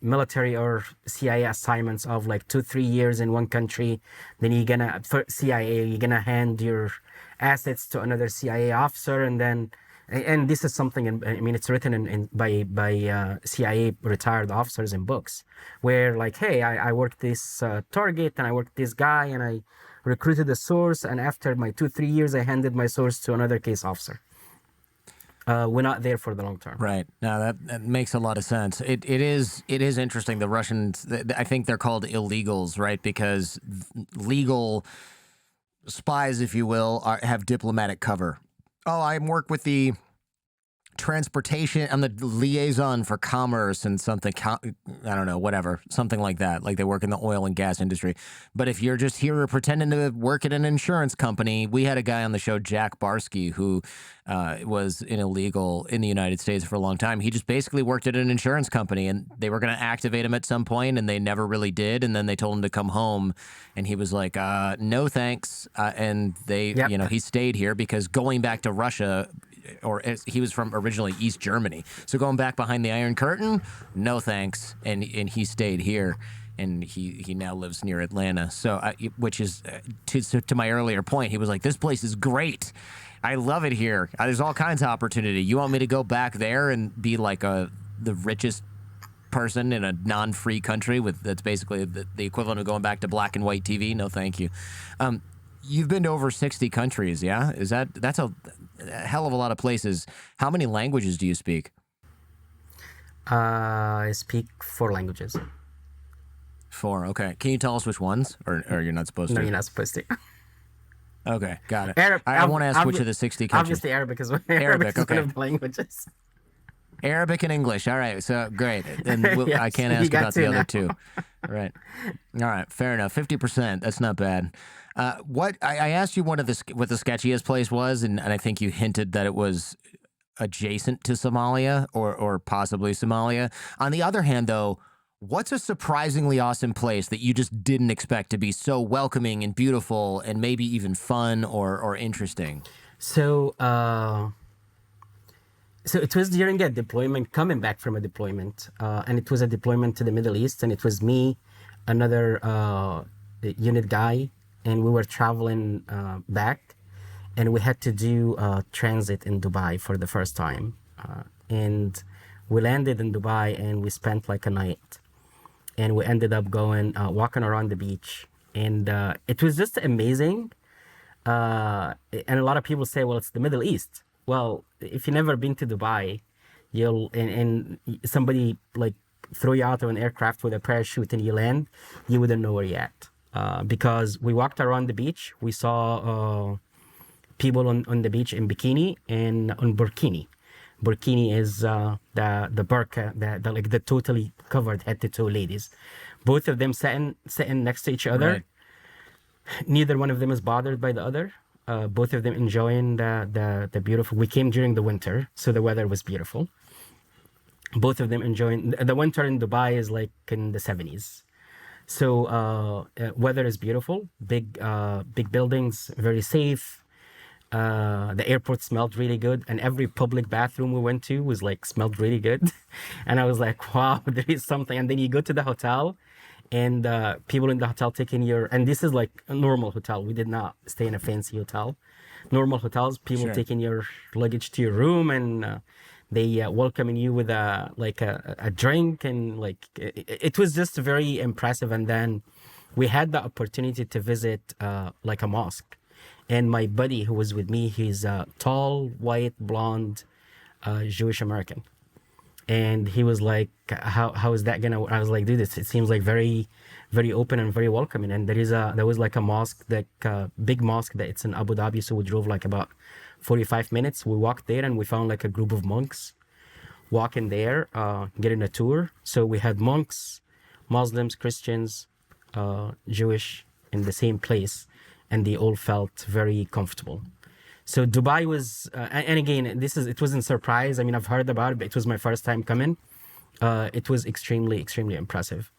military or CIA assignments of like 2-3 years in one country. Then for CIA, you're gonna hand your assets to another CIA officer, and this is something. I mean, it's written by CIA retired officers in books, where like, hey, I worked this target and I worked this guy and I recruited a source, and after my 2-3 years, I handed my source to another case officer. We're not there for the long term. Right. Now that makes a lot of sense. It is interesting. The Russians, I think they're called illegals, right? Because legal spies, if you will, have diplomatic cover. Oh, I work with the transportation. I'm the liaison for commerce and something. I don't know, whatever, something like that. Like they work in the oil and gas industry. But if you're just here pretending to work at an insurance company, we had a guy on the show, Jack Barsky, who was an illegal in the United States for a long time. He just basically worked at an insurance company, and they were going to activate him at some point, and they never really did. And then they told him to come home, and he was like, "No, thanks." And they, he stayed here because going back to Russia. Or he was from originally East Germany. So going back behind the Iron Curtain, no thanks. And he stayed here, and he now lives near Atlanta. So, which is, to my earlier point, he was like, this place is great. I love it here. There's all kinds of opportunity. You want me to go back there and be like the richest person in a non-free country that's basically the equivalent of going back to black and white TV? No, thank you. You've been to over 60 countries, yeah? That's a hell of a lot of places. How many languages do you speak? I speak 4 languages. 4, okay. Can you tell us which ones? Or you're not supposed to? No, you're not supposed to. Okay, got it. I want to ask which of the 60 countries. Obviously Arabic is one of the languages. Arabic and English. All right, so great. And Yes, I can't ask about the other now. 2. Right. All right, fair enough. 50%, that's not bad. What I asked you what the sketchiest place was, and I think you hinted that it was adjacent to Somalia or possibly Somalia. On the other hand, though, what's a surprisingly awesome place that you just didn't expect to be so welcoming and beautiful and maybe even fun or interesting? So it was during a deployment, coming back from a deployment, and it was a deployment to the Middle East, and it was me, another unit guy, and we were traveling back, and we had to do transit in Dubai for the first time. And we landed in Dubai, and we spent like a night, and we ended up going walking around the beach, and it was just amazing. And a lot of people say, well, it's the Middle East. Well, if you've never been to Dubai, and somebody like throw you out of an aircraft with a parachute and you land, you wouldn't know where you're at. Because we walked around the beach, we saw people on the beach in bikini and on burkini. Burkini is the burqa, the totally covered head to toe ladies. Both of them sitting next to each other. Right. Neither one of them is bothered by the other. Both of them enjoying the beautiful. We came during the winter, so the weather was beautiful. Both of them enjoying the winter in Dubai is like in the 70s. So weather is beautiful, big buildings, very safe. The airport smelled really good, and every public bathroom we went to was like smelled really good. And I was like, wow, there is something. And then you go to the hotel, and people in the hotel taking and this is like a normal hotel. We did not stay in a fancy hotel. Normal hotels, people Sure. taking your luggage to your room, and they welcoming you with a drink, and like it was just very impressive. And then we had the opportunity to visit like a mosque. And my buddy who was with me, he's a tall, white, blonde, Jewish American. And he was like, how is that gonna? I was like, dude, it seems like very, very open and very welcoming. And there was like a mosque, big mosque that it's in Abu Dhabi. So we drove like about 45 minutes. We walked there and we found like a group of monks walking there, getting a tour. So we had monks, Muslims, Christians, Jewish in the same place, and they all felt very comfortable. So Dubai was, and again, it wasn't a surprise. I mean, I've heard about it, but it was my first time coming. It was extremely, extremely impressive.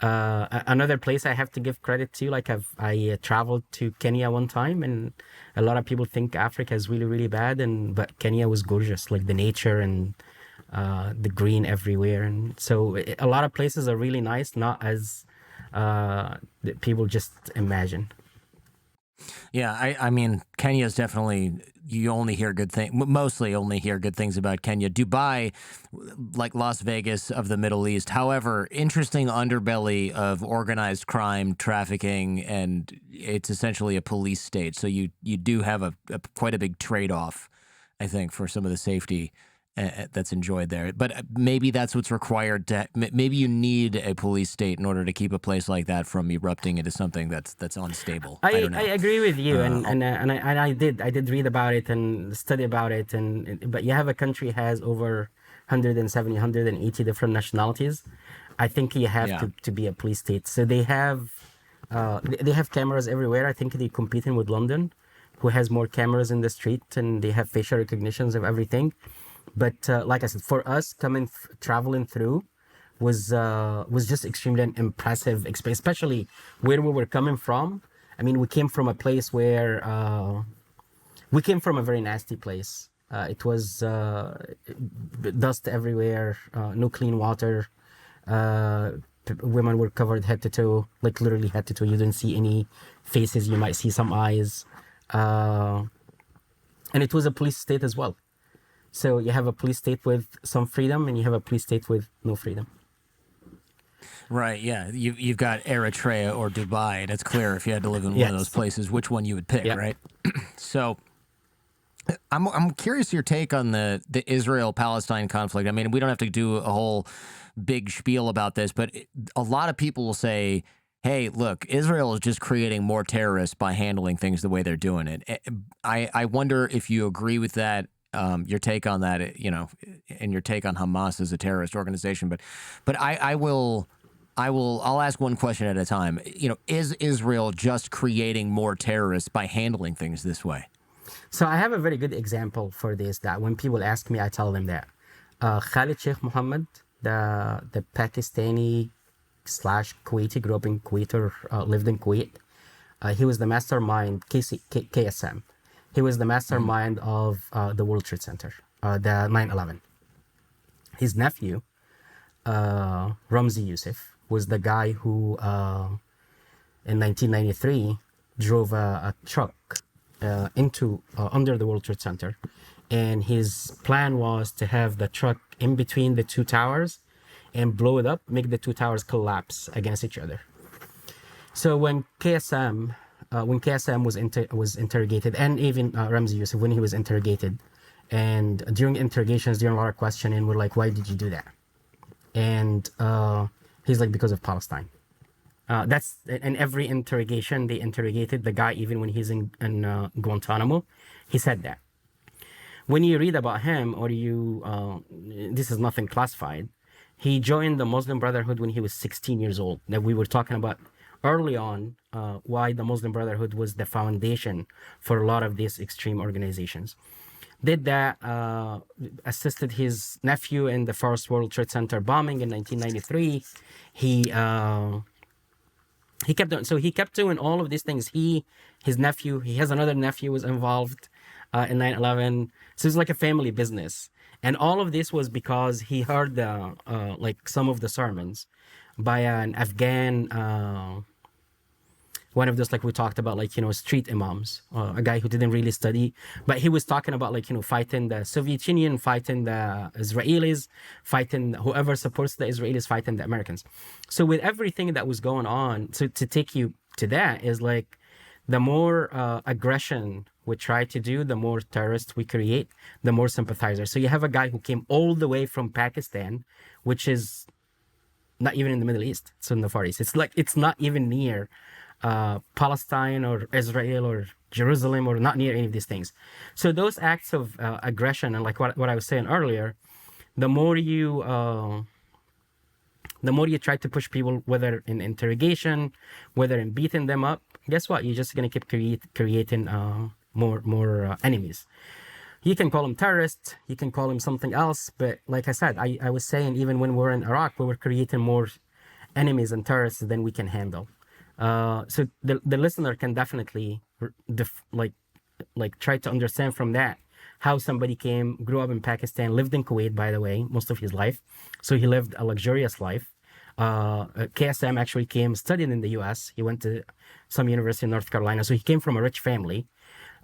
Another place I have to give credit to, like I traveled to Kenya one time, and a lot of people think Africa is really, really bad, but Kenya was gorgeous, like the nature and the green everywhere. And so a lot of places are really nice, not as people just imagine. Yeah, I mean, Kenya is definitely, you only hear good things, mostly only hear good things about Kenya. Dubai, like Las Vegas of the Middle East. However, interesting underbelly of organized crime, trafficking, and it's essentially a police state. So you do have quite a big trade-off, I think, for some of the safety that's enjoyed there. But maybe that's what's required maybe you need a police state in order to keep a place like that from erupting into something that's unstable. I don't know. I agree with you, and I did read about it and study about it, but you have a country has over 170, 180 different nationalities. I think you have to be a police state. So they have cameras everywhere. I think they're competing with London, who has more cameras in the street, and they have facial recognitions of everything. But like I said, for us traveling through was just extremely an impressive experience, especially where we were coming from. I mean, we came from a place where we came from a very nasty place. It was dust everywhere, no clean water. Women were covered head to toe, like literally head to toe. You didn't see any faces. You might see some eyes. And it was a police state as well. So you have a police state with some freedom, and you have a police state with no freedom. Right, yeah. You've got Eritrea or Dubai, and it's clear if you had to live in one of those places, which one you would pick, right? So I'm curious your take on the Israel-Palestine conflict. I mean, we don't have to do a whole big spiel about this, but a lot of people will say, hey, look, Israel is just creating more terrorists by handling things the way they're doing it. I wonder if you agree with that. Your take on that, and your take on Hamas as a terrorist organization. But I'll ask one question at a time. Is Israel just creating more terrorists by handling things this way? So I have a very good example for this, that when people ask me, I tell them that Khalid Sheikh Mohammed, the Pakistani / Kuwaiti, grew up in Kuwait or lived in Kuwait. He was the mastermind, KSM. He was the mastermind of the World Trade Center, the 9/11. His nephew, Ramzi Youssef, was the guy who, in 1993, drove a truck under the World Trade Center. And his plan was to have the truck in between the two towers and blow it up, make the two towers collapse against each other. So when KSM was interrogated, and even Ramzi Youssef, when he was interrogated, and during interrogations, during a lot of questioning, we're like, why did you do that? And he's like, because of Palestine. That's in every interrogation, they interrogated the guy, even when he's in Guantanamo. He said that. When you read about him, or this is nothing classified, he joined the Muslim Brotherhood when he was 16 years old. That we were talking about early on, why the Muslim Brotherhood was the foundation for a lot of these extreme organizations. Did that, assisted his nephew in the first World Trade Center bombing in 1993. He kept doing, so he kept doing all of these things. His nephew, he has another nephew was involved in 9/11. So it's like a family business. And all of this was because he heard like some of the sermons by an Afghan, one of those, like we talked about, like, street imams, a guy who didn't really study, but he was talking about, like, fighting the Soviet Union, fighting the Israelis, fighting whoever supports the Israelis, fighting the Americans. So with everything that was going on, so to take you to that is like, the more aggression we try to do, the more terrorists we create, the more sympathizers. So you have a guy who came all the way from Pakistan, which is not even in the Middle East. It's in the Far East. It's like, it's not even near Palestine or Israel or Jerusalem, or not near any of these things. So those acts of aggression, and like what I was saying earlier, the more you try to push people, whether in interrogation, whether in beating them up, guess what? You're just going to keep creating more enemies. You can call them terrorists, you can call them something else, but like I said, I was saying, even when we were in Iraq, we were creating more enemies and terrorists than we can handle. So the listener can definitely try to understand from that how somebody grew up in Pakistan, lived in Kuwait, by the way, most of his life. So he lived a luxurious life. KSM actually studied in the U.S. He went to some university in North Carolina. So he came from a rich family.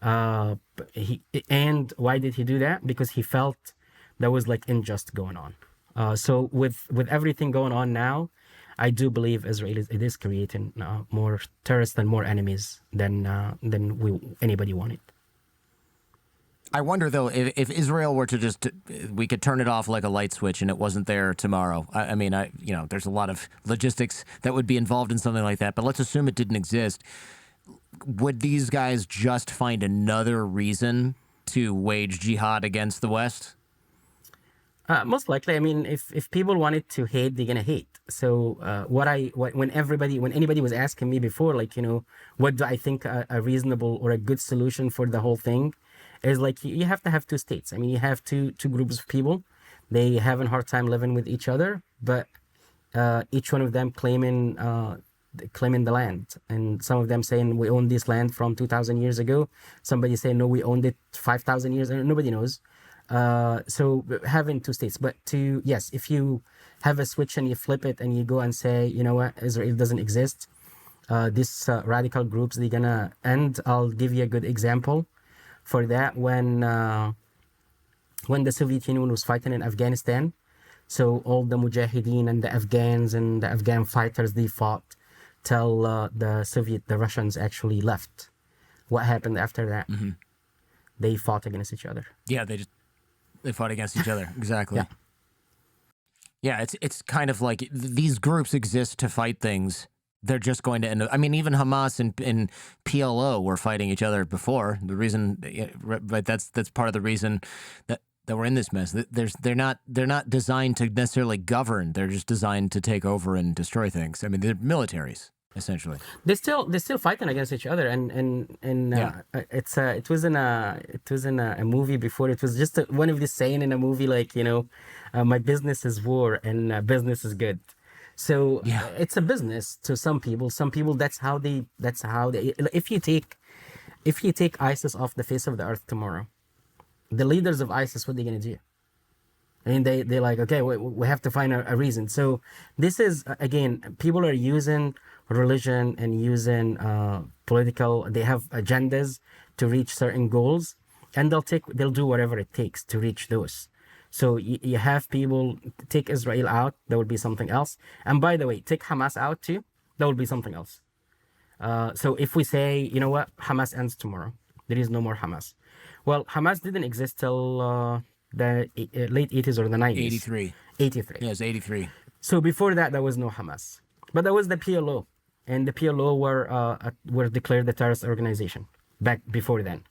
And why did he do that? Because he felt there was like injustice going on. So with everything going on now, I do believe Israel is creating more terrorists and more enemies than anybody wanted. I wonder, though, if Israel were to we could turn it off like a light switch and it wasn't there tomorrow. I mean, there's a lot of logistics that would be involved in something like that, but let's assume it didn't exist. Would these guys just find another reason to wage jihad against the West? Most likely. I mean, if people wanted to hate, they're gonna hate. So when anybody was asking me before, like, what do I think a reasonable or a good solution for the whole thing is, like, you have to have two states. I mean, you have two groups of people. They have a hard time living with each other, but each one of them claiming the land, and some of them saying we own this land from 2,000 years ago. Somebody saying no, we owned it 5,000 years, and nobody knows. So having two states, but yes, if you have a switch and you flip it and you go and say, you know what, Israel doesn't exist, these radical groups, they're gonna end. I'll give you a good example for that. When the Soviet Union was fighting in Afghanistan, so all the Mujahideen and the Afghans and the Afghan fighters, they fought till the Russians actually left. What happened after that? Mm-hmm. They fought against each other. Yeah, they fought against each other. Exactly. Yeah, it's kind of like these groups exist to fight things. They're just going to end up. I mean, even Hamas and PLO were fighting each other before. The reason, but that's part of the reason that we're in this mess. They're not designed to necessarily govern. They're just designed to take over and destroy things. I mean, they're militaries essentially. They're still fighting against each other, and it was in a movie before. It was just one of these saying in a movie, like, my business is war and business is good. So it's a business to some people. Some people, that's how they. If you take ISIS off the face of the earth tomorrow, the leaders of ISIS, what are they gonna do? I mean, they're like, okay, we have to find a reason. So this is, again, people are using religion and using political. They have agendas to reach certain goals, and they'll do whatever it takes to reach those. So you have people take Israel out, that would be something else. And by the way, take Hamas out too, that would be something else. So if we say, you know what, Hamas ends tomorrow, there is no more Hamas. Well, Hamas didn't exist till the late 80s or the 90s. 83. 83. Yes, 83. So before that, there was no Hamas, but there was the PLO, and the PLO were declared a terrorist organization back before then.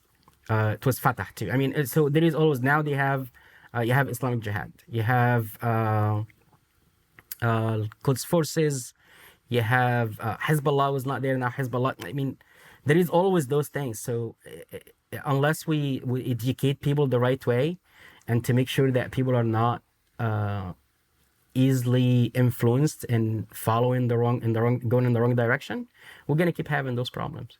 It was Fatah too. I mean, so there is always, now they have you have Islamic Jihad, you have Quds Forces, you have Hezbollah was not there now. Hezbollah. I mean, there is always those things. So unless we educate people the right way, and to make sure that people are not easily influenced and following going in the wrong direction, we're gonna keep having those problems.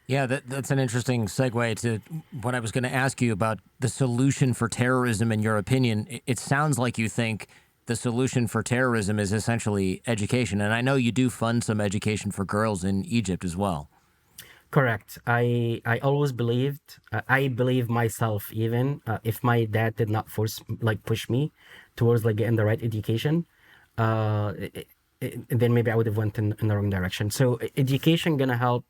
Yeah, that's an interesting segue to what I was going to ask you about the solution for terrorism. In your opinion, it sounds like you think the solution for terrorism is essentially education, and I know you do fund some education for girls in Egypt as well. Correct. I always believed, I believe myself, even if my dad did not push me towards getting the right education, then maybe I would have went in the wrong direction. So education gonna help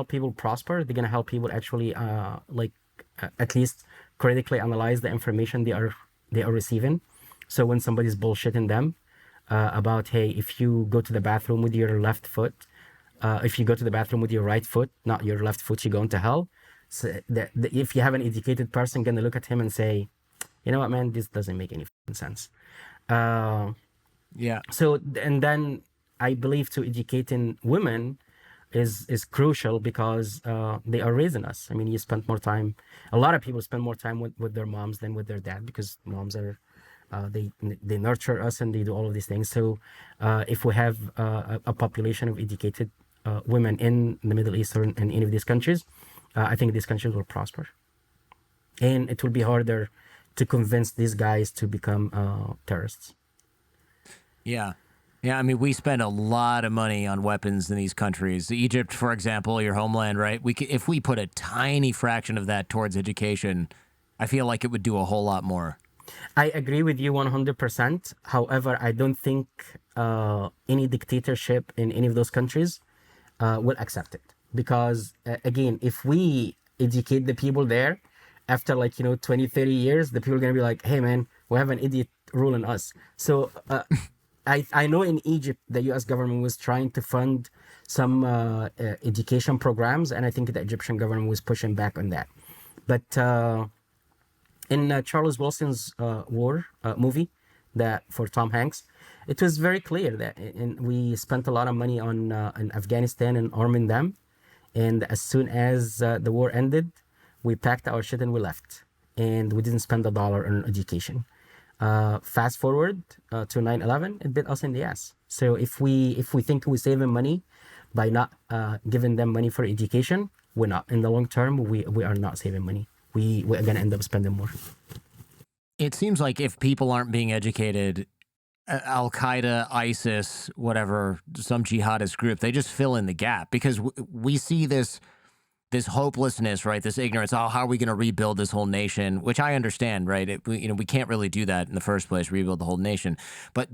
people prosper. They're gonna help people actually at least critically analyze the information they are receiving. So when somebody's bullshitting them about, hey, if you go to the bathroom with your left foot, if you go to the bathroom with your right foot, not your left foot, you're going to hell. So if you have an educated person, gonna look at him and say, you know what, man, this doesn't make any sense. Yeah. So, and then I believe to educating women is crucial because they are raising us. I mean, you spend more time. A lot of people spend more time with their moms than with their dad, because moms are they nurture us and they do all of these things. So if we have a population of educated women in the Middle East or in any of these countries, I think these countries will prosper, and it will be harder to convince these guys to become terrorists. Yeah. Yeah, I mean, we spend a lot of money on weapons in these countries. Egypt, for example, your homeland, right? If we put a tiny fraction of that towards education, I feel like it would do a whole lot more. I agree with you 100%. However, I don't think any dictatorship in any of those countries will accept it. Because, again, if we educate the people there, after 20, 30 years, the people are going to be like, hey, man, we have an idiot ruling us. So I know in Egypt, the U.S. government was trying to fund some education programs, and I think the Egyptian government was pushing back on that. But in Charles Wilson's War movie, that for Tom Hanks, it was very clear that we spent a lot of money on in Afghanistan and arming them, and as soon as the war ended, we packed our shit and we left, and we didn't spend $1 on education. Fast forward to 9/11, it bit us in the ass. So if we think we're saving money by not giving them money for education, we're not. In the long term, we are not saving money. We're going to end up spending more. It seems like if people aren't being educated, Al-Qaeda, ISIS, whatever, some jihadist group, they just fill in the gap, because we see this hopelessness, right? This ignorance. Oh, how are we going to rebuild this whole nation? Which I understand, right? We can't really do that in the first place, rebuild the whole nation. But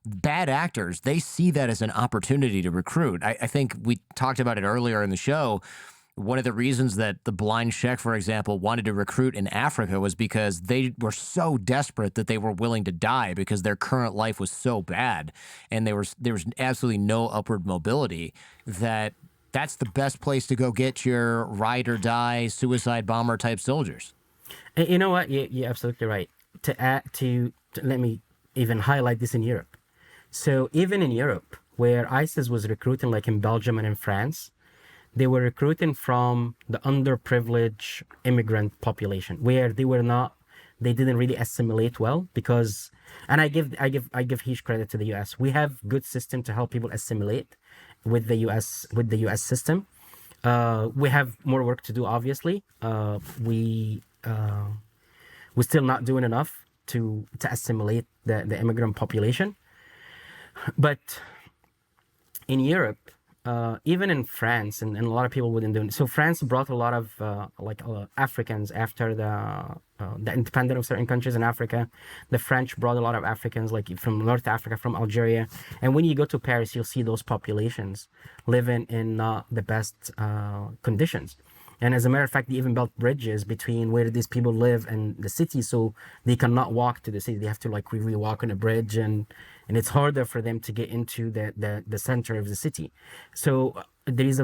bad actors, they see that as an opportunity to recruit. I think we talked about it earlier in the show. One of the reasons that the Blind Sheikh, for example, wanted to recruit in Africa was because they were so desperate that they were willing to die because their current life was so bad, and there was absolutely no upward mobility. That's the best place to go get your ride or die suicide bomber type soldiers. And you know what? You're absolutely right. To let me even highlight this in Europe. So even in Europe, where ISIS was recruiting, like in Belgium and in France, they were recruiting from the underprivileged immigrant population, where they didn't really assimilate well, because, and I give huge credit to the US. We have good system to help people assimilate with the US system. We have more work to do, obviously. We're still not doing enough to assimilate the immigrant population. But in Europe, even in France, and a lot of people wouldn't do it. So France brought a lot of Africans after the independence of certain countries in Africa. The French brought a lot of Africans, like from North Africa, from Algeria. And when you go to Paris, you'll see those populations living in not the best conditions. And as a matter of fact, they even built bridges between where these people live and the city, so they cannot walk to the city. They have to like really walk on a bridge, and it's harder for them to get into the center of the city. So there is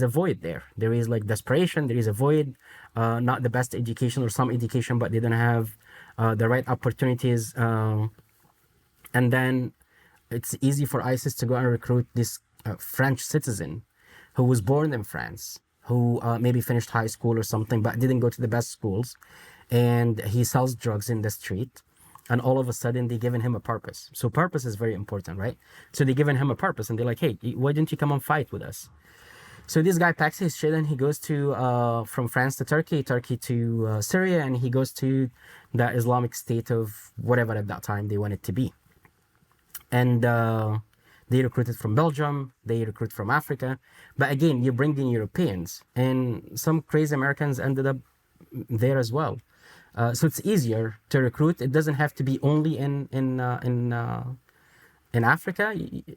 a void there. There is like desperation. There is a void. Not the best education or some education, but they don't have the right opportunities. And then it's easy for ISIS to go and recruit this French citizen who was born in France, who maybe finished high school or something, but didn't go to the best schools. And he sells drugs in the street. And all of a sudden, they're giving him a purpose. So purpose is very important, right? So they're giving him a purpose. And they're like, hey, why didn't you come and fight with us? So this guy packs his shit and he goes to from France to Turkey, Turkey to Syria, and he goes to the Islamic State of whatever at that time they want it to be. And they recruited from Belgium, they recruit from Africa. But again, you bring in Europeans, and some crazy Americans ended up there as well. So it's easier to recruit. It doesn't have to be only in Africa.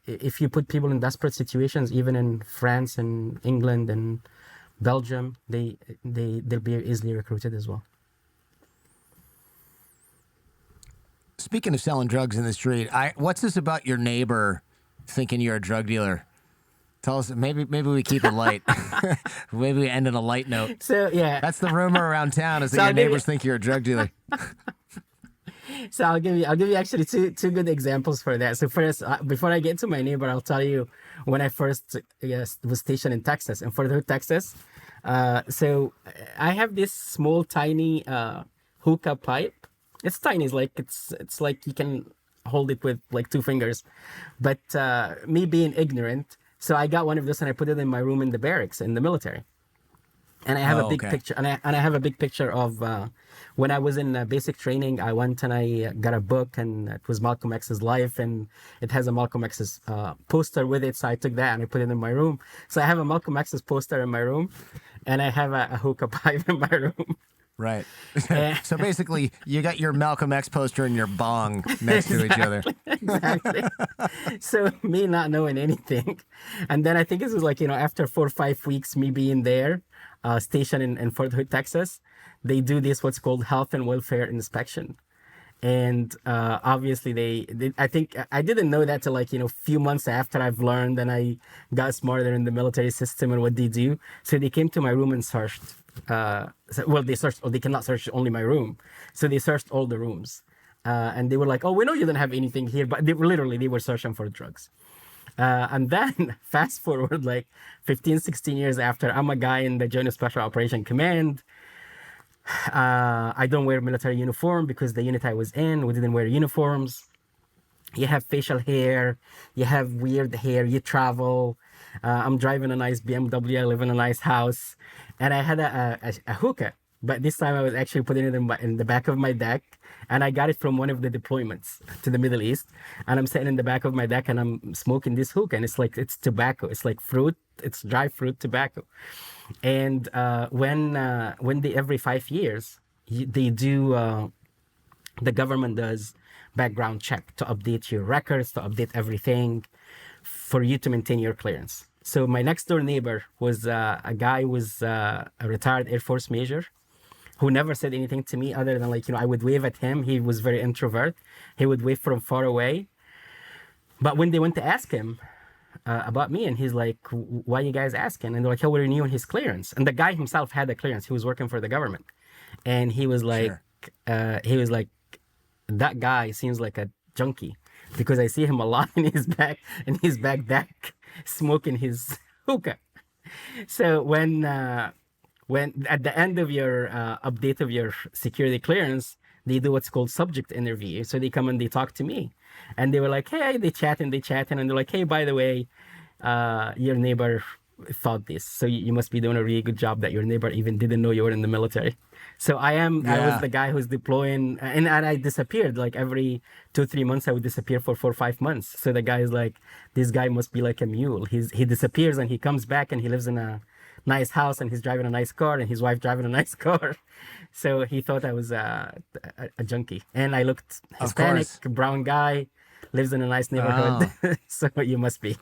If you put people in desperate situations, even in France and England and Belgium, they'll be easily recruited as well. Speaking of selling drugs in the street, what's this about your neighbor thinking you're a drug dealer? Tell us. Maybe we keep it light. Maybe we end on a light note. So yeah, that's the rumor around town, is that your neighbors think you're a drug dealer. So I'll give you actually two good examples for that. So first, before I get to my neighbor, I'll tell you when I first was stationed in Texas, in Fort Hood, Texas. So I have this small, tiny hookah pipe. It's tiny. It's like you can hold it with like 2 fingers. But me being ignorant, so I got one of those and I put it in my room in the barracks in the military. And I have a big picture, and I have a big picture of when I was in basic training. I went and I got a book, and it was Malcolm X's life, and it has a Malcolm X's poster with it. So I took that and I put it in my room. So I have a Malcolm X's poster in my room, and I have a hookah pipe in my room. Right. So basically, you got your Malcolm X poster and your bong next to each other. Exactly. So me not knowing anything, and then I think this was like after 4 or 5 weeks me being there. Station in Fort Hood, Texas, they do this what's called health and welfare inspection, and obviously they I think I didn't know that till like few months after I've learned and I got smarter in the military system and what they do. So they came to my room and searched. They searched. Or they cannot search only my room, so they searched all the rooms, and they were like, "Oh, we know you don't have anything here," but they were searching for drugs. And then fast forward like 15, 16 years after, I'm a guy in the Joint Special Operation Command. I don't wear military uniform because the unit I was in, we didn't wear uniforms. You have facial hair, you have weird hair, you travel. I'm driving a nice BMW, I live in a nice house. And I had a hookah, but this time I was actually putting it in the back of my deck. And I got it from one of the deployments to the Middle East. And I'm sitting in the back of my deck and I'm smoking this hookah. And it's tobacco. It's like fruit. It's dry fruit tobacco. And when they every 5 years, they do, the government does background check to update your records, to update everything for you to maintain your clearance. So my next door neighbor was a guy who was a retired Air Force major, who never said anything to me other than I would wave at him. He was very introvert. He would wave from far away. But when they went to ask him about me, and he's like, why are you guys asking? And they're like, how we're renewing his clearance. And the guy himself had a clearance. He was working for the government. And he was like, that guy seems like a junkie because I see him a lot in his back deck smoking his hookah. So when at the end of your update of your security clearance, they do what's called subject interview. So they come and they talk to me, and they were like, hey, they chat and they're like, hey, by the way, your neighbor thought this, so you must be doing a really good job that your neighbor even didn't know you were in the military. So I was the guy who's deploying, and I disappeared like every 2-3 months. I would disappear for 4 or 5 months. So the guy is like, this guy must be like a mule. He disappears and he comes back and he lives in a nice house and he's driving a nice car and his wife driving a nice car. So he thought I was a junkie, and I looked Hispanic, brown guy, lives in a nice neighborhood. So you must be.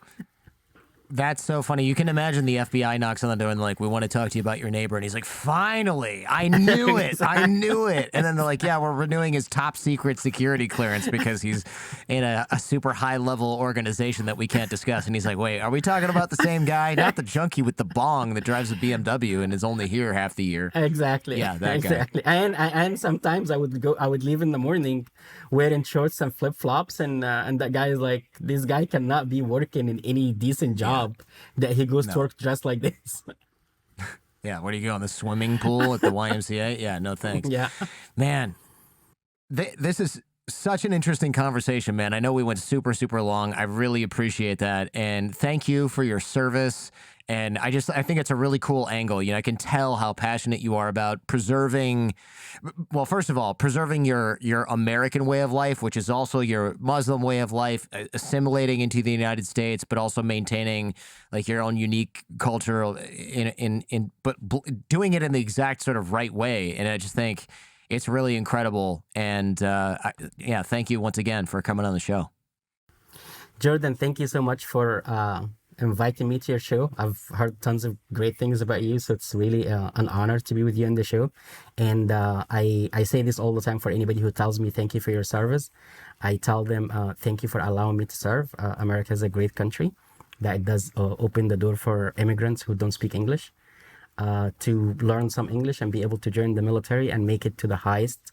That's so funny. You can imagine the FBI knocks on the door and they're like, we want to talk to you about your neighbor. And he's like, finally, I knew it. I knew it. And then they're like, yeah, we're renewing his top secret security clearance because he's in a super high level organization that we can't discuss. And he's like, wait, are we talking about the same guy? Not the junkie with the bong that drives a BMW and is only here half the year. Exactly. Yeah, that exactly. guy. And sometimes I would leave in the morning wearing shorts and flip flops, and that guy is like, this guy cannot be working in any decent job that he goes to work dressed like this. Yeah, where do you go, in the swimming pool at the YMCA? Yeah, no thanks. Yeah. Man, this is such an interesting conversation, man. I know we went super, super long. I really appreciate that. And thank you for your service. And I think it's a really cool angle. You know, I can tell how passionate you are about preserving, well, first of all, preserving your American way of life, which is also your Muslim way of life, assimilating into the United States, but also maintaining like your own unique culture but doing it in the exact sort of right way. And I just think it's really incredible. And yeah, thank you once again for coming on the show. Jordan, thank you so much for inviting me to your show. I've heard tons of great things about you, so it's really an honor to be with you on the show. And I say this all the time for anybody who tells me thank you for your service. I tell them thank you for allowing me to serve. America is a great country that it does open the door for immigrants who don't speak English to learn some English and be able to join the military and make it to the highest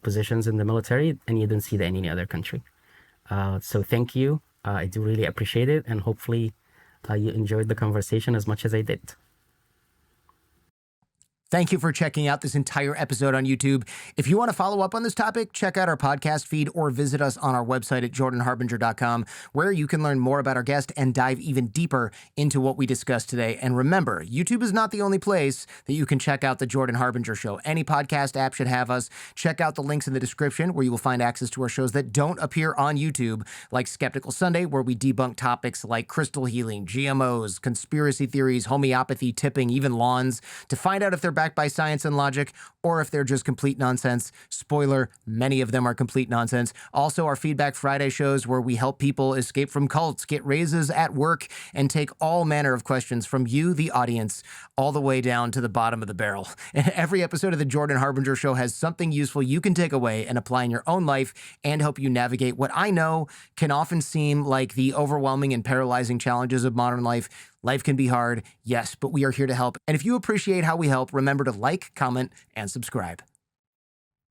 positions in the military, and you don't see that in any other country. So thank you. I do really appreciate it, and hopefully you enjoyed the conversation as much as I did. Thank you for checking out this entire episode on YouTube. If you want to follow up on this topic, check out our podcast feed or visit us on our website at jordanharbinger.com, where you can learn more about our guest and dive even deeper into what we discussed today. And remember, YouTube is not the only place that you can check out The Jordan Harbinger Show. Any podcast app should have us. Check out the links in the description where you will find access to our shows that don't appear on YouTube, like Skeptical Sunday, where we debunk topics like crystal healing, GMOs, conspiracy theories, homeopathy, tipping, even lawns, to find out if they're backed by science and logic, or if they're just complete nonsense. Spoiler, many of them are complete nonsense. Also, our Feedback Friday shows where we help people escape from cults, get raises at work, and take all manner of questions from you, the audience, all the way down to the bottom of the barrel. And every episode of The Jordan Harbinger Show has something useful you can take away and apply in your own life and help you navigate what I know can often seem like the overwhelming and paralyzing challenges of modern life. Life can be hard, yes, but we are here to help. And if you appreciate how we help, remember to like, comment, and subscribe.